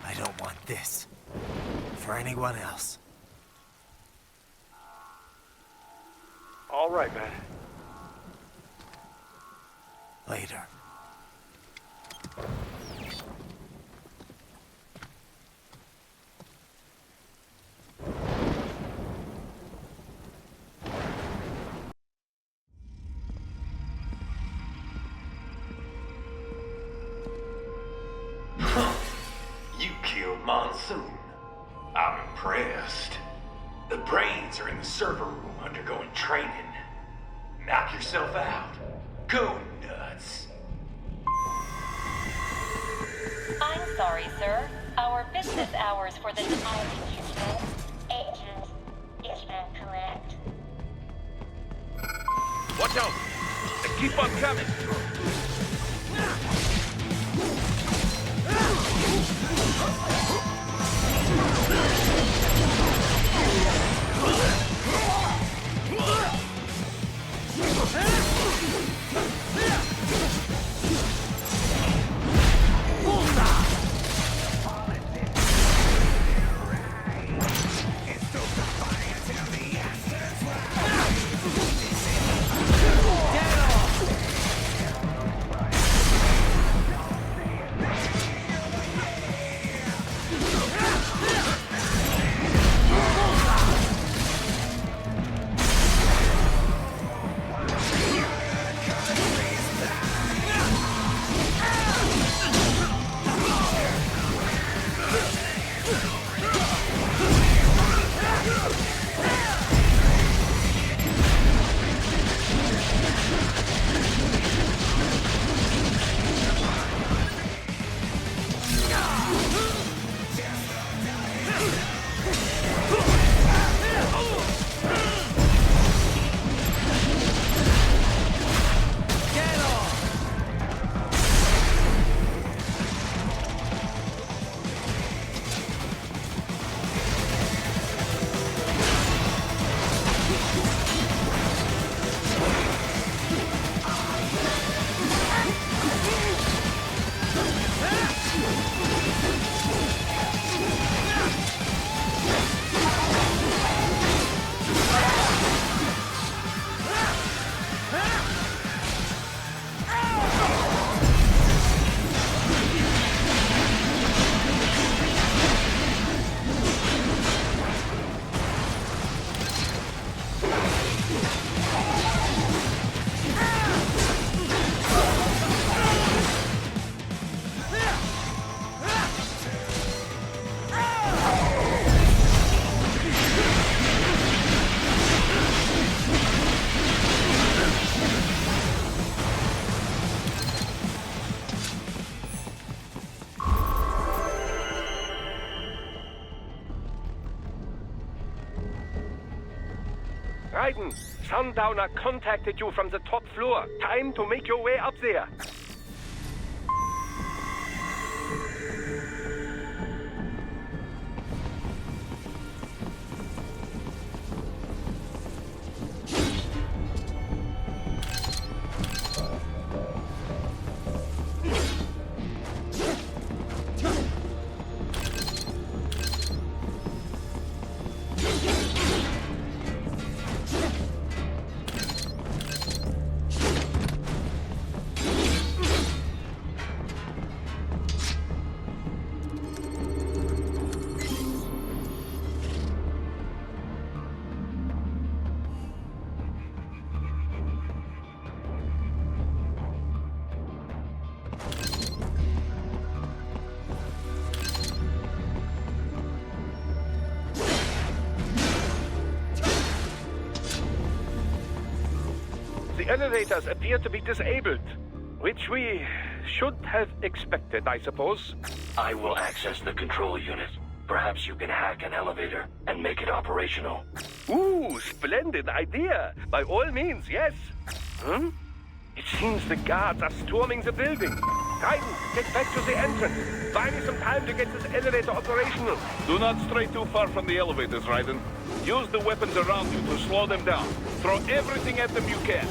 [SPEAKER 3] I don't want this. For anyone else.
[SPEAKER 17] All right, man.
[SPEAKER 3] Later.
[SPEAKER 8] You killed Monsoon. I'm impressed. The brains are in the server room undergoing training. Knock yourself out. Go nuts.
[SPEAKER 10] I'm sorry, sir. Our business hours for the agent is incorrect.
[SPEAKER 6] Watch out! They keep on coming!
[SPEAKER 14] Raiden, Sundowner contacted you from the top floor. Time to make your way up there. The elevators appear to be disabled, which we should have expected, I suppose.
[SPEAKER 13] I will access the control unit. Perhaps you can hack an elevator and make it operational.
[SPEAKER 14] Ooh, splendid idea. By all means, yes. It seems the guards are storming the building. Raiden, get back to the entrance. Buy me some time to get this elevator operational.
[SPEAKER 6] Do not stray too far from the elevators, Raiden. Use the weapons around you to slow them down. Throw everything at them you can.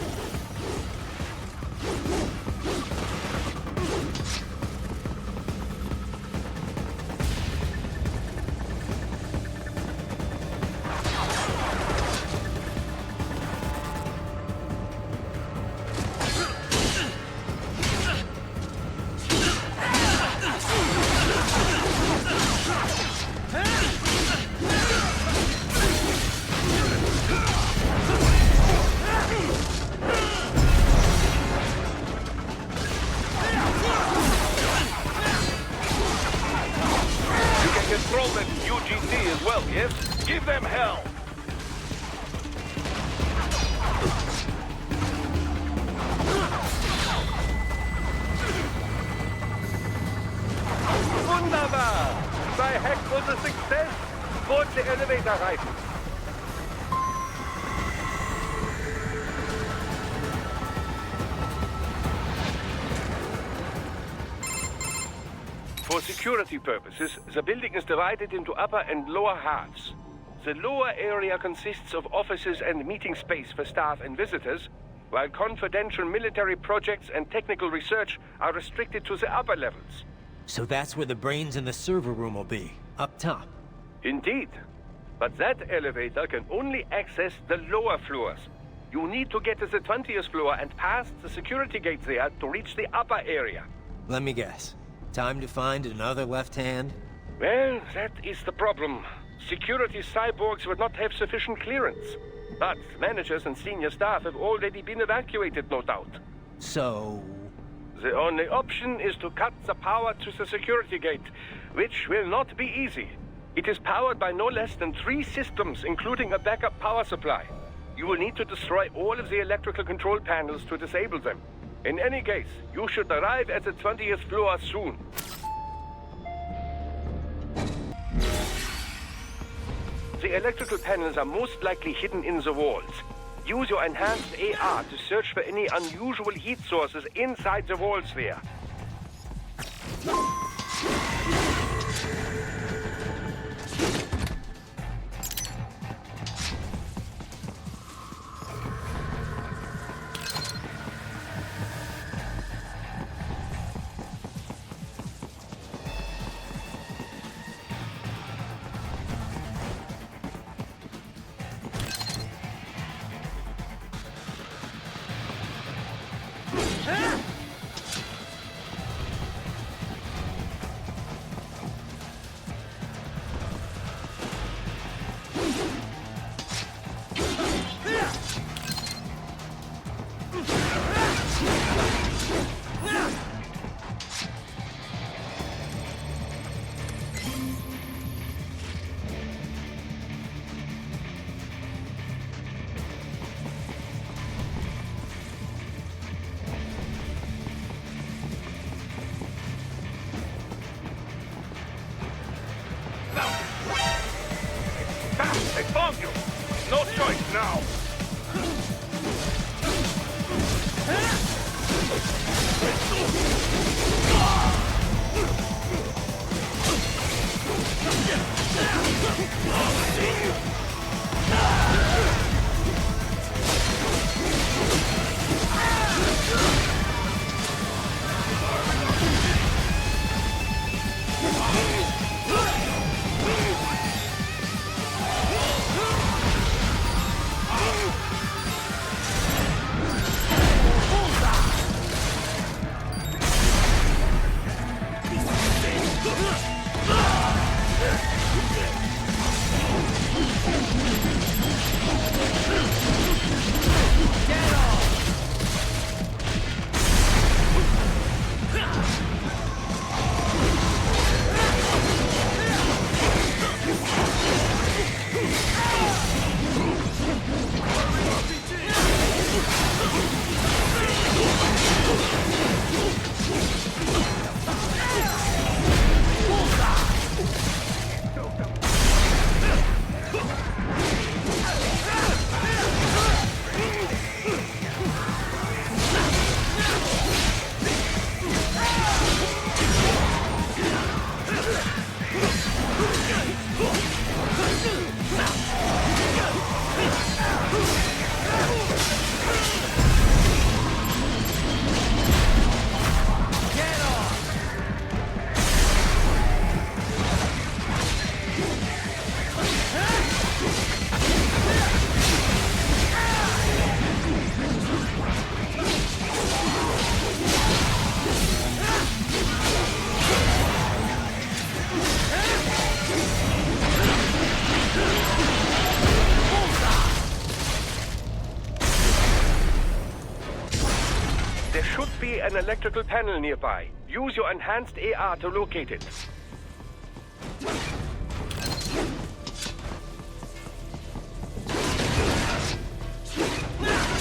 [SPEAKER 6] Control that UGC as well, yes? Give them hell!
[SPEAKER 14] Wunderbar! My hack was a success! Board the elevator, Raiden. For security purposes, the building is divided into upper and lower halves. The lower area consists of offices and meeting space for staff and visitors, while confidential military projects and technical research are restricted to the upper levels.
[SPEAKER 3] So that's where the brains in the server room will be, up top.
[SPEAKER 14] Indeed. But that elevator can only access the lower floors. You need to get to the 20th floor and past the security gate there to reach the upper area.
[SPEAKER 3] Let me guess. Time to find another left hand?
[SPEAKER 14] Well, that is the problem. Security cyborgs would not have sufficient clearance. But managers and senior staff have already been evacuated, no doubt.
[SPEAKER 3] So...
[SPEAKER 14] The only option is to cut the power to the security gate, which will not be easy. It is powered by no less than 3 systems, including a backup power supply. You will need to destroy all of the electrical control panels to disable them. In any case, you should arrive at the 20th floor soon. The electrical panels are most likely hidden in the walls. Use your enhanced AR to search for any unusual heat sources inside the walls there. They found you! No choice now! There should be an electrical panel nearby. Use your enhanced AR to locate it.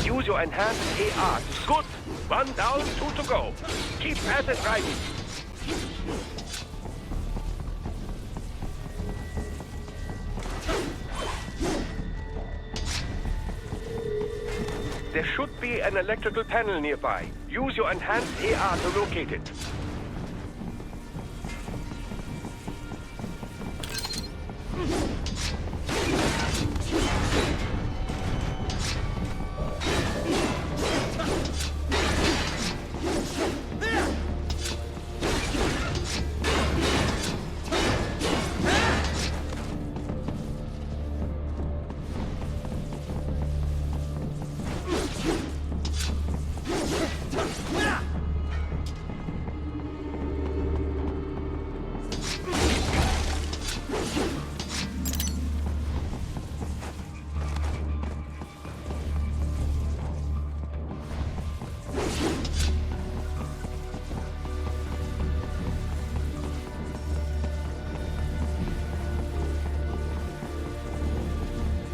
[SPEAKER 14] Use your enhanced AR. Good. 1 down, 2 to go. Keep at it, riding. There should be an electrical panel nearby. Use your enhanced AR to locate it.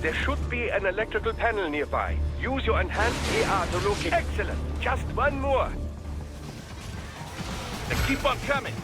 [SPEAKER 14] There should be an electrical panel nearby. Use your enhanced AR to locate. Excellent. Just one more. And keep on coming.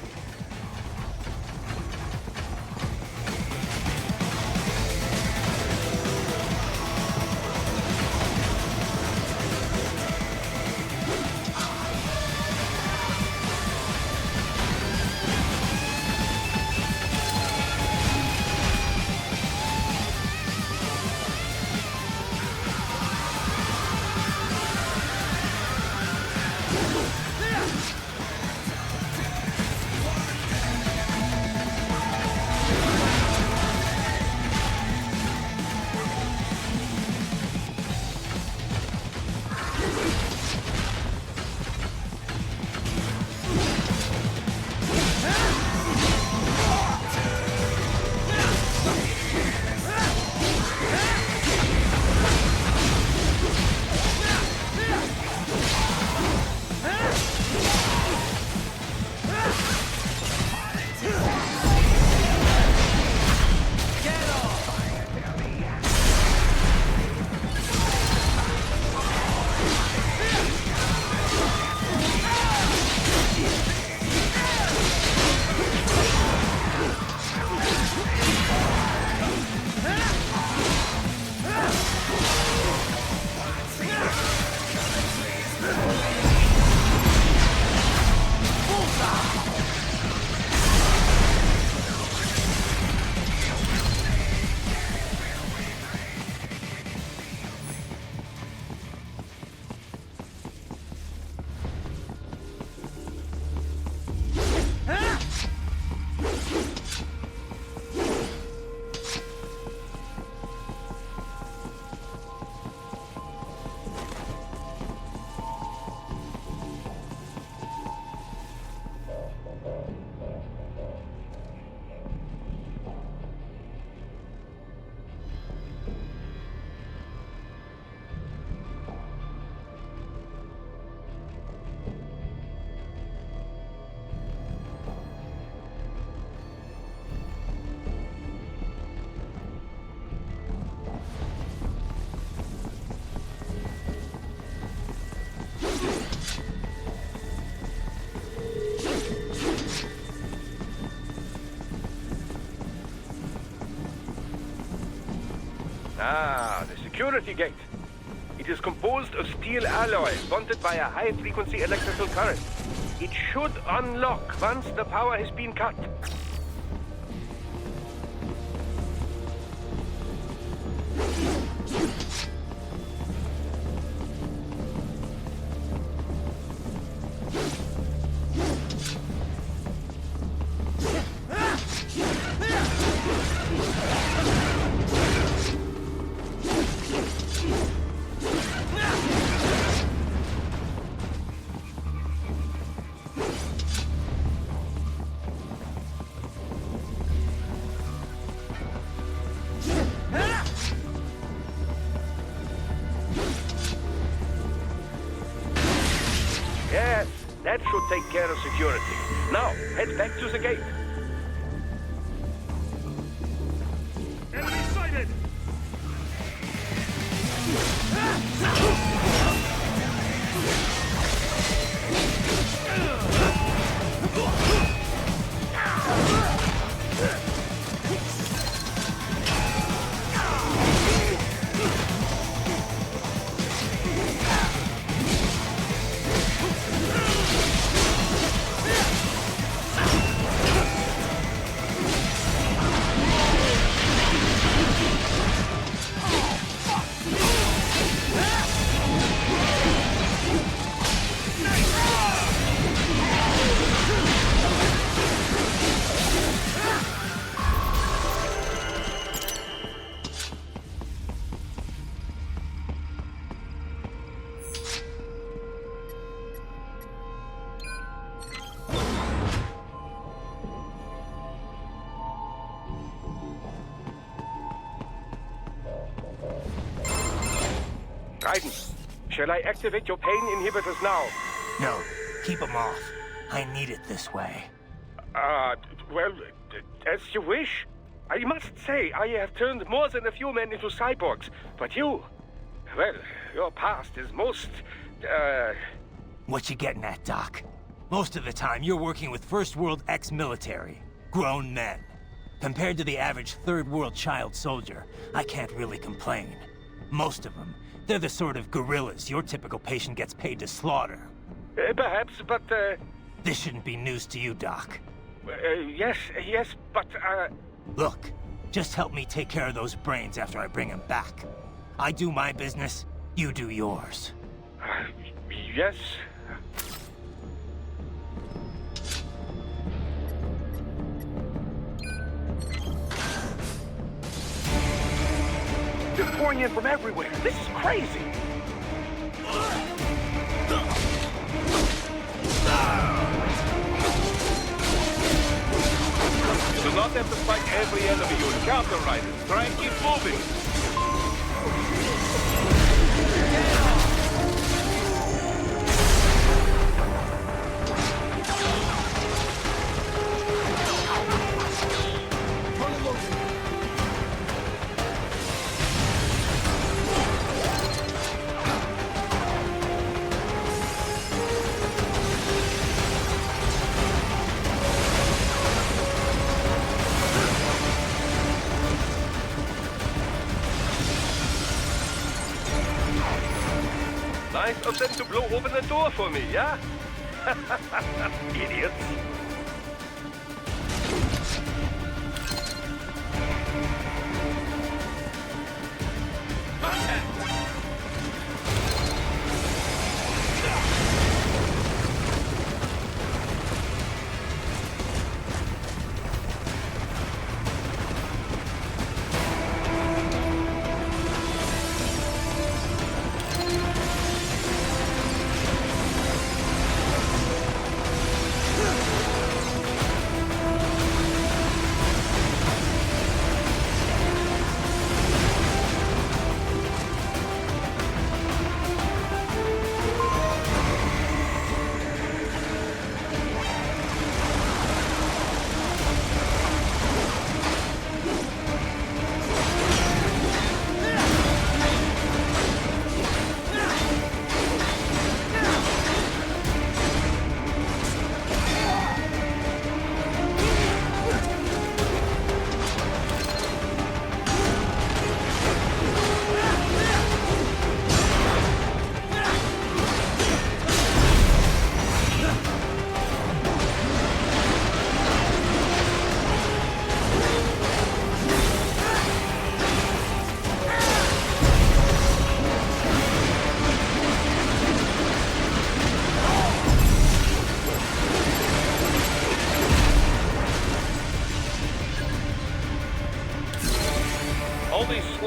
[SPEAKER 14] Ah, the security gate. It is composed of steel alloy bonded by a high-frequency electrical current. It should unlock once the power has been cut. Yes, that should take care of security. Now, head back to the gate.
[SPEAKER 1] Enemy sighted!
[SPEAKER 14] Raiden, shall I activate your pain inhibitors now?
[SPEAKER 9] No, keep them off. I need it this way.
[SPEAKER 14] Well, as you wish. I must say, I have turned more than a few men into cyborgs, but you... Well, your past is most,
[SPEAKER 9] What you getting at, Doc? Most of the time, you're working with First World ex-military. Grown men. Compared to the average Third World child soldier, I can't really complain. Most of them, they're the sort of guerrillas your typical patient gets paid to slaughter.
[SPEAKER 14] Perhaps, but,
[SPEAKER 9] This shouldn't be news to you, Doc.
[SPEAKER 14] Yes, but,
[SPEAKER 9] Look, just help me take care of those brains after I bring them back. I do my business, you do yours.
[SPEAKER 14] Yes.
[SPEAKER 6] They're pouring in from everywhere. This is crazy.
[SPEAKER 5] You do not have to fight every enemy you encounter, Raiden. Try and keep moving.
[SPEAKER 14] Nice of them to blow open the door for me, yeah? Idiots.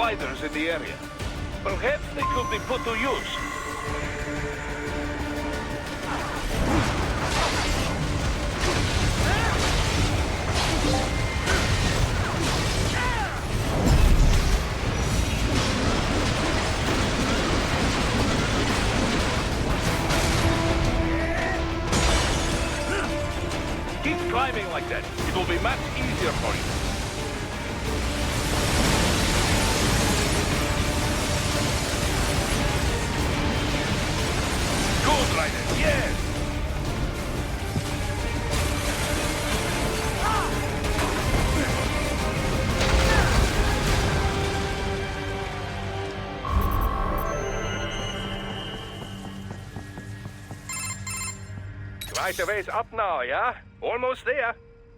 [SPEAKER 5] gliders in the area. Perhaps they could be put to use. Keep climbing like that. It will be much easier for you. Good, Ryder. Yes!
[SPEAKER 14] Right a ways up now, yeah? Almost there.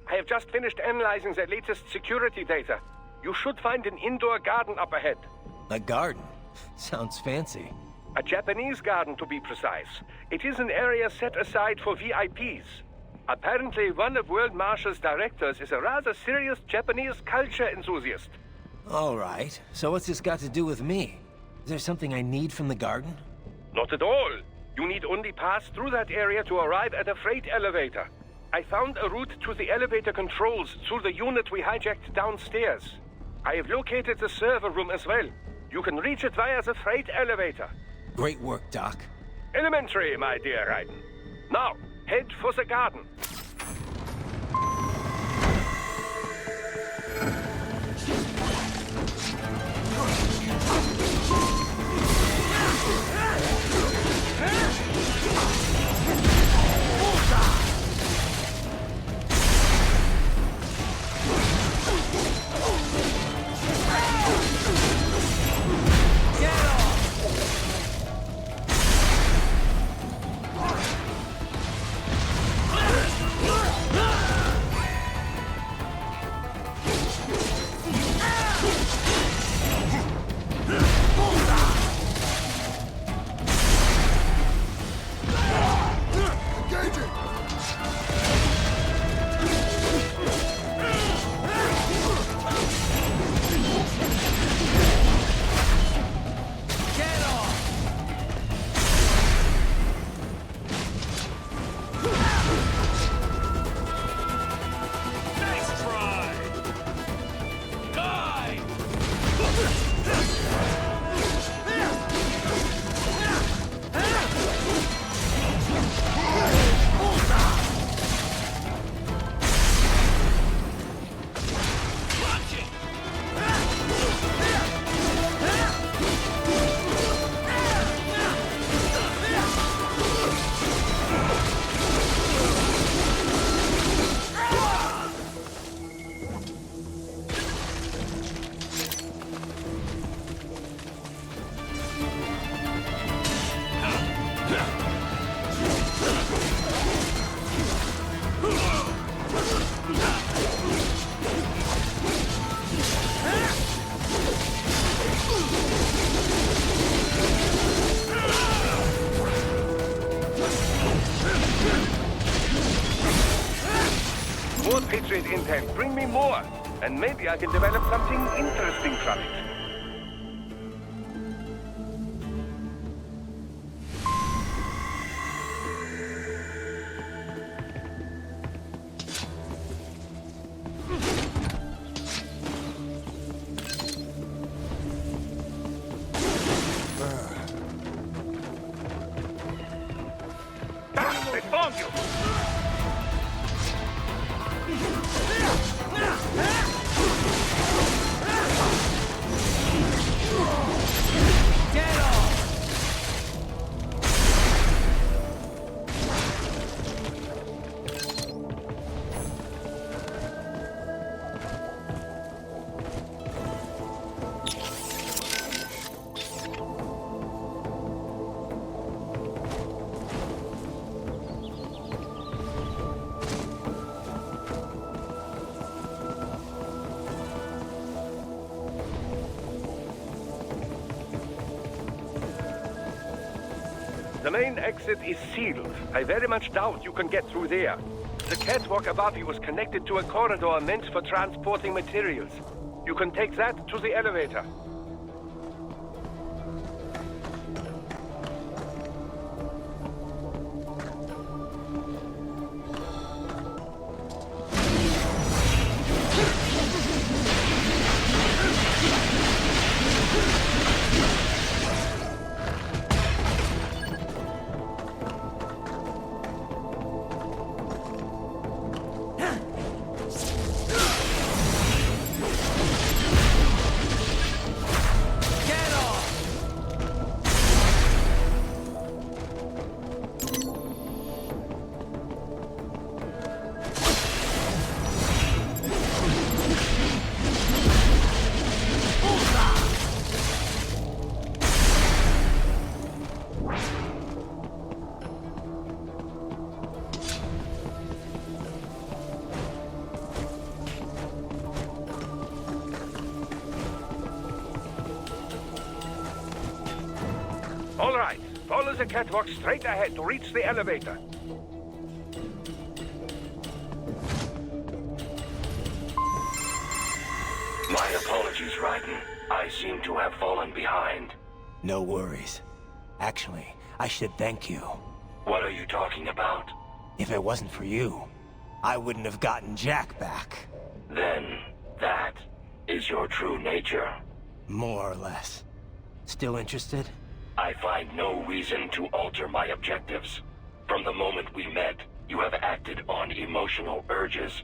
[SPEAKER 14] I have just finished analyzing the latest security data. You should find an indoor garden up ahead.
[SPEAKER 3] A garden? Sounds fancy.
[SPEAKER 14] A Japanese garden, to be precise. It is an area set aside for VIPs. Apparently, one of World Marshal's directors is a rather serious Japanese culture enthusiast.
[SPEAKER 3] All right. So what's this got to do with me? Is there something I need from the garden?
[SPEAKER 14] Not at all. You need only pass through that area to arrive at a freight elevator. I found a route to the elevator controls through the unit we hijacked downstairs. I have located the server room as well. You can reach it via the freight elevator.
[SPEAKER 3] Great work, Doc.
[SPEAKER 14] Elementary, my dear Raiden. Now, head for the garden. More Patriot intel. Bring me more. And maybe I can develop something interesting from it.
[SPEAKER 5] They found you!
[SPEAKER 14] The main exit is sealed. I very much doubt you can get through there. The catwalk above you is connected to a corridor meant for transporting materials. You can take that to the elevator.
[SPEAKER 5] Follow the catwalk straight ahead to reach the elevator.
[SPEAKER 13] My apologies, Raiden. I seem to have fallen behind.
[SPEAKER 9] No worries. Actually, I should thank you.
[SPEAKER 13] What are you talking about?
[SPEAKER 9] If it wasn't for you, I wouldn't have gotten Jack back.
[SPEAKER 13] Then, that is your true nature.
[SPEAKER 9] More or less. Still interested?
[SPEAKER 13] I find no reason to alter my objectives. From the moment we met, you have acted on emotional urges.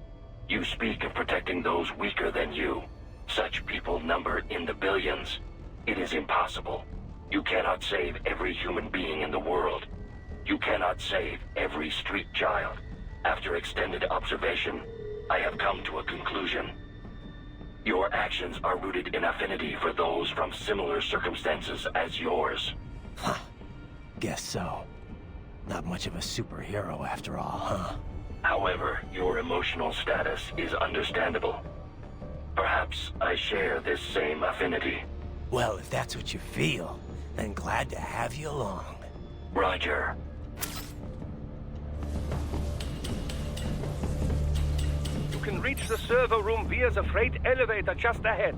[SPEAKER 13] You speak of protecting those weaker than you. Such people number in the billions. It is impossible. You cannot save every human being in the world. You cannot save every street child. After extended observation, I have come to a conclusion. Your actions are rooted in affinity for those from similar circumstances as yours.
[SPEAKER 9] Huh. Guess so. Not much of a superhero after all, huh?
[SPEAKER 13] However, your emotional status is understandable. Perhaps I share this same affinity.
[SPEAKER 9] Well, if that's what you feel, then glad to have you along.
[SPEAKER 13] Roger.
[SPEAKER 5] You can reach the server room via the freight elevator just ahead.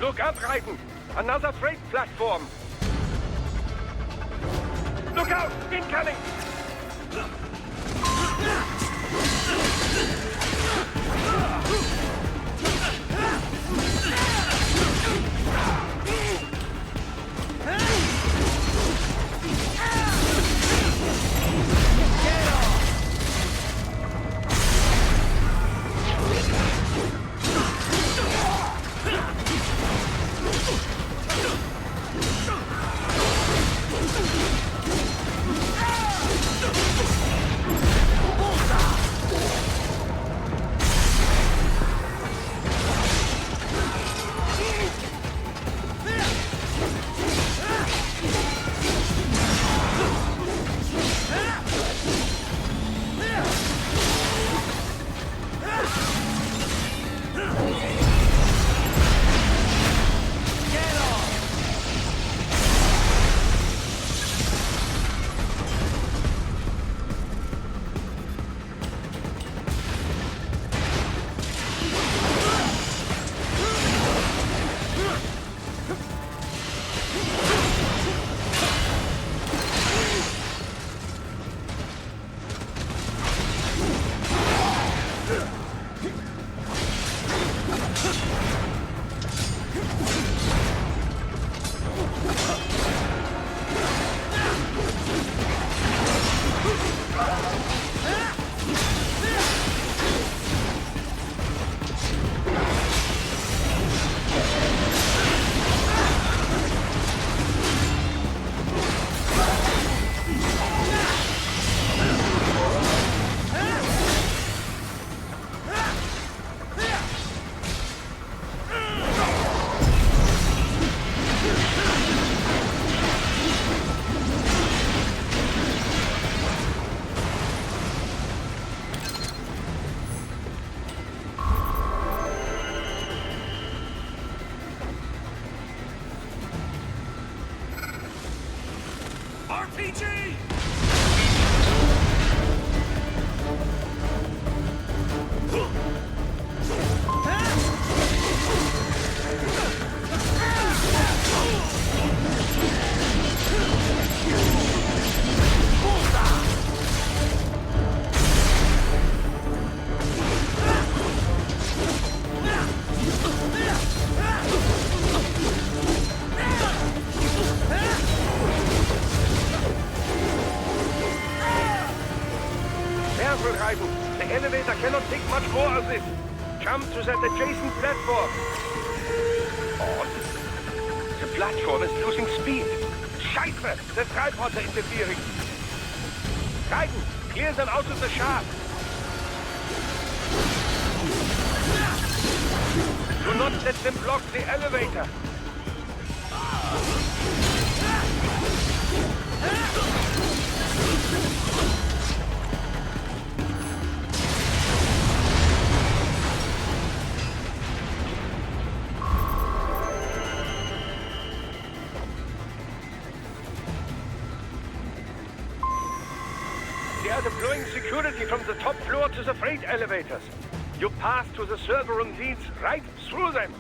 [SPEAKER 14] Look up, Raiden! Another freight platform! Look out! Incoming! The elevator cannot take much more of this. Jump to that adjacent platform. Odd. The platform is losing speed. Scheiße! The tripods are interfering. Raiden, clear them out of the shaft. Do not let them block the elevator. They are deploying security from the top floor to the freight elevators. You pass to the server room leads right through them.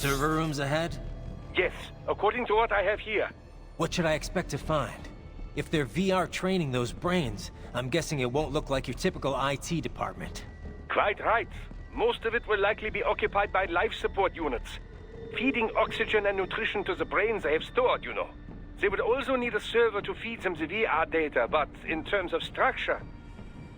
[SPEAKER 9] server rooms ahead?
[SPEAKER 14] Yes, according to what I have here.
[SPEAKER 9] What should I expect to find? If they're VR training those brains, I'm guessing it won't look like your typical IT department.
[SPEAKER 14] Quite right. Most of it will likely be occupied by life support units. Feeding oxygen and nutrition to the brains they have stored, you know. They would also need a server to feed them the VR data, but in terms of structure,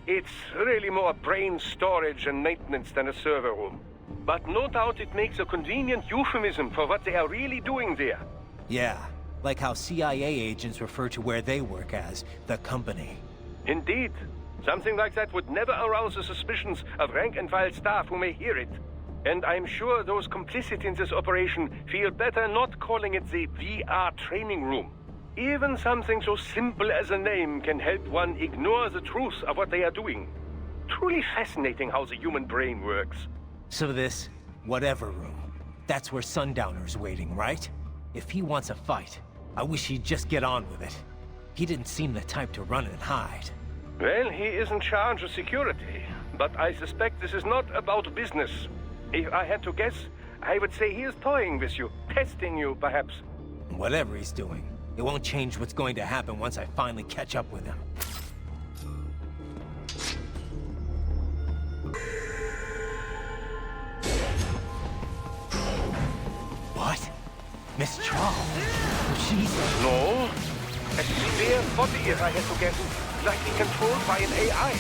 [SPEAKER 14] it's really more brain storage and maintenance than a server room. But no doubt it makes a convenient euphemism for what they are really doing there.
[SPEAKER 9] Yeah, like how CIA agents refer to where they work as the company.
[SPEAKER 14] Indeed. Something like that would never arouse the suspicions of rank-and-file staff who may hear it. And I'm sure those complicit in this operation feel better not calling it the VR training room. Even something so simple as a name can help one ignore the truth of what they are doing. Truly fascinating how the human brain works.
[SPEAKER 9] So this, whatever room, that's where Sundowner's waiting, right? If he wants a fight, I wish he'd just get on with it. He didn't seem the type to run and hide.
[SPEAKER 14] Well, he is in charge of security, but I suspect this is not about business. If I had to guess, I would say he is toying with you, testing you, perhaps.
[SPEAKER 9] Whatever he's doing, it won't change what's going to happen once I finally catch up with him. What? Mistral? She's...
[SPEAKER 14] No. A spare body, if I had to guess. Likely controlled by an AI.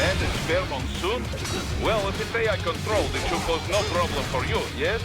[SPEAKER 6] And a spare monsoon? Well, if it's AI controlled, it should pose no problem for you, yes?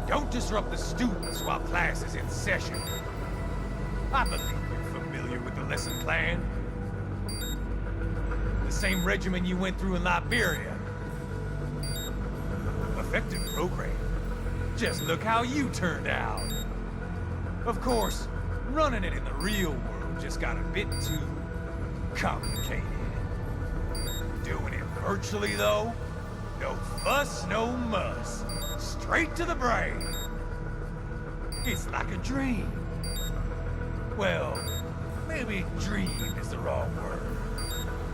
[SPEAKER 8] Don't disrupt the students while class is in session. I believe you're familiar with the lesson plan. The same regimen you went through in Liberia. Effective program. Just look how you turned out. Of course, running it in the real world just got a bit too complicated. Doing it virtually, though? No fuss, no muss. Straight to the brain. It's like a dream. Well, maybe dream is the wrong word.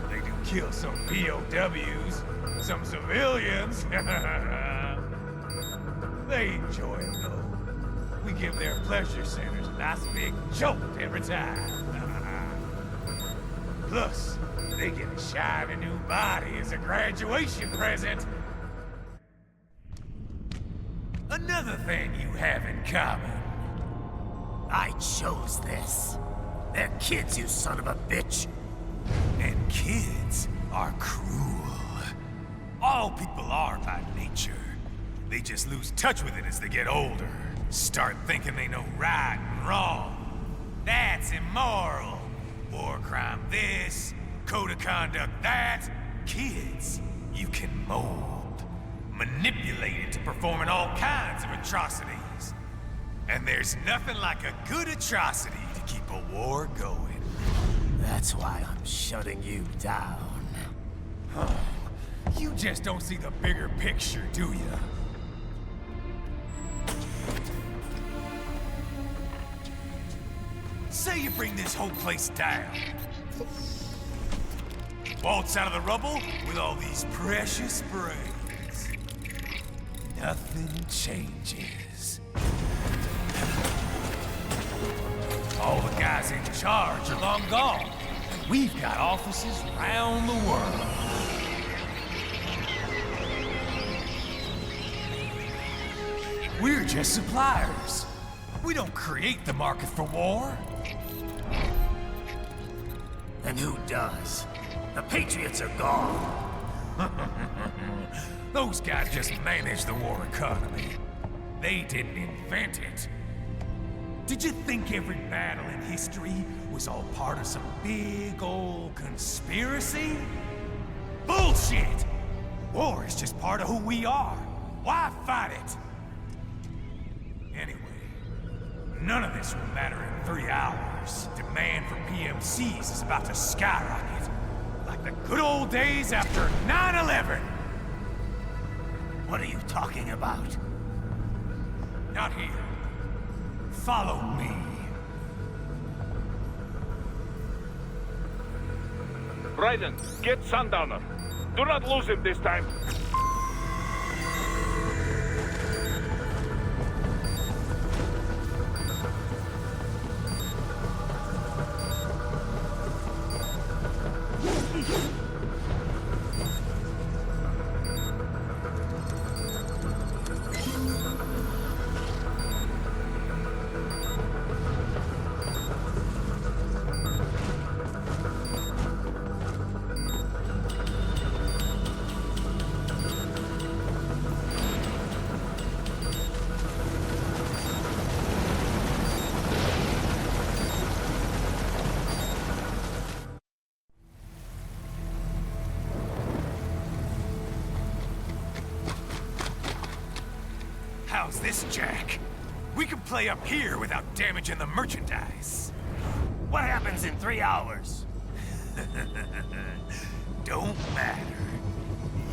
[SPEAKER 8] They do kill some POWs, some civilians. They enjoy it, though. We give their pleasure centers a nice big jolt every time. Plus, they get a shiny new body as a graduation present. Another thing you have in common. I chose this. They're kids, you son of a bitch. And kids are cruel. All people are by nature. They just lose touch with it as they get older. Start thinking they know right and wrong. That's immoral. War crime this, code of conduct that. Kids, you can mold, manipulate into performing all kinds of atrocities. And there's nothing like a good atrocity to keep a war going. That's why I'm shutting you down. You just don't see the bigger picture, do you? Say you bring this whole place down. Waltz out of the rubble with all these precious brains. Nothing changes. All the guys in charge are long gone. We've got offices around the world. We're just suppliers. We don't create the market for war. And who does? The Patriots are gone. Those guys just manage the war economy. They didn't invent it. Did you think every battle in history was all part of some big old conspiracy? Bullshit! War is just part of who we are. Why fight it? Anyway, none of this will matter in 3 hours. Demand for PMCs is about to skyrocket. Like the good old days after 9/11.
[SPEAKER 2] What are you talking about? Not here. Follow me.
[SPEAKER 5] Raiden, get Sundowner. Do not lose him this time.
[SPEAKER 2] How's this, Jack? We can play up here without damaging the merchandise. What happens in 3 hours? Don't matter.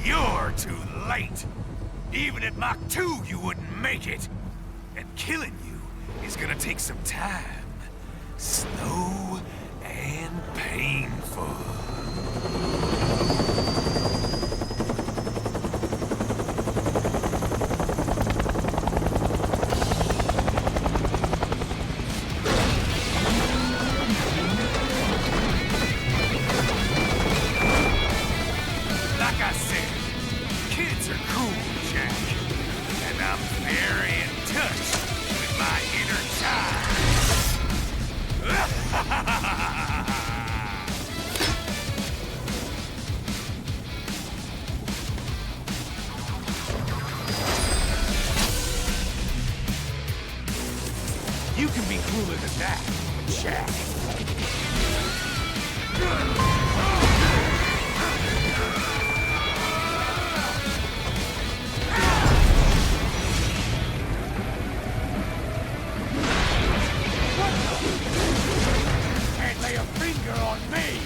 [SPEAKER 2] You're too late. Even at Mach 2, you wouldn't make it. And killing you is gonna take some time. Slow and painful. You can be cooler than that, Jack. Can't lay a finger on me!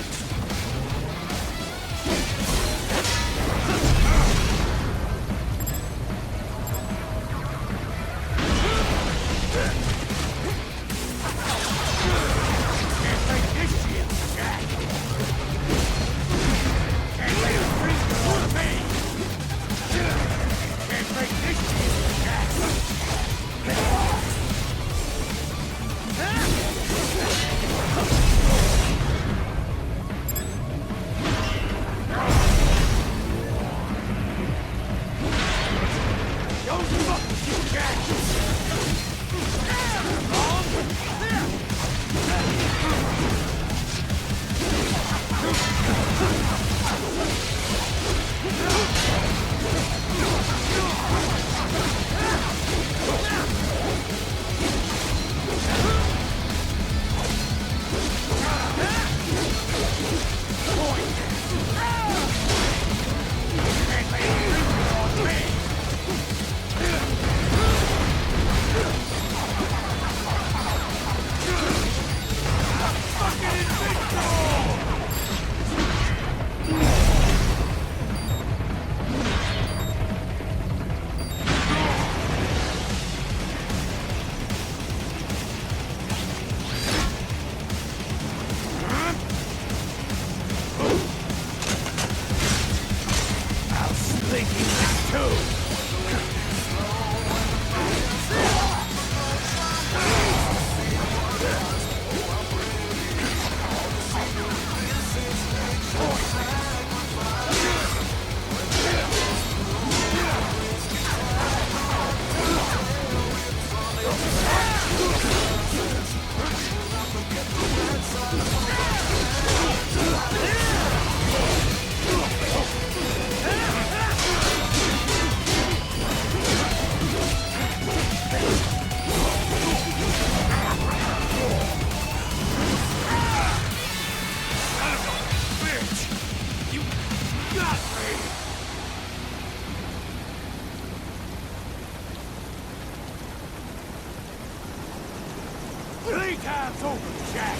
[SPEAKER 2] Time's over, Jack.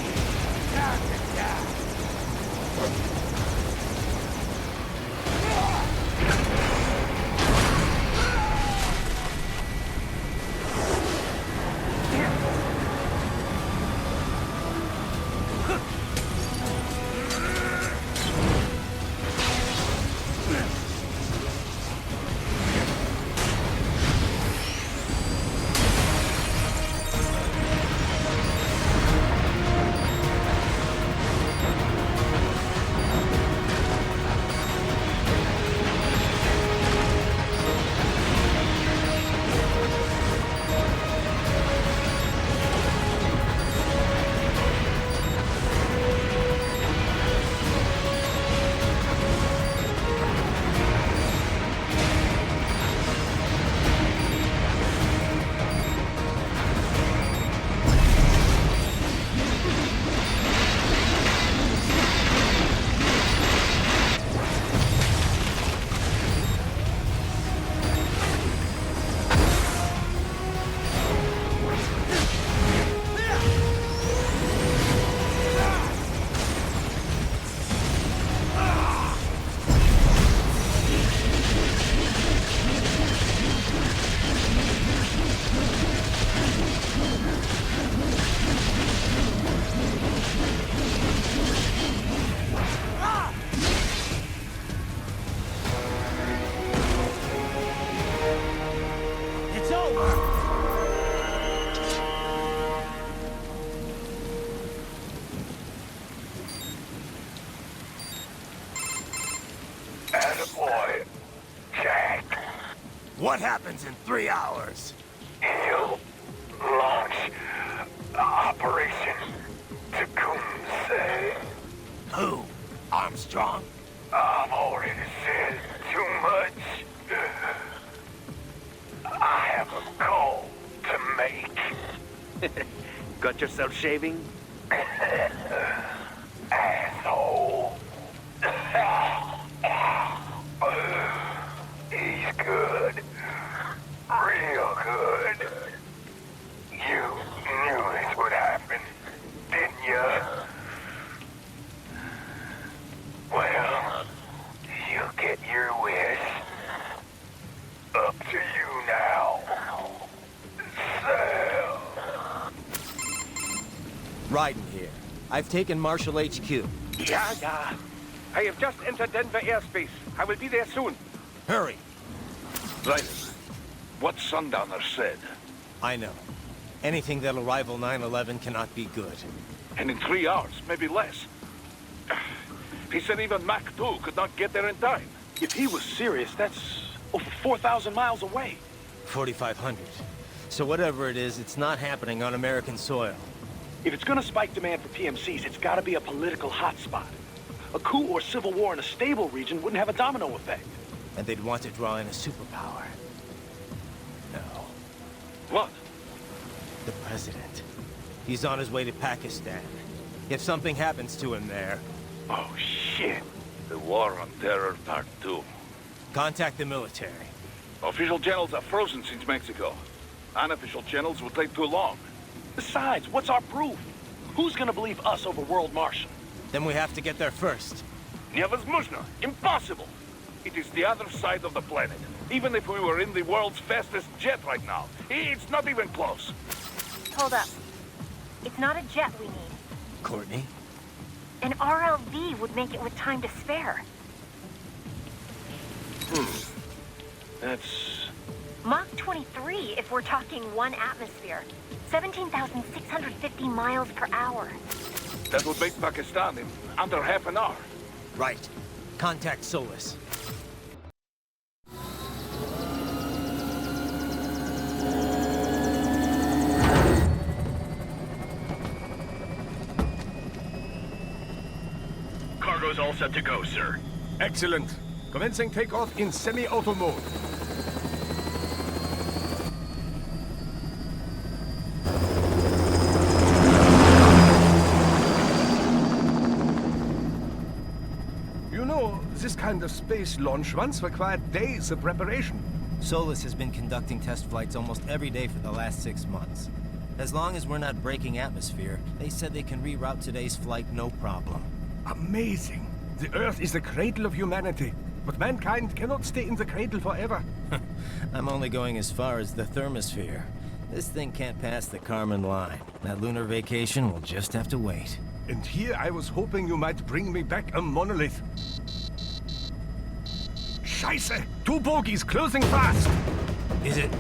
[SPEAKER 2] Time to die.
[SPEAKER 9] What happens in 3 hours?
[SPEAKER 2] He'll launch Operation Tecumseh.
[SPEAKER 9] Who? Armstrong?
[SPEAKER 2] I've already said too much. I have a call to make.
[SPEAKER 14] Got yourself shaving?
[SPEAKER 2] Asshole. He's good. Real good. You knew this would happen, didn't you? Well, you'll get your wish. Up to you now. Sam.
[SPEAKER 9] Raiden here. I've taken Marshall HQ.
[SPEAKER 14] Yeah. I have just entered Denver airspace. I will be there soon.
[SPEAKER 9] Hurry.
[SPEAKER 6] Raiden, what Sundowner said.
[SPEAKER 9] I know. Anything that'll rival 9/11 cannot be good.
[SPEAKER 6] And in 3 hours, maybe less. He said even Mach 2 could not get there in time.
[SPEAKER 17] If he was serious, that's over 4,000 miles away.
[SPEAKER 9] 4,500. So whatever it is, it's not happening on American soil.
[SPEAKER 17] If it's gonna spike demand for PMCs, it's gotta be a political hotspot. A coup or civil war in a stable region wouldn't have a domino effect.
[SPEAKER 9] And they'd want to draw in a superpower. No.
[SPEAKER 6] What?
[SPEAKER 9] The president. He's on his way to Pakistan. If something happens to him there...
[SPEAKER 6] Oh, shit. The War on Terror Part 2.
[SPEAKER 9] Contact the military.
[SPEAKER 6] Official channels are frozen since Mexico. Unofficial channels will take too long.
[SPEAKER 17] Besides, what's our proof? Who's gonna believe us over World Marshal?
[SPEAKER 9] Then we have to get there first.
[SPEAKER 6] Невозможно. Impossible. It is the other side of the planet. Even if we were in the world's fastest jet right now, it's not even close.
[SPEAKER 4] Hold up. It's not a jet we need.
[SPEAKER 9] Courtney?
[SPEAKER 4] An RLV would make it with time to spare.
[SPEAKER 17] That's...
[SPEAKER 4] Mach 23 if we're talking 1 atmosphere. 17,650 miles per hour.
[SPEAKER 6] That would make Pakistan in under half an hour.
[SPEAKER 9] Right. Contact Solus.
[SPEAKER 5] Cargo's all set to go, sir.
[SPEAKER 15] Excellent. Commencing takeoff in semi-auto mode. You know, this kind of space launch once required days of preparation.
[SPEAKER 3] Solus has been conducting test flights almost every day for the last 6 months. As long as we're not breaking atmosphere, they said they can reroute today's flight no problem.
[SPEAKER 15] Amazing. The Earth is the cradle of humanity, but mankind cannot stay in the cradle forever.
[SPEAKER 3] I'm only going as far as the thermosphere. This thing can't pass the Kármán line. That lunar vacation will just have to wait.
[SPEAKER 15] And here I was hoping you might bring me back a monolith. Scheiße! 2 bogies closing fast!
[SPEAKER 9] Is it?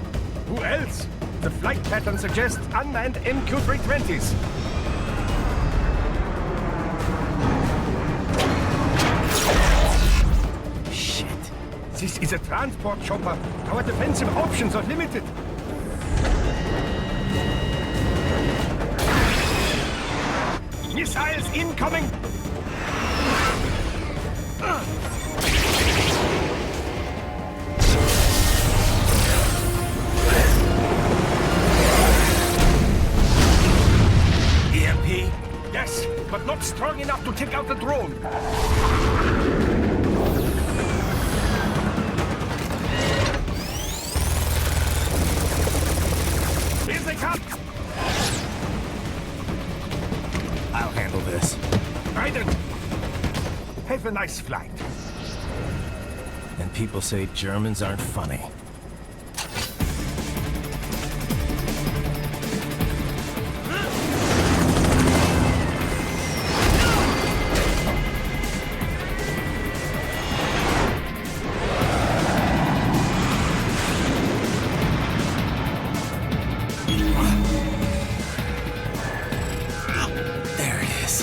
[SPEAKER 15] Who else? The flight pattern suggests unmanned MQ-320s.
[SPEAKER 3] Shit.
[SPEAKER 15] This is a transport chopper. Our defensive options are limited. Missiles incoming!
[SPEAKER 9] EMP?
[SPEAKER 15] Yes, but not strong enough to take out the drone. Here they come!
[SPEAKER 3] I'll handle this.
[SPEAKER 15] Raiden! Have a nice flight.
[SPEAKER 3] And people say Germans aren't funny. There it is.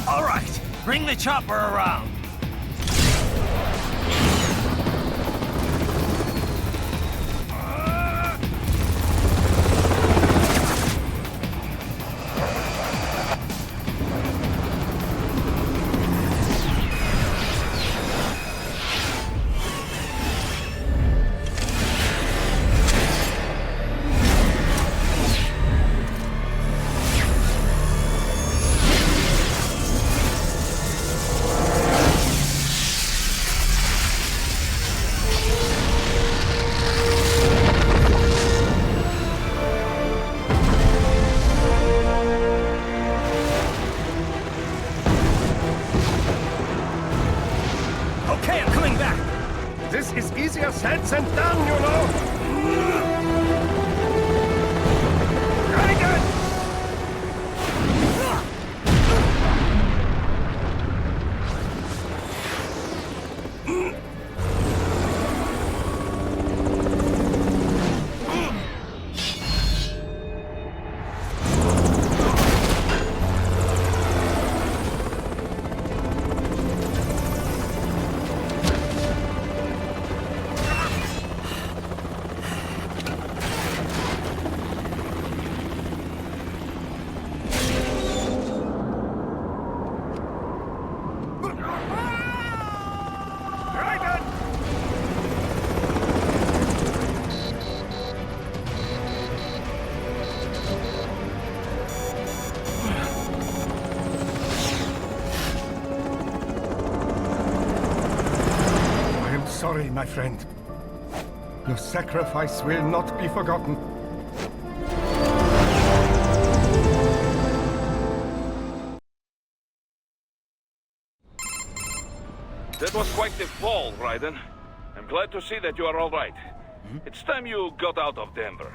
[SPEAKER 9] All right, bring the chopper around.
[SPEAKER 15] Okay, I'm coming back. This is easier said than done, you know. Sorry, my friend. Your sacrifice will not be forgotten.
[SPEAKER 6] That was quite the fall, Raiden. I'm glad to see that you are all right. It's time you got out of Denver.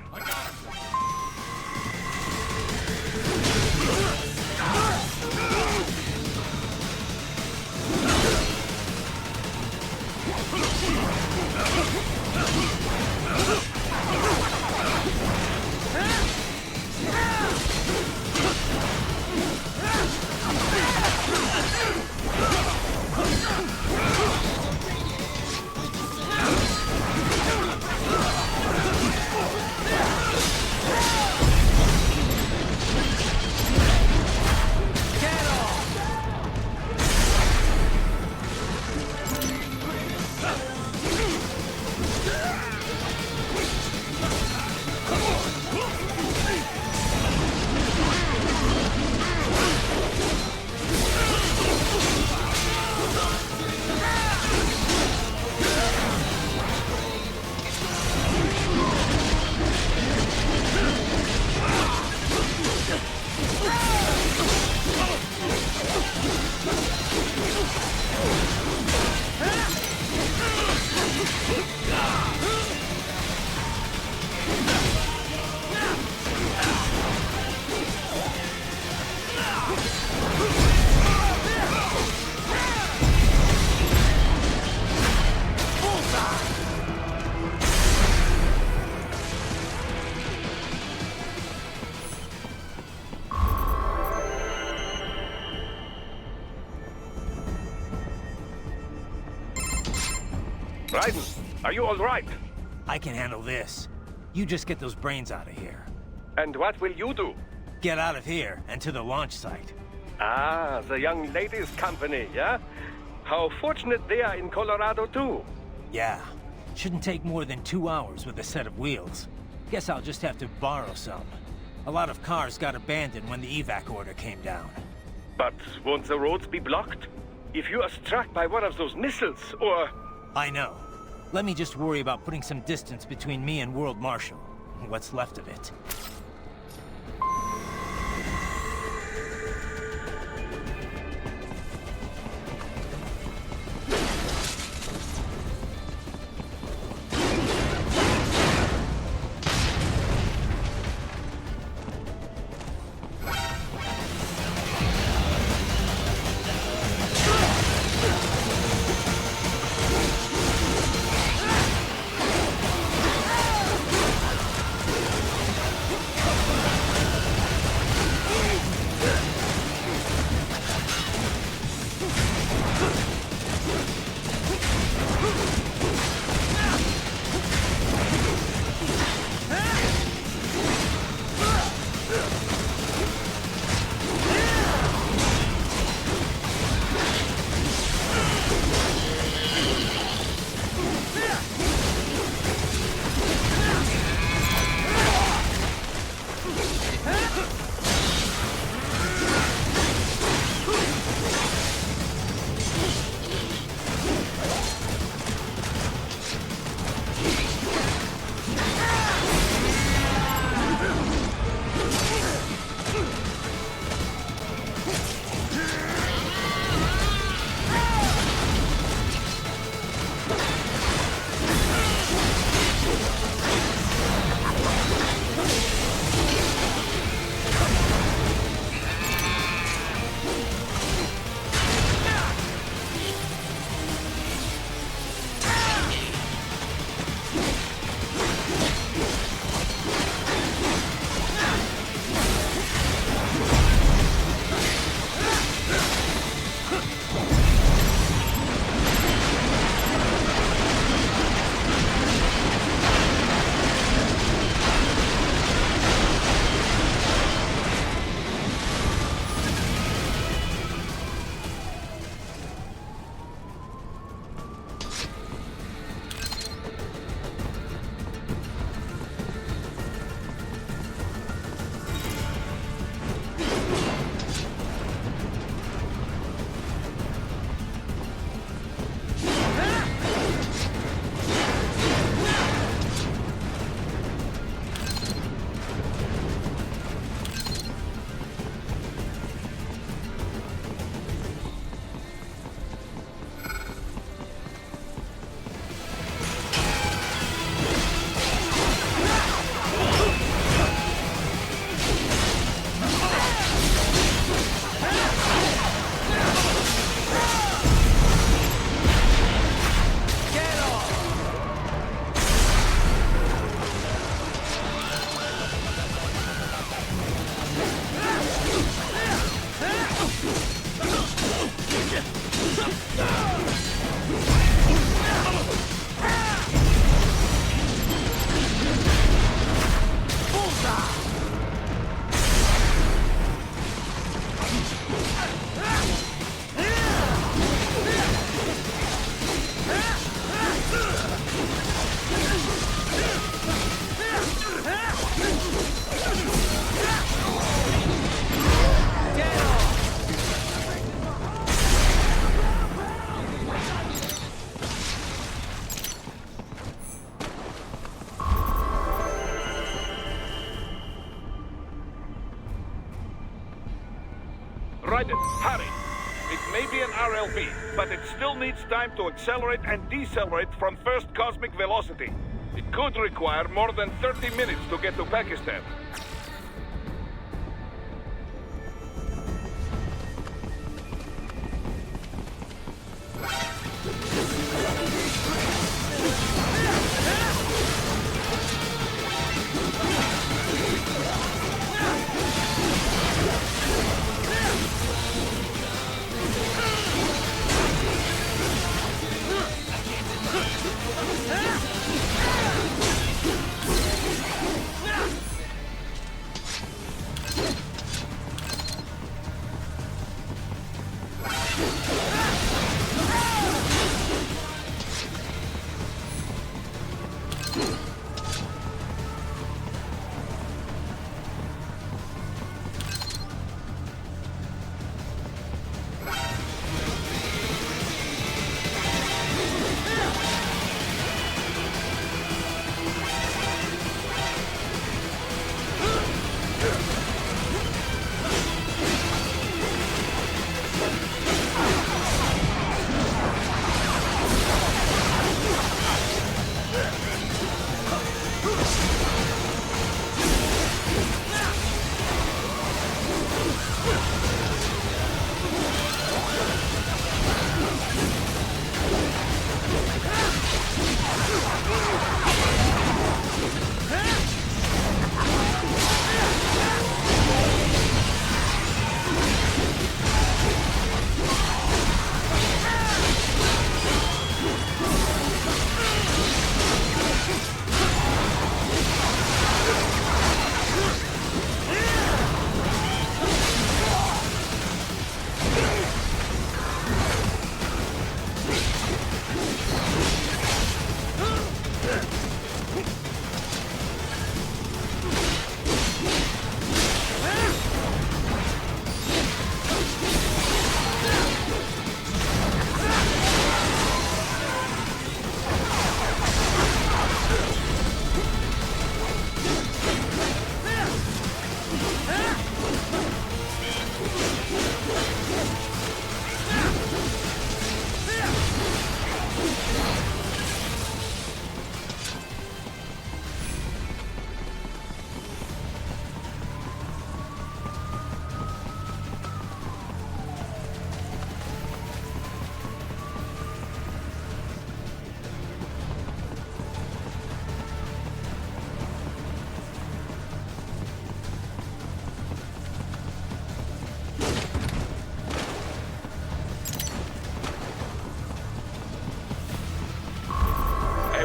[SPEAKER 6] Raiden, are you all right?
[SPEAKER 9] I can handle this. You just get those brains out of here.
[SPEAKER 14] And what will you do?
[SPEAKER 9] Get out of here and to the launch site.
[SPEAKER 14] Ah, the young ladies' company, yeah? How fortunate they are in Colorado, too.
[SPEAKER 9] Yeah. Shouldn't take more than 2 hours with a set of wheels. Guess I'll just have to borrow some. A lot of cars got abandoned when the evac order came down.
[SPEAKER 14] But won't the roads be blocked? If you are struck by one of those missiles, or...
[SPEAKER 9] I know. Let me just worry about putting some distance between me and World Marshal. What's left of it.
[SPEAKER 6] Raiden, hurry! It may be an RLV, but it still needs time to accelerate and decelerate from first cosmic velocity. It could require more than 30 minutes to get to Pakistan.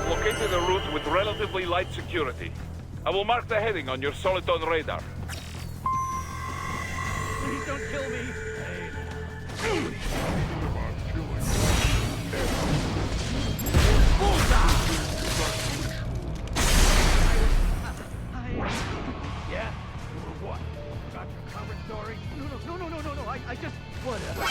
[SPEAKER 6] Located a route with relatively light security. I will mark the heading on your Soliton radar.
[SPEAKER 1] Please don't kill me!
[SPEAKER 7] Yeah? What? Got your cover story? No, I just... Whatever.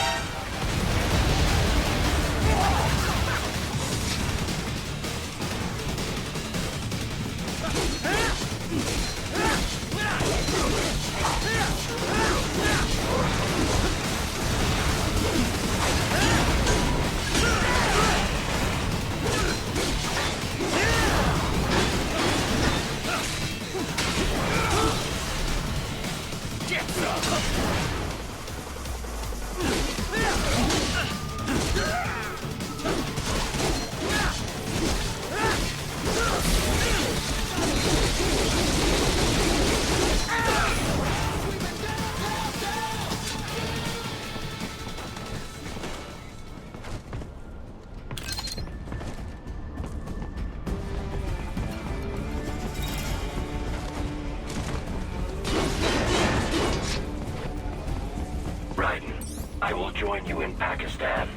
[SPEAKER 13] I will join you in Pakistan.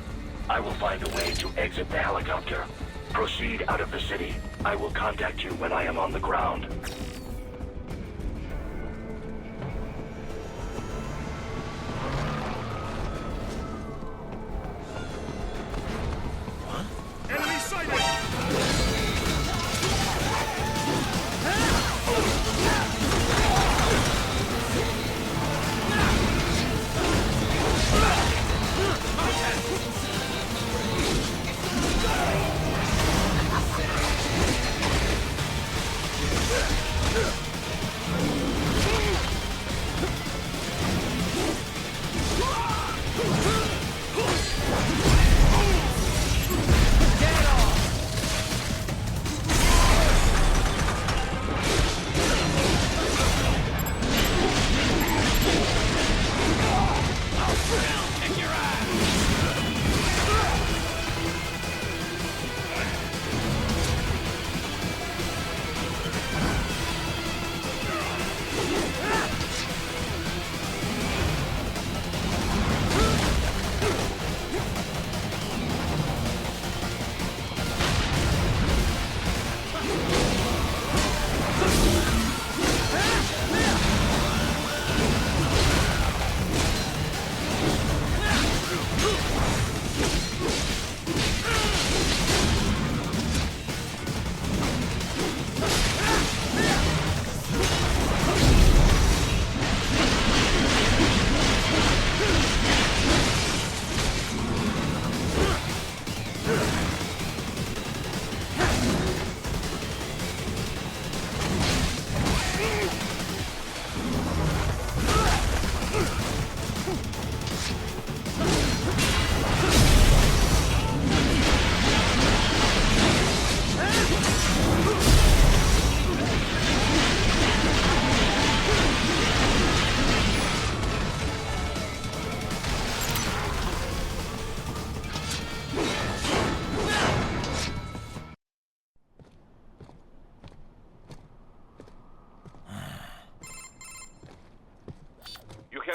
[SPEAKER 13] I will find a way to exit the helicopter. Proceed out of the city. I will contact you when I am on the ground.
[SPEAKER 1] Enemy sighted!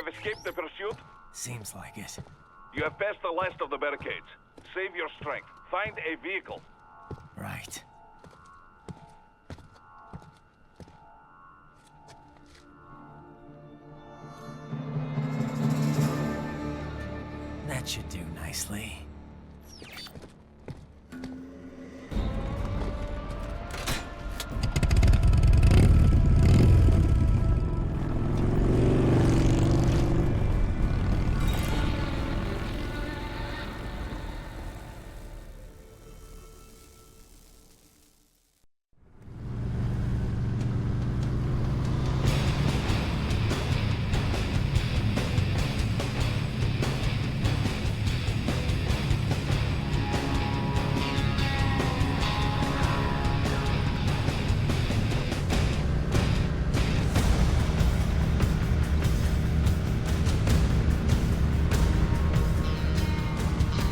[SPEAKER 6] have escaped the pursuit?
[SPEAKER 3] Seems like it.
[SPEAKER 6] You have passed the last of the barricades. Save your strength. Find a vehicle.
[SPEAKER 3] Right. That should do nicely.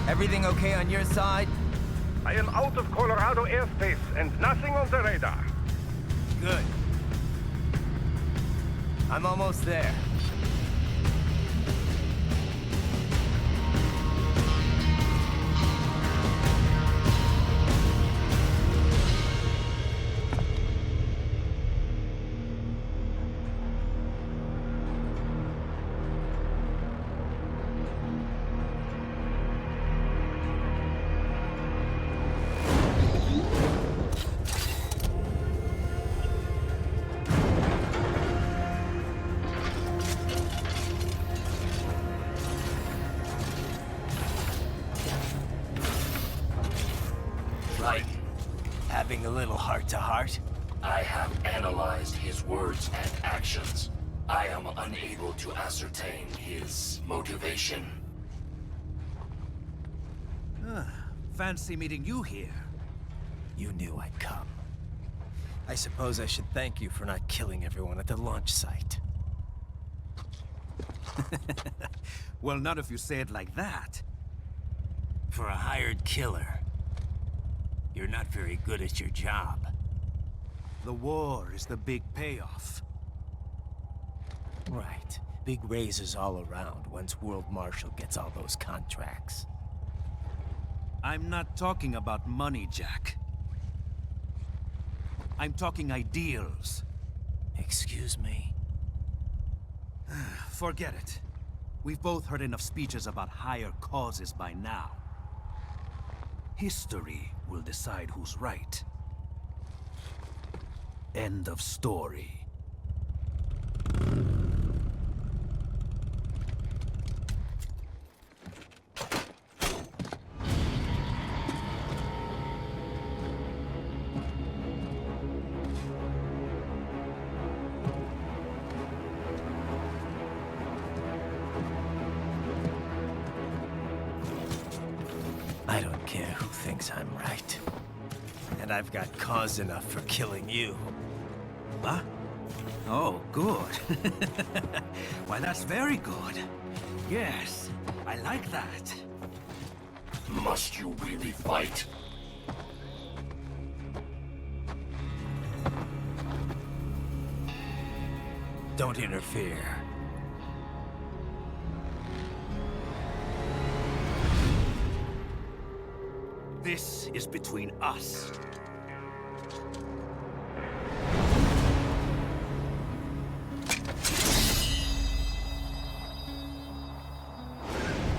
[SPEAKER 3] Everything okay on your side?
[SPEAKER 5] I am out of Colorado airspace and nothing on the radar.
[SPEAKER 3] Good. I'm almost there. Having a little heart-to-heart?
[SPEAKER 13] I have analyzed his words and actions. I am unable to ascertain his motivation.
[SPEAKER 1] Fancy meeting you here.
[SPEAKER 3] You knew I'd come. I suppose I should thank you for not killing everyone at the launch site.
[SPEAKER 1] Well, not if you say it like that.
[SPEAKER 3] For a hired killer, you're not very good at your job.
[SPEAKER 1] The war is the big payoff.
[SPEAKER 3] Right. Big raises all around once World Marshal gets all those contracts.
[SPEAKER 1] I'm not talking about money, Jack. I'm talking ideals.
[SPEAKER 3] Excuse me?
[SPEAKER 1] Forget it. We've both heard enough speeches about higher causes by now. History will decide who's right. End of story.
[SPEAKER 3] I don't care who thinks I'm right. And I've got cause enough for killing you.
[SPEAKER 1] Huh? Oh, good. Why, that's very good. Yes, I like that.
[SPEAKER 13] Must you really fight?
[SPEAKER 3] Don't interfere.
[SPEAKER 1] This is between us.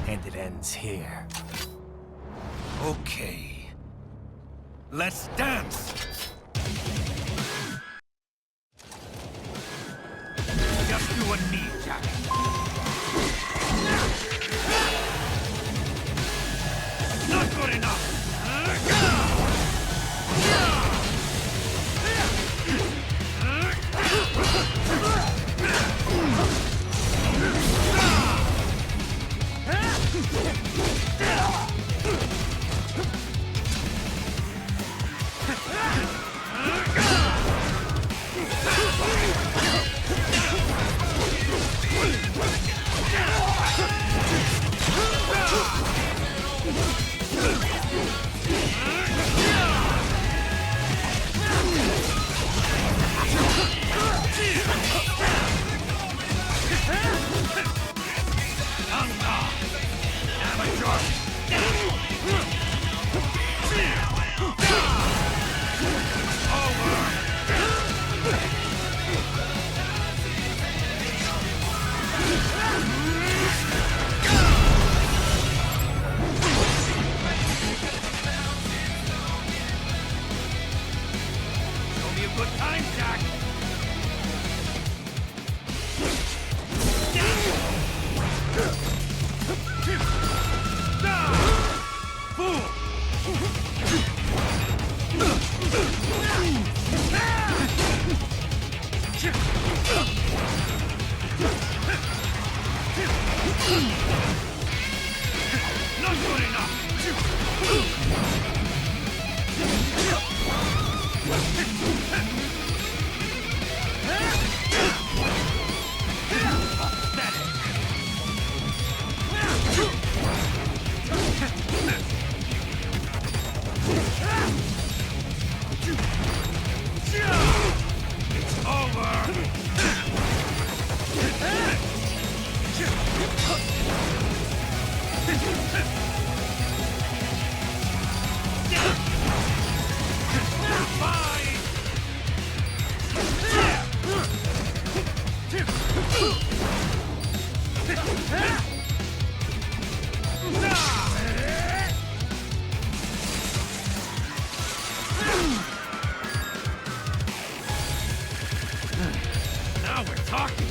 [SPEAKER 3] And it ends here.
[SPEAKER 1] Okay. Let's dance! Just you and me, Jack. Not good enough! Time, Jack! Fool! Not good enough! It's over! Now we're talking!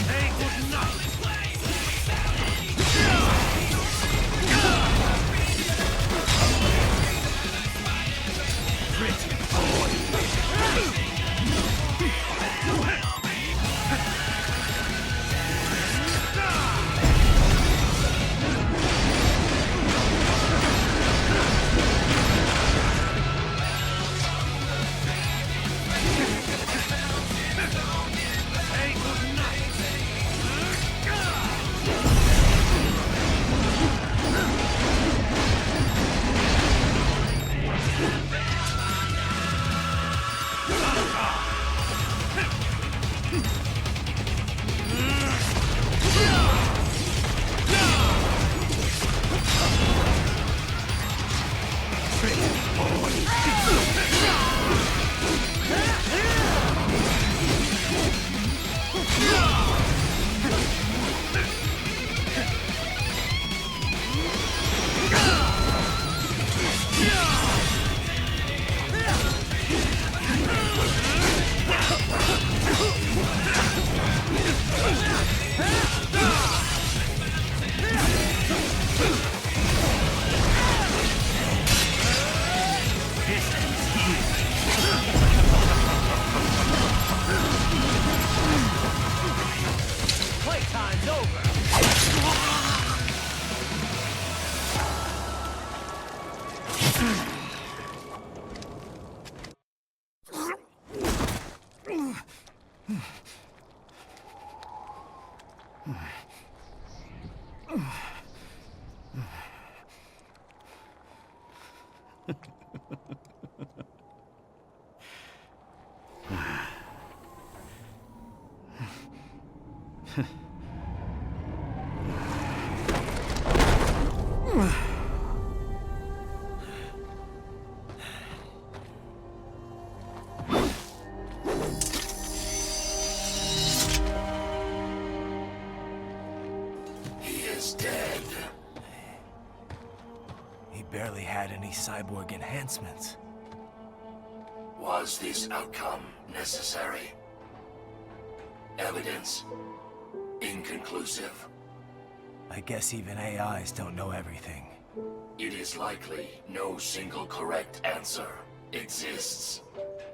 [SPEAKER 1] Say goodnight! Pretty Say goodnight! Playtime's over!
[SPEAKER 13] He is dead.
[SPEAKER 3] He barely had any cyborg enhancements.
[SPEAKER 13] Was this outcome necessary? Evidence inconclusive.
[SPEAKER 3] I guess even AIs don't know everything.
[SPEAKER 13] It is likely no single correct answer exists.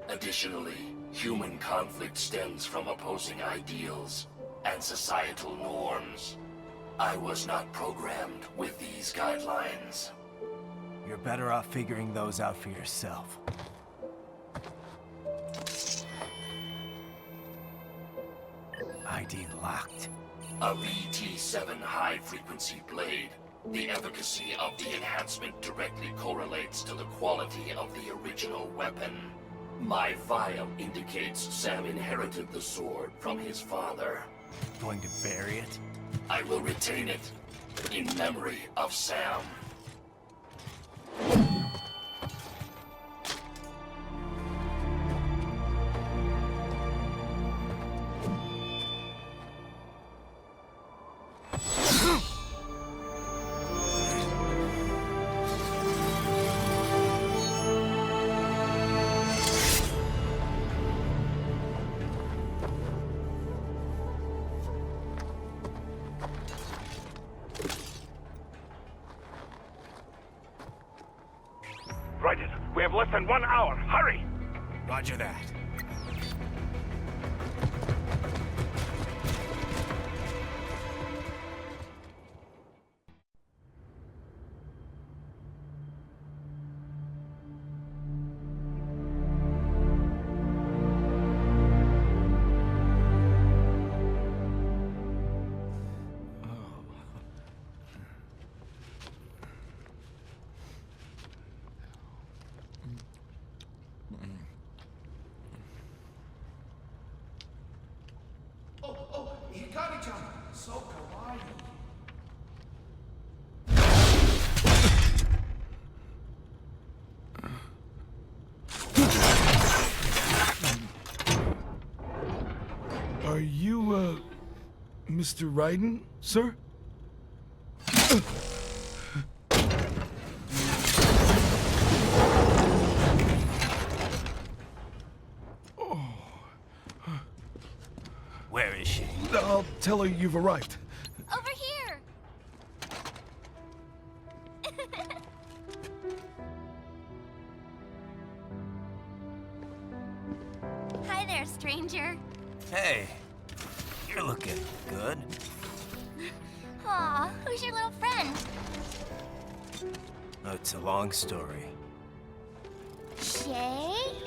[SPEAKER 13] Additionally, human conflict stems from opposing ideals and societal norms. I was not programmed with these guidelines.
[SPEAKER 3] You're better off figuring those out for yourself. ID locked.
[SPEAKER 13] A VT-7 high-frequency blade. The efficacy of the enhancement directly correlates to the quality of the original weapon. My file indicates Sam inherited the sword from his father.
[SPEAKER 3] Going to bury it?
[SPEAKER 13] I will retain it in memory of Sam.
[SPEAKER 5] We have less than 1 hour. Hurry!
[SPEAKER 3] Roger that.
[SPEAKER 21] So kawaii. Are you, Mr. Raiden, sir?
[SPEAKER 3] Where is she?
[SPEAKER 21] I'll tell her you've arrived.
[SPEAKER 4] Over here! Hi there, stranger.
[SPEAKER 3] Hey, you're looking good.
[SPEAKER 4] Aw, who's your little friend?
[SPEAKER 3] Oh, it's a long story.
[SPEAKER 4] Shake?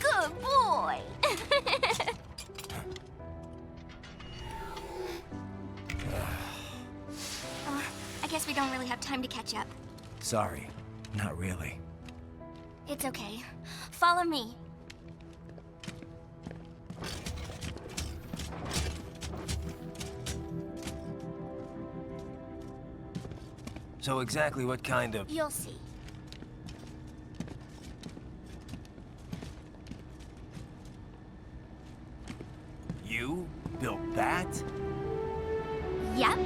[SPEAKER 4] Good boy. I guess we don't really have time to catch up.
[SPEAKER 3] Sorry, not really.
[SPEAKER 4] It's okay. Follow me.
[SPEAKER 3] So exactly what kind of...
[SPEAKER 4] You'll see.
[SPEAKER 3] You built that?
[SPEAKER 4] Yep.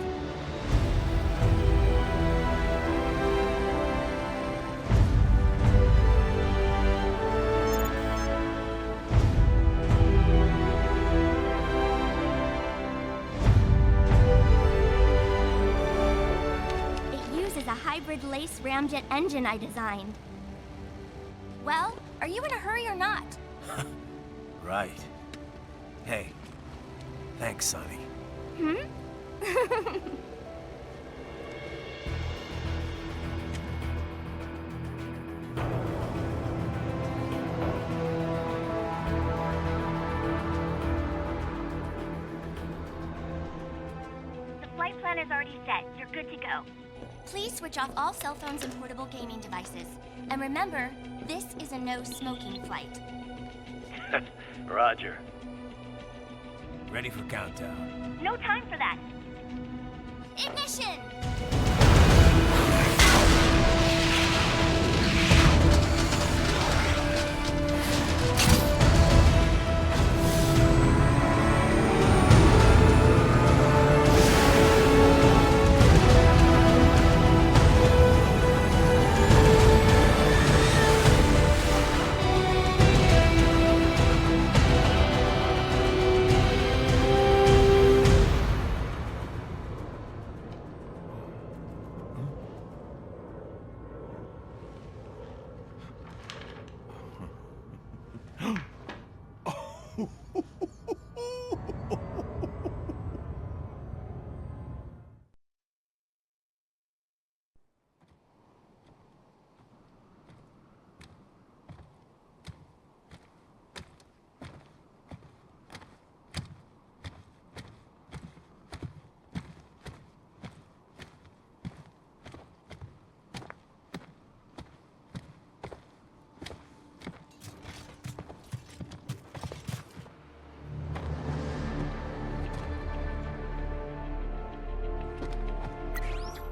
[SPEAKER 4] It uses a hybrid lace ramjet engine I designed. Well, are you in a hurry or not?
[SPEAKER 3] Right. Hey, thanks, Sonny.
[SPEAKER 4] Hmm? The flight plan is already set. You're good to go. Please switch off all cell phones and portable gaming devices. And remember, this is a no-smoking flight.
[SPEAKER 17] Roger.
[SPEAKER 3] Ready for countdown.
[SPEAKER 4] No time for that. Ignition!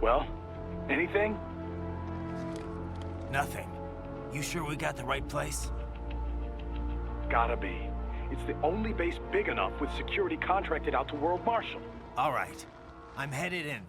[SPEAKER 17] Well, anything?
[SPEAKER 3] Nothing. You sure we got the right place?
[SPEAKER 17] Gotta be. It's the only base big enough with security contracted out to World Marshal.
[SPEAKER 3] All right. I'm headed in.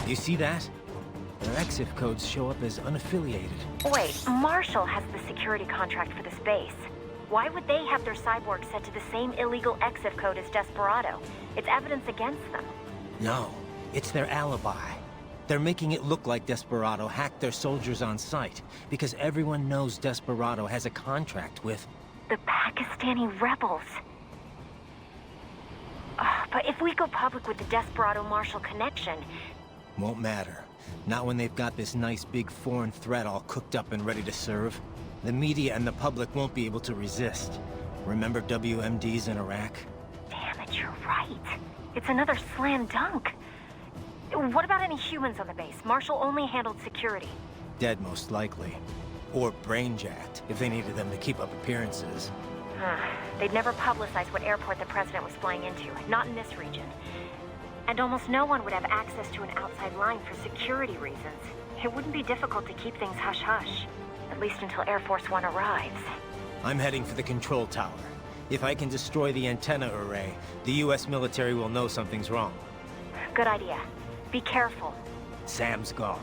[SPEAKER 9] You see that? Their EXIF codes show up as unaffiliated.
[SPEAKER 16] Wait, Marshall has the security contract for this base. Why would they have their cyborg set to the same illegal EXIF code as Desperado? It's evidence against them.
[SPEAKER 9] No, it's their alibi. They're making it look like Desperado hacked their soldiers on sight, because everyone knows Desperado has a contract with...
[SPEAKER 16] the Pakistani rebels. But if we go public with the Desperado-Marshall connection...
[SPEAKER 9] Won't matter. Not when they've got this nice big foreign threat all cooked up and ready to serve. The media and the public won't be able to resist. Remember WMDs in Iraq?
[SPEAKER 16] Damn it, you're right. It's another slam dunk. What about any humans on the base? Marshall only handled security.
[SPEAKER 9] Dead, most likely. Or brain-jacked, if they needed them to keep up appearances.
[SPEAKER 16] They'd never publicize what airport the president was flying into, not in this region. And almost no one would have access to an outside line for security reasons. It wouldn't be difficult to keep things hush-hush, at least until Air Force One arrives.
[SPEAKER 9] I'm heading for the control tower. If I can destroy the antenna array, the US military will know something's wrong.
[SPEAKER 16] Good idea. Be careful.
[SPEAKER 9] Sam's gone,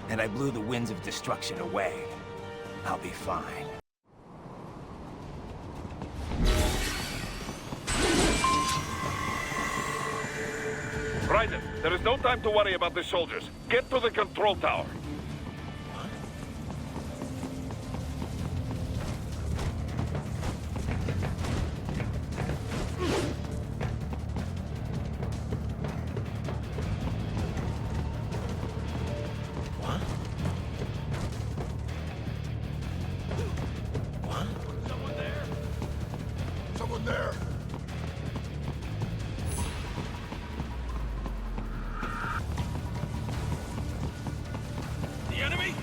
[SPEAKER 9] and I blew the winds of destruction away. I'll be fine.
[SPEAKER 6] Raiden, there is no time to worry about the soldiers. Get to the control tower.
[SPEAKER 21] Someone there!
[SPEAKER 1] The enemy?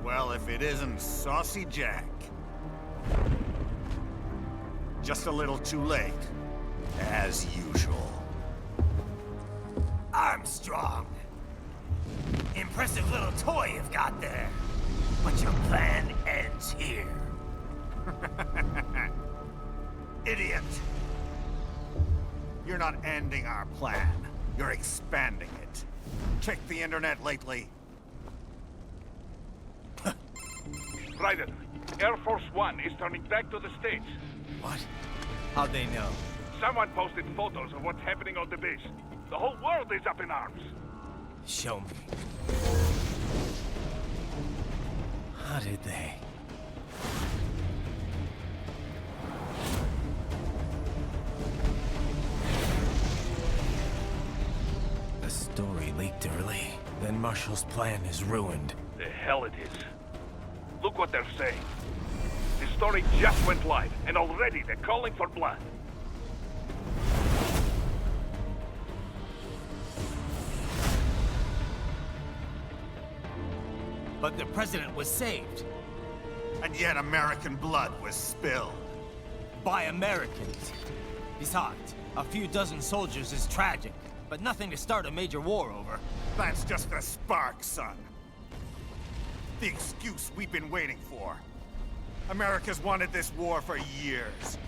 [SPEAKER 2] Well, if it isn't Saucy Jack. Just a little too late, as usual.
[SPEAKER 12] Armstrong! Impressive little toy you've got there. But your plan ends here.
[SPEAKER 2] Idiot! You're not ending our plan. You're expanding it. Checked the internet lately?
[SPEAKER 6] Raiden, Air Force One is turning back to the States.
[SPEAKER 3] What? How'd they know?
[SPEAKER 5] Someone posted photos of what's happening on the base. The whole world is up in arms.
[SPEAKER 3] Show me. How did they? The story leaked early. Then Marshall's plan is ruined.
[SPEAKER 5] The hell it is. Look what they're saying. The story just went live, and already they're calling for blood.
[SPEAKER 3] But the president was saved.
[SPEAKER 19] And yet American blood was spilled.
[SPEAKER 3] By Americans. Besides, a few dozen soldiers is tragic, but nothing to start a major war over.
[SPEAKER 19] That's just a spark, son. The excuse we've been waiting for. America's wanted this war for years.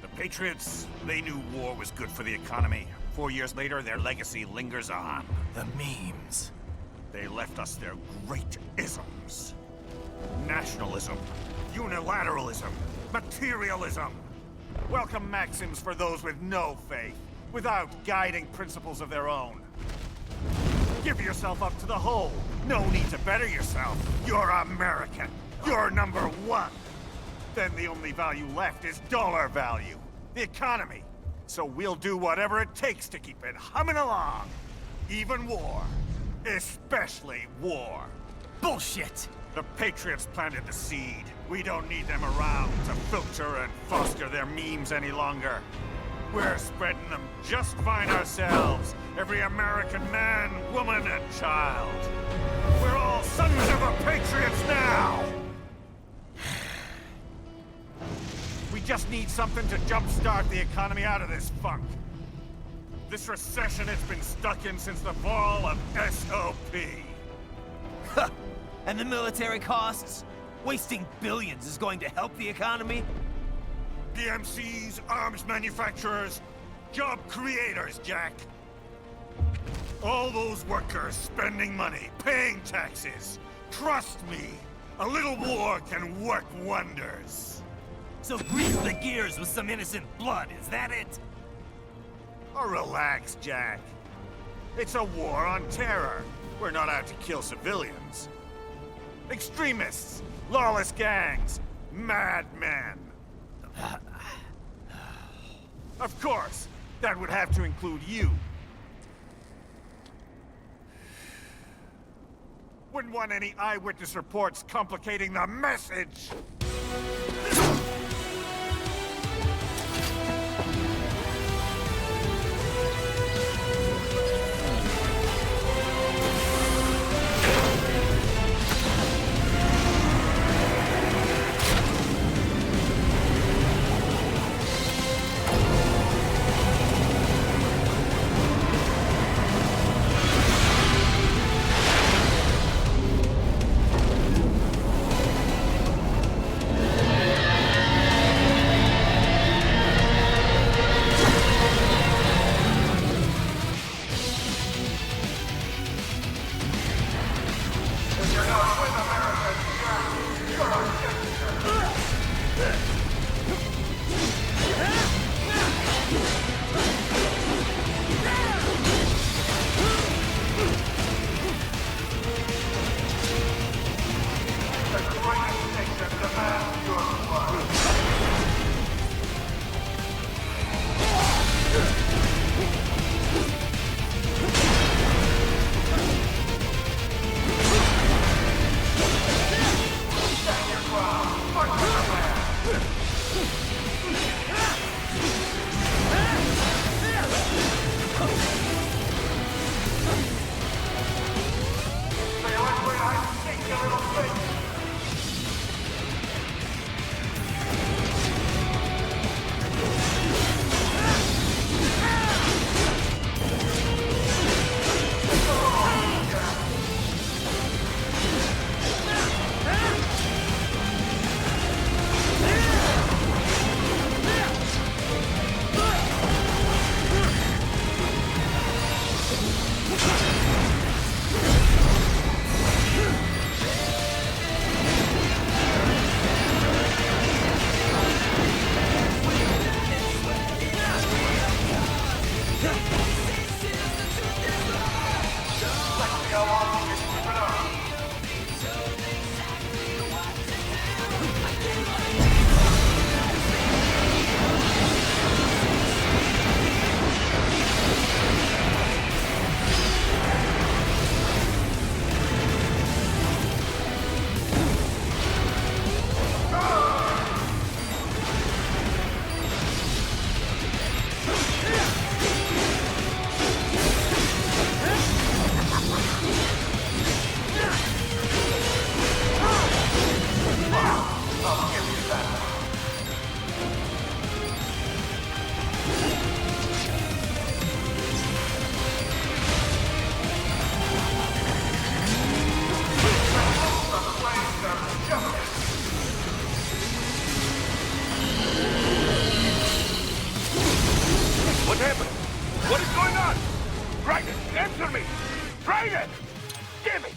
[SPEAKER 19] The Patriots, they knew war was good for the economy. 4 years later, their legacy lingers on.
[SPEAKER 3] The memes.
[SPEAKER 19] They left us their great isms. Nationalism, unilateralism, materialism. Welcome maxims for those with no faith, without guiding principles of their own. Give yourself up to the whole. No need to better yourself. You're American. You're number one. Then the only value left is dollar value. The economy. So we'll do whatever it takes to keep it humming along. Even war. Especially war.
[SPEAKER 3] Bullshit!
[SPEAKER 19] The Patriots planted the seed. We don't need them around to filter and foster their memes any longer. We're spreading them just fine ourselves. Every American man, woman, and child. We're all sons of the Patriots now! We just need something to jumpstart the economy out of this funk. This recession it's been stuck in since the fall of SOP.
[SPEAKER 3] And the military costs? Wasting billions is going to help the economy?
[SPEAKER 19] DMCs, arms manufacturers, job creators, Jack. All those workers spending money, paying taxes. Trust me, a little war can work wonders.
[SPEAKER 3] So grease the gears with some innocent blood, is that it?
[SPEAKER 19] Oh, relax, Jack. It's a war on terror. We're not out to kill civilians. Extremists, lawless gangs, madmen. Of course, that would have to include you. Wouldn't want any eyewitness reports complicating the message.
[SPEAKER 5] What happened? What is going on? Raiden, answer me! Raiden! Damn it!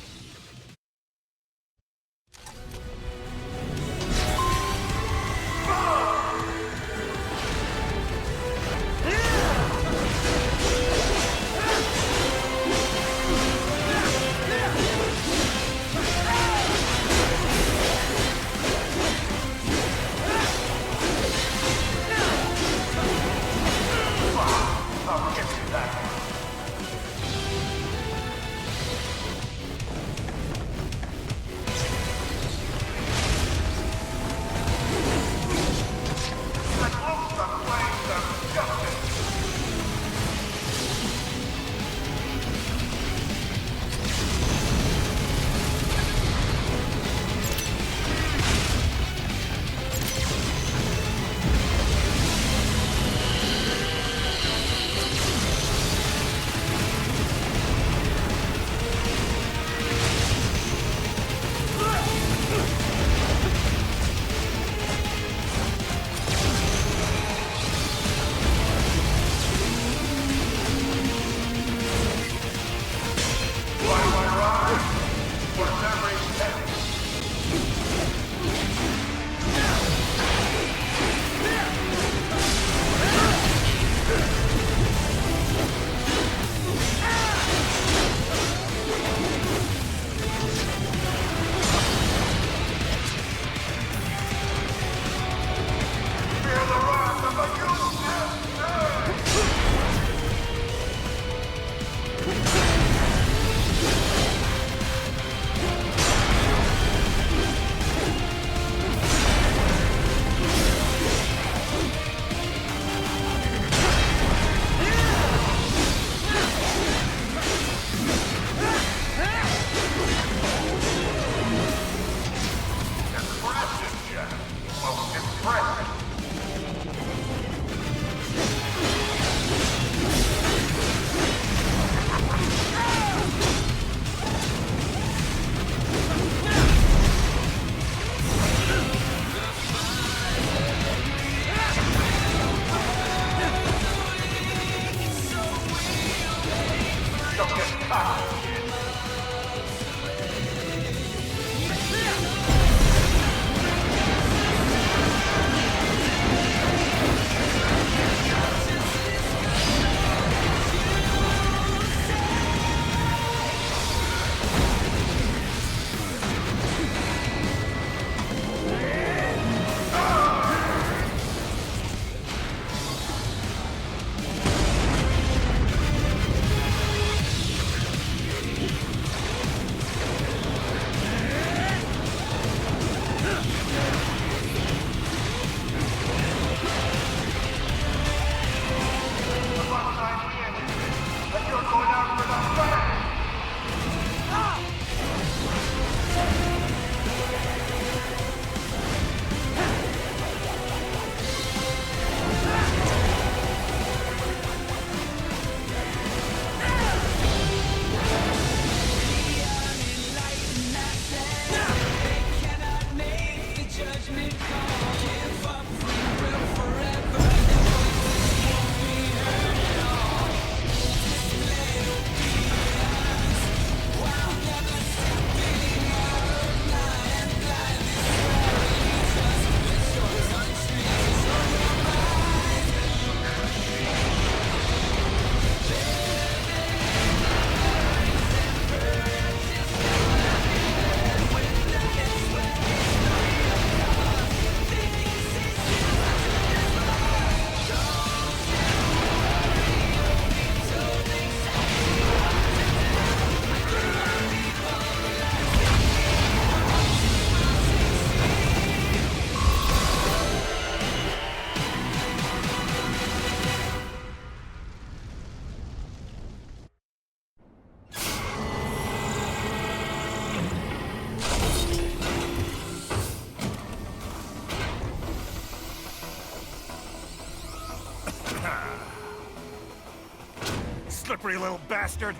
[SPEAKER 19] Slippery little bastard!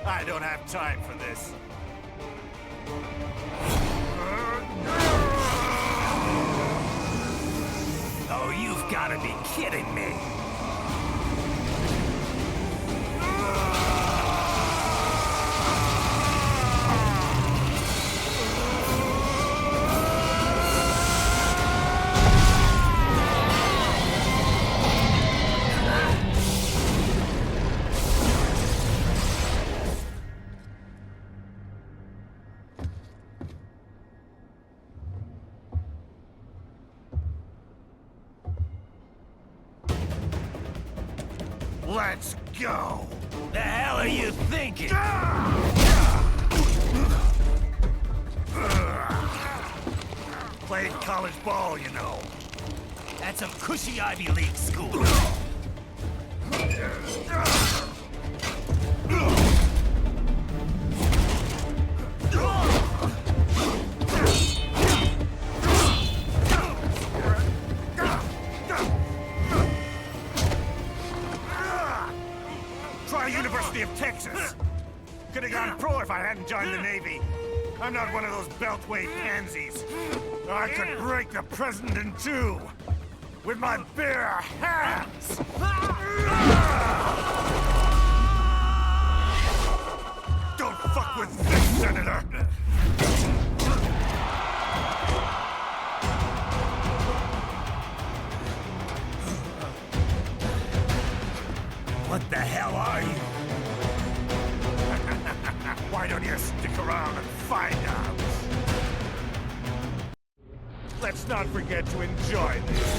[SPEAKER 19] I don't have time for this.
[SPEAKER 2] be kidding me! Let's go!
[SPEAKER 9] The hell are you thinking?
[SPEAKER 2] Played college ball, you know.
[SPEAKER 9] That's a cushy Ivy League school.
[SPEAKER 2] Try University of Texas. Could have gone pro if I hadn't joined the Navy. I'm not one of those beltway pansies. I could break the president in two with my bare hands. Don't fuck with this, Senator.
[SPEAKER 9] What the hell are you?
[SPEAKER 2] Why don't you stick around and find out? Let's not forget to enjoy this.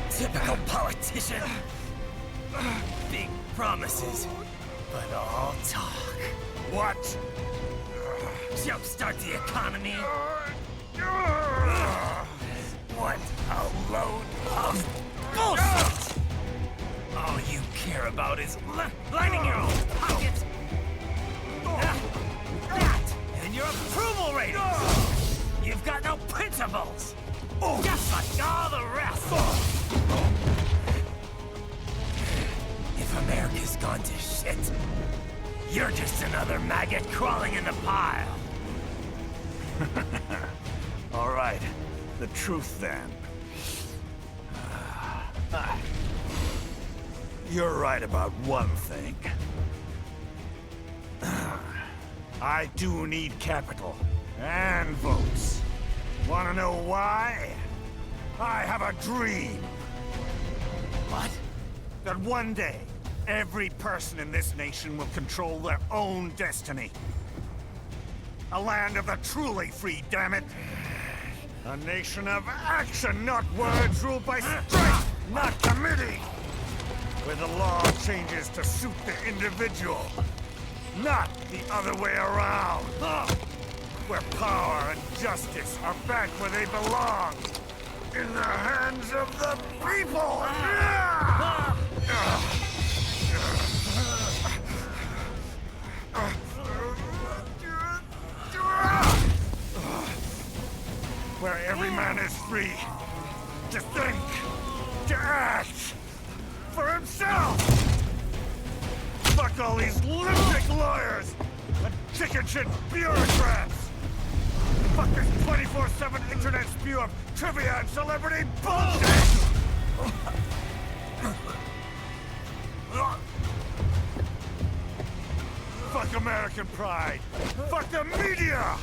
[SPEAKER 9] Typical politician. Big promises, but all talk.
[SPEAKER 2] What?
[SPEAKER 9] Jumpstart the economy. What a load of bullshit! All you care about is lining your own pockets. That and your approval ratings. You've got no principles. Just like all the rest. If America's gone to shit, you're just another maggot crawling in the pile.
[SPEAKER 2] All right, the truth then. You're right about one thing. I do need capital and votes. Wanna know why? I have a dream.
[SPEAKER 9] What?
[SPEAKER 2] That one day, every person in this nation will control their own destiny. A land of the truly free, damn it. A nation of action, not words, ruled by strength, not committee. Where the law changes to suit the individual, not the other way around. Where power and justice are back where they belong. In the hands of the people!
[SPEAKER 19] is free to think, to act for himself! Fuck all these lunatic lawyers and chicken shit bureaucrats! Fuck this 24/7 internet spew of trivia and celebrity bullshit! Fuck American pride! Fuck the media!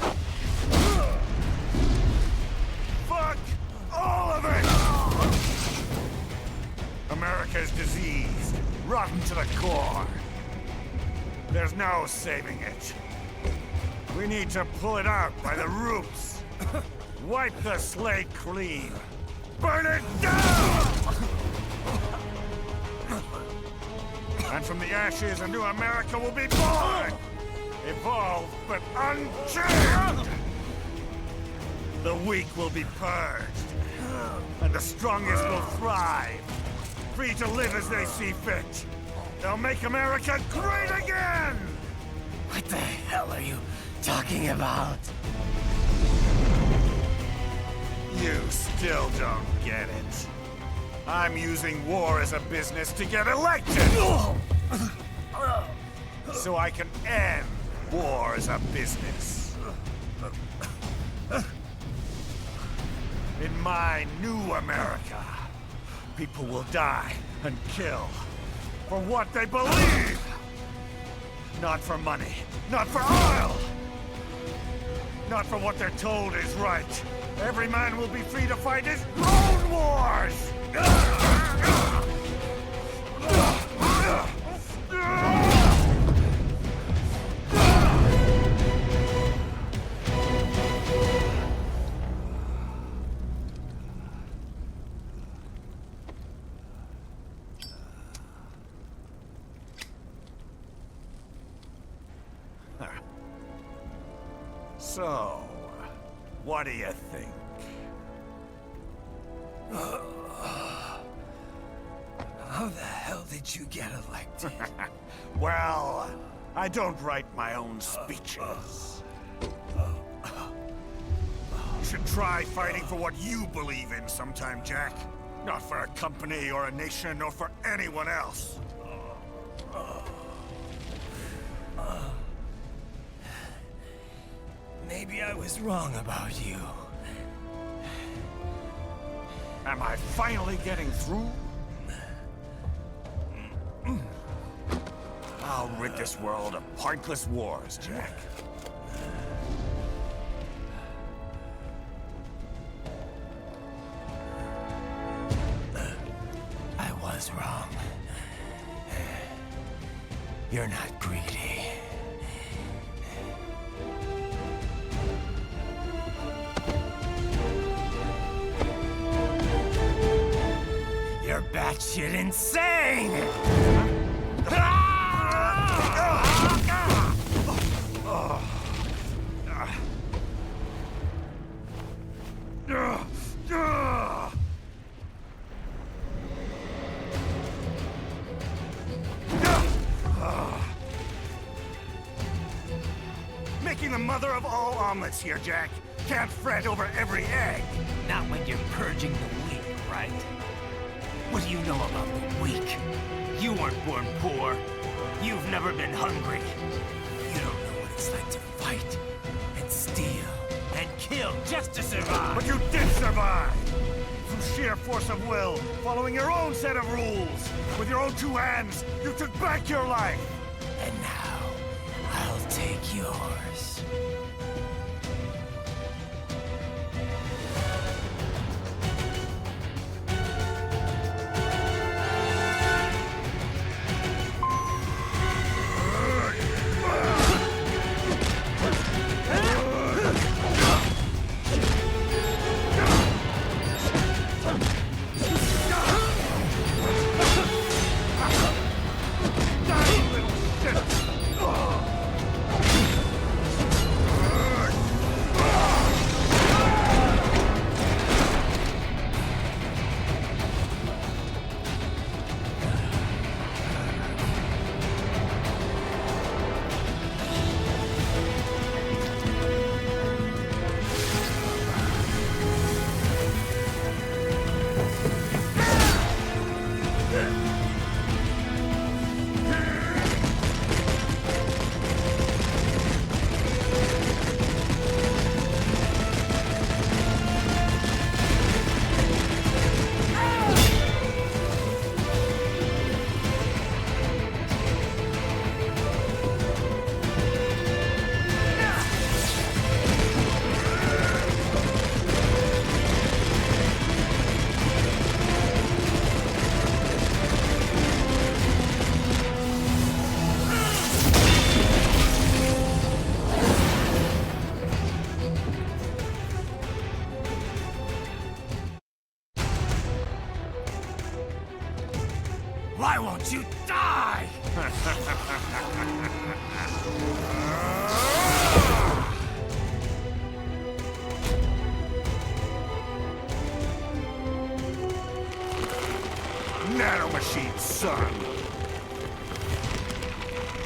[SPEAKER 19] Fuck all of it! America's diseased, rotten to the core. There's no saving it. We need to pull it out by the roots. Wipe the slate clean. Burn it down! And from the ashes, a new America will be born! Evolved, but unchained! The weak will be purged, and the strongest will thrive, free to live as they see fit. They'll make America great again!
[SPEAKER 9] What the hell are you talking about?
[SPEAKER 19] You still don't get it. I'm using war as a business to get elected! So I can end war as a business. In my new America, people will die and kill for what they believe! Not for money, not for oil! Not for what they're told is right. Every man will be free to fight his own wars! So, what do you think?
[SPEAKER 9] How the hell did you get elected?
[SPEAKER 19] Well, I don't write my own speeches. You should try fighting for what you believe in sometime, Jack. Not for a company or a nation or for anyone else.
[SPEAKER 9] Maybe I was wrong about you.
[SPEAKER 19] Am I finally getting through? I'll rid this world of pointless wars, Jack.
[SPEAKER 9] I was wrong. You're not greedy. You're batshit insane!
[SPEAKER 19] Making the mother of all omelets here, Jack. Can't fret over every egg.
[SPEAKER 9] Not when you're purging the weak, right? What do you know about the weak? You weren't born poor. You've never been hungry. You don't know what it's like to fight, and steal, and kill just to survive.
[SPEAKER 19] But you did survive! Through sheer force of will, following your own set of rules. With your own two hands, you took back your life.
[SPEAKER 9] And now, I'll take yours.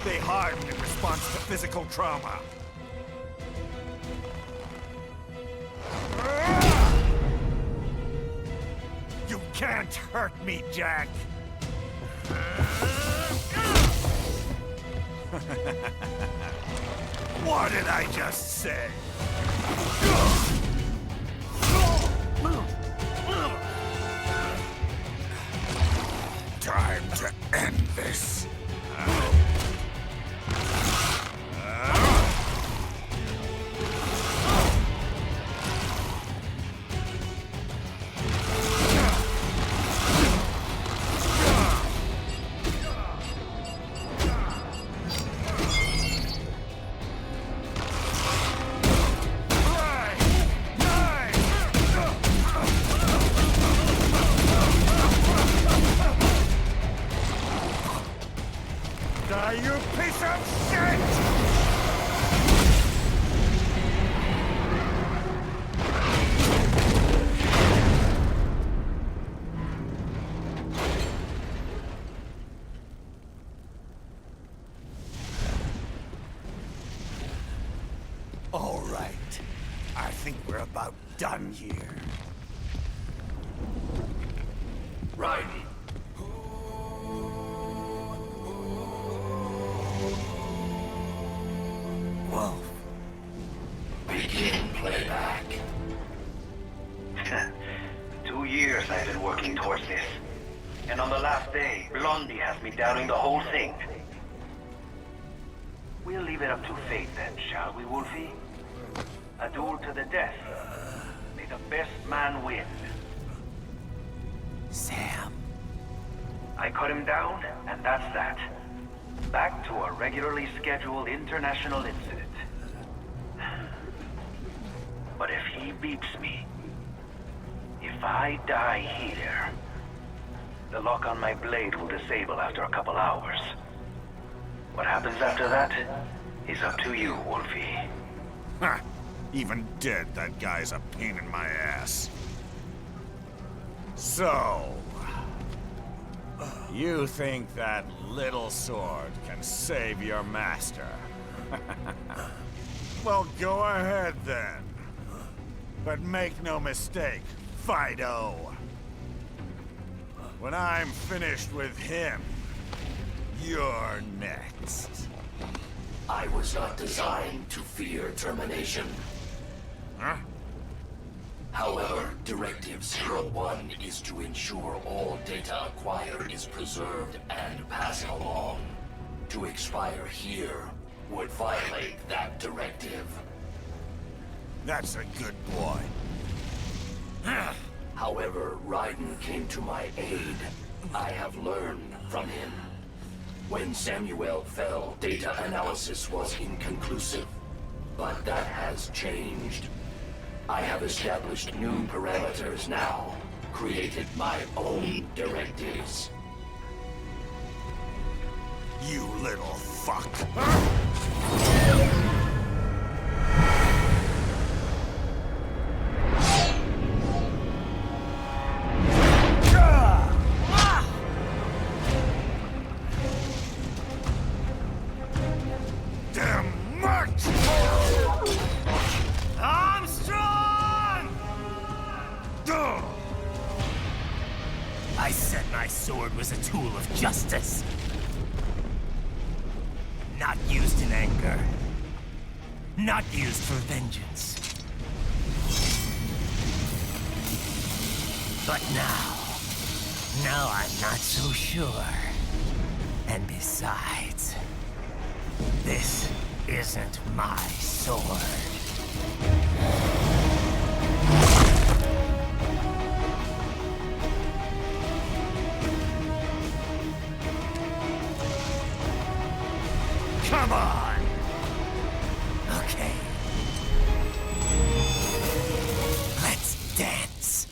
[SPEAKER 19] They harden in response to physical trauma. You can't hurt me, Jack! What did I just say? Time to end this. You piece of shit! All right. I think we're about done here.
[SPEAKER 13] Right.
[SPEAKER 12] Wolf.
[SPEAKER 13] Begin playback.
[SPEAKER 12] 2 years I've been working towards this. And on the last day, Blondie has me doubting the whole thing. We'll leave it up to fate then, shall we, Wolfie? A duel to the death. May the best man win.
[SPEAKER 9] Sam.
[SPEAKER 12] I cut him down, and that's that. Back to a regularly scheduled international incident. But if he beeps me, if I die here, the lock on my blade will disable after a couple hours. What happens after that is up to you, Wolfie.
[SPEAKER 19] Ha! Even dead, that guy's a pain in my ass. So... you think that little sword can save your master? Well, go ahead then. But make no mistake, Fido. When I'm finished with him, you're next.
[SPEAKER 13] I was not designed to fear termination.
[SPEAKER 19] Huh?
[SPEAKER 13] However, Directive 01 is to ensure all data acquired is preserved and passed along. To expire here would violate that directive.
[SPEAKER 19] That's a good boy.
[SPEAKER 13] However, Raiden came to my aid. I have learned from him. When Samuel fell, data analysis was inconclusive. But that has changed. I have established new parameters now, created my own directives.
[SPEAKER 19] You little fuck. Damn much!
[SPEAKER 9] I said my sword was a tool of justice. Not used in anger. Not used for vengeance. But now I'm not so sure. And besides, this isn't my sword.
[SPEAKER 19] Come on!
[SPEAKER 9] Okay. Let's dance.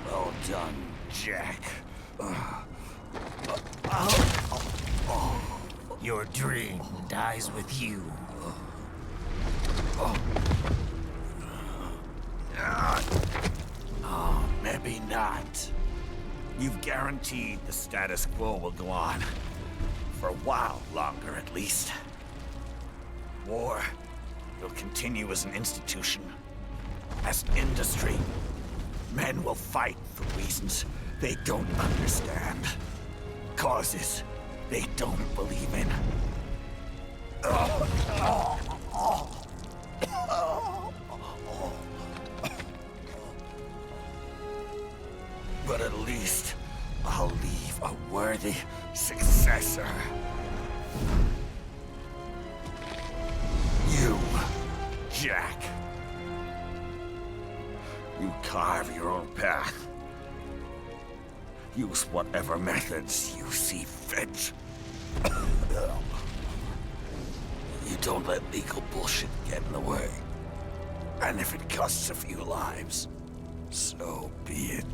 [SPEAKER 2] Well done, Jack. Your dream dies with you. Oh, maybe not. You've guaranteed the status quo will go on. For a while longer, at least. War will continue as an institution, as an industry. Men will fight for reasons they don't understand. Causes they don't believe in. But at least I'll leave a worthy successor. You, Jack. You carve your own path. Use whatever methods you see fit. You don't let legal bullshit get in the way. And if it costs a few lives, so be it.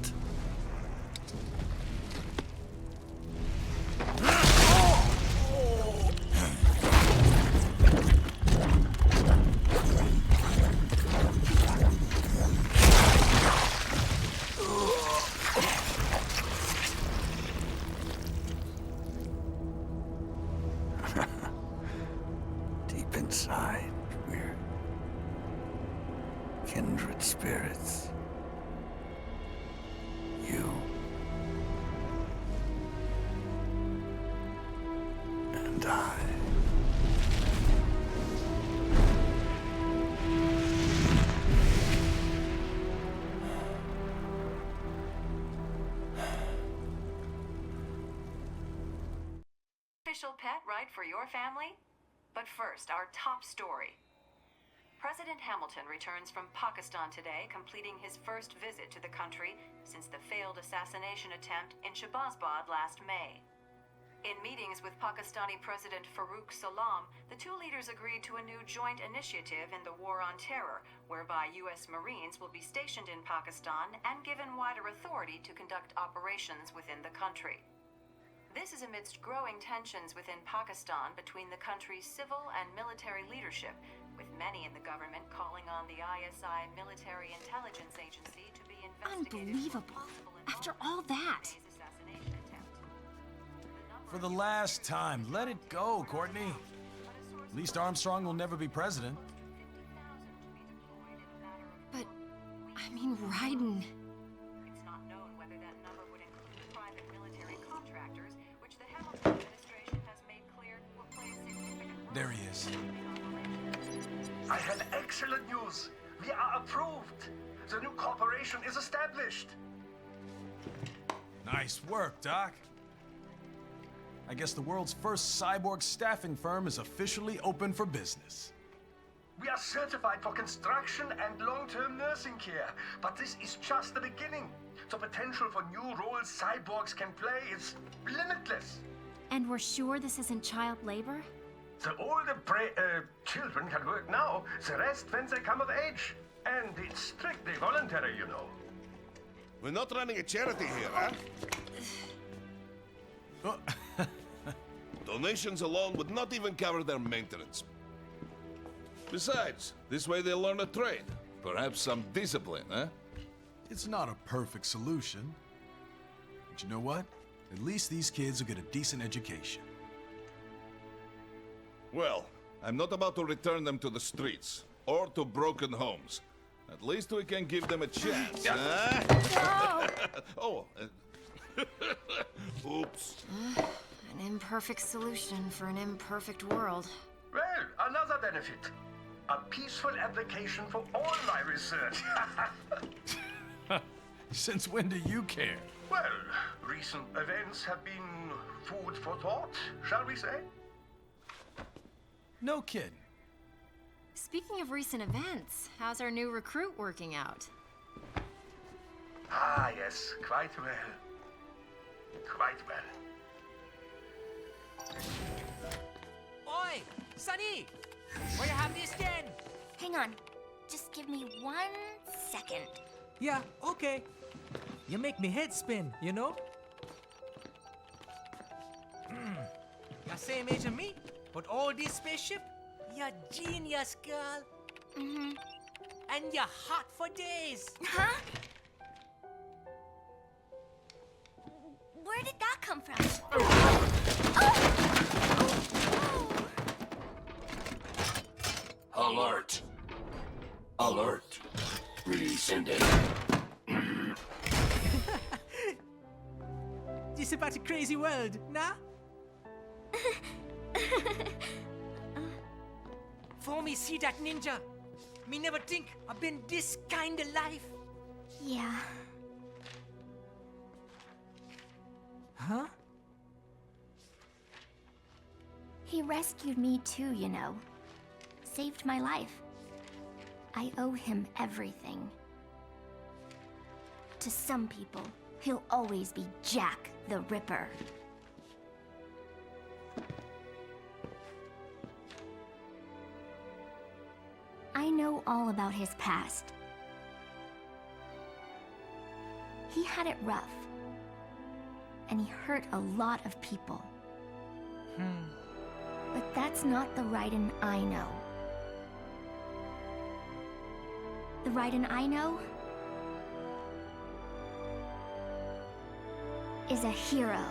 [SPEAKER 2] Deep inside, we're kindred spirits. You and I.
[SPEAKER 18] Official pet, right, for your family? But first, our top story. President Hamilton returns from Pakistan today, completing his first visit to the country since the failed assassination attempt in Shahbazbad last May. In meetings with Pakistani President Farooq Salam, the two leaders agreed to a new joint initiative in the War on Terror, whereby U.S. Marines will be stationed in Pakistan and given wider authority to conduct operations within the country. This is amidst growing tensions within Pakistan between the country's civil and military leadership, with many in the government calling on the ISI Military Intelligence Agency to be investigated.
[SPEAKER 20] Unbelievable. After all that.
[SPEAKER 11] For the last time, let it go, Courtney. At least Armstrong will never be president.
[SPEAKER 20] But, I mean, Raiden.
[SPEAKER 18] It's not known whether that number would include private military contractors, which the Hamilton administration has made clear will play a significant role.
[SPEAKER 11] There he is.
[SPEAKER 12] I have excellent news. We are approved. The new corporation is established.
[SPEAKER 11] Nice work, Doc. I guess the world's first cyborg staffing firm is officially open for business.
[SPEAKER 12] We are certified for construction and long-term nursing care, but this is just the beginning. The potential for new roles cyborgs can play is limitless.
[SPEAKER 20] And we're sure this isn't child labor?
[SPEAKER 12] The older children can work now, the rest when they come of age. And it's strictly voluntary, you know.
[SPEAKER 23] We're not running a charity here, huh? Donations alone would not even cover their maintenance. Besides, this way they'll learn a trade. Perhaps some discipline, huh?
[SPEAKER 11] It's not a perfect solution. But you know what? At least these kids will get a decent education.
[SPEAKER 23] Well, I'm not about to return them to the streets or to broken homes. At least we can give them a chance, huh? Oh, oops.
[SPEAKER 20] An imperfect solution for an imperfect world.
[SPEAKER 12] Well, another benefit. A peaceful application for all my research.
[SPEAKER 11] Since when do you care?
[SPEAKER 12] Well, recent events have been food for thought, shall we say?
[SPEAKER 11] No kidding.
[SPEAKER 20] Speaking of recent events, how's our new recruit working out?
[SPEAKER 12] Ah, yes, quite well. Quite well.
[SPEAKER 24] Oi! Sonny! Where you have this then?
[SPEAKER 4] Hang on. Just give me 1 second.
[SPEAKER 24] Yeah, okay. You make me head spin, you know? You're same age as me, but all this spaceship, you're genius, girl.
[SPEAKER 4] Mm-hmm.
[SPEAKER 24] And you're hot for days.
[SPEAKER 4] Huh? Where did that come from?
[SPEAKER 13] Alert! Alert! Rescinding.
[SPEAKER 24] This about a crazy world, nah? For me see that ninja, me never think I've been this kind of life.
[SPEAKER 4] Yeah.
[SPEAKER 24] Huh?
[SPEAKER 4] He rescued me too, you know. Saved my life. I owe him everything. To some people, he'll always be Jack the Ripper. I know all about his past. He had it rough. And he hurt a lot of people. But that's not the Raiden I know. The Raiden I know is a hero.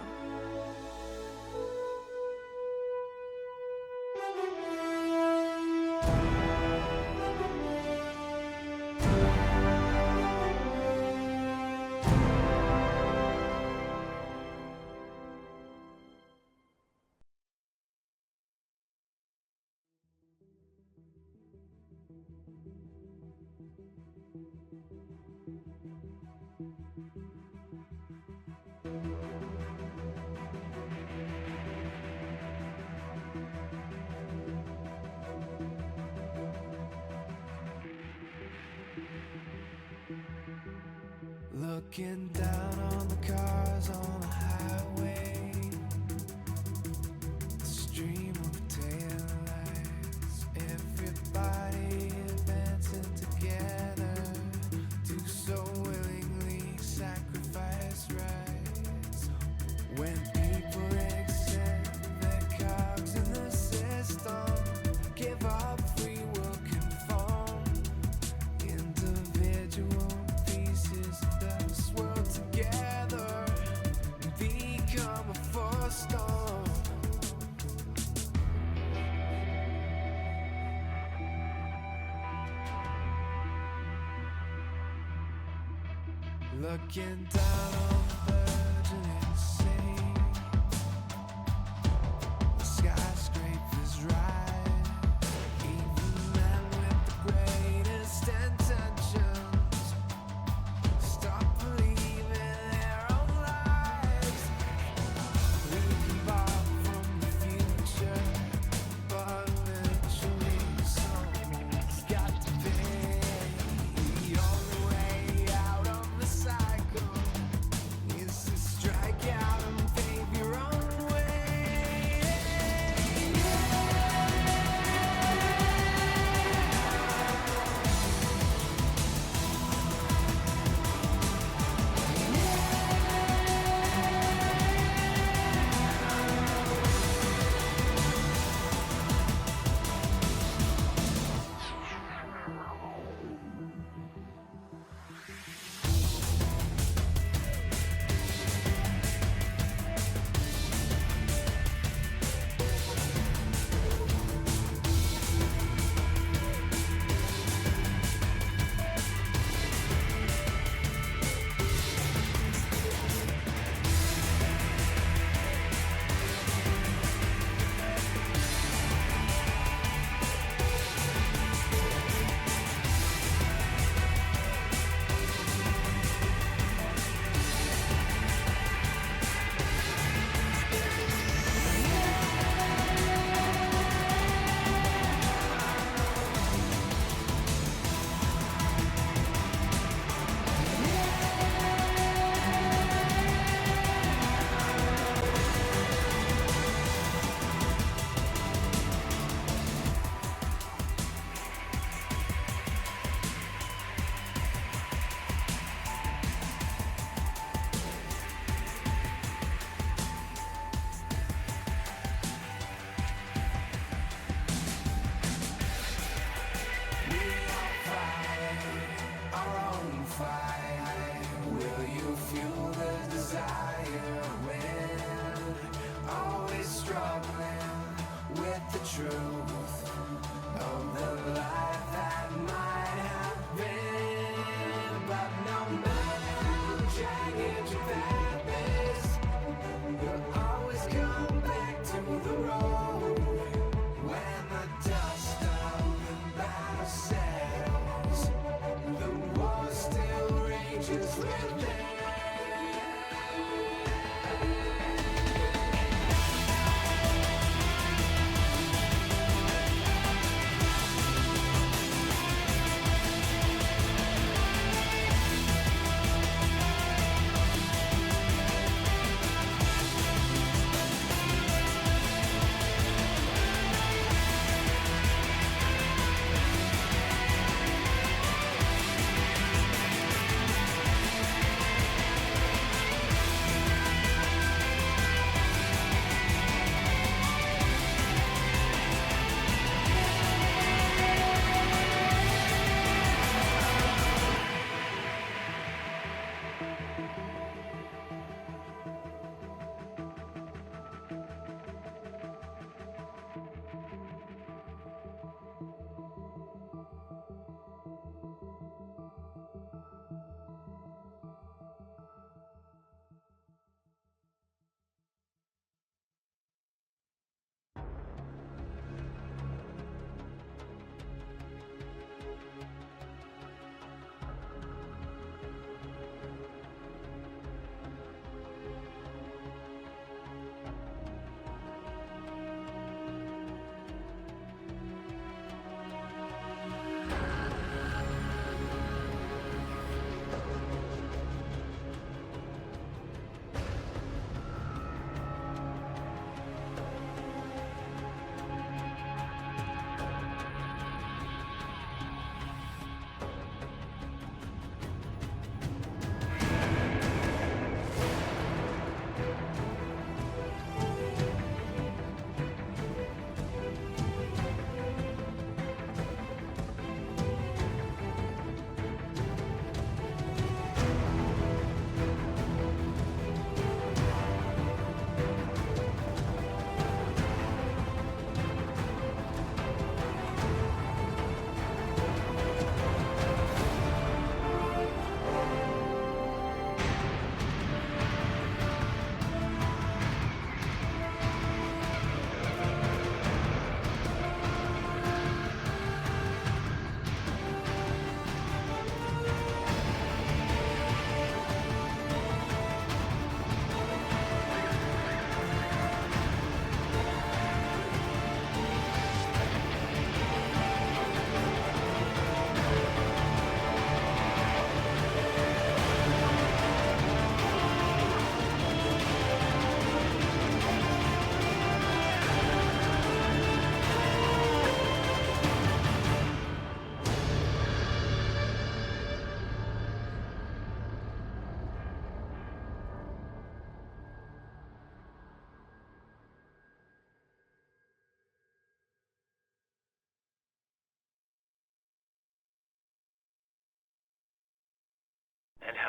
[SPEAKER 8] Looking down on the cars on the highway, the stream of taillights, everybody advancing together, do so willingly, sacrifice rights. When people accept their cogs in the system, give up free will, conform, individual pieces that swirl together and become a force storm. Looking down on the burgeoning insane, the skyscrapers rise, even men with the greatest intentions stop believing their own lives. We can borrow from the future, but eventually someone's got to pay. The only way out of the cycle is to strike out and pave your own way. Our own fight. Will you fuel the desire when always struggling with the truth of the life that might have been? But no matter how jagged your path is, you'll always come back to the road when the dust of the battle settles. The war still rages within.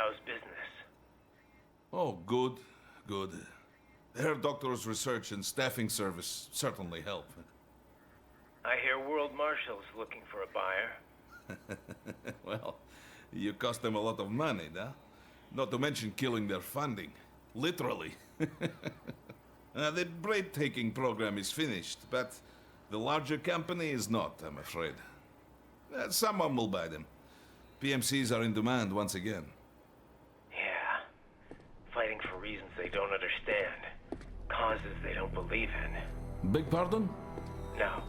[SPEAKER 10] How's business?
[SPEAKER 23] Oh, good, good. Herr Doctor's research and staffing service certainly help.
[SPEAKER 10] I hear World Marshal's looking for a buyer.
[SPEAKER 23] Well, you cost them a lot of money, huh? Not to mention killing their funding. Literally. The bread-taking program is finished, but the larger company is not, I'm afraid. Someone will buy them. PMCs are in demand once again.
[SPEAKER 10] Yeah. Fighting for reasons they don't understand. Causes they don't believe in.
[SPEAKER 23] Beg pardon?
[SPEAKER 10] No.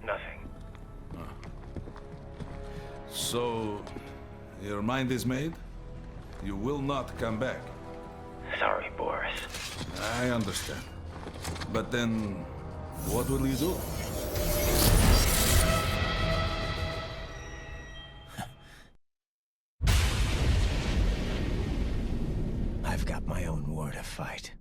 [SPEAKER 10] Nothing.
[SPEAKER 23] So, your mind is made? You will not come back.
[SPEAKER 10] Sorry, Boris.
[SPEAKER 23] I understand. But then, what will you do?
[SPEAKER 3] I've got my own war to fight.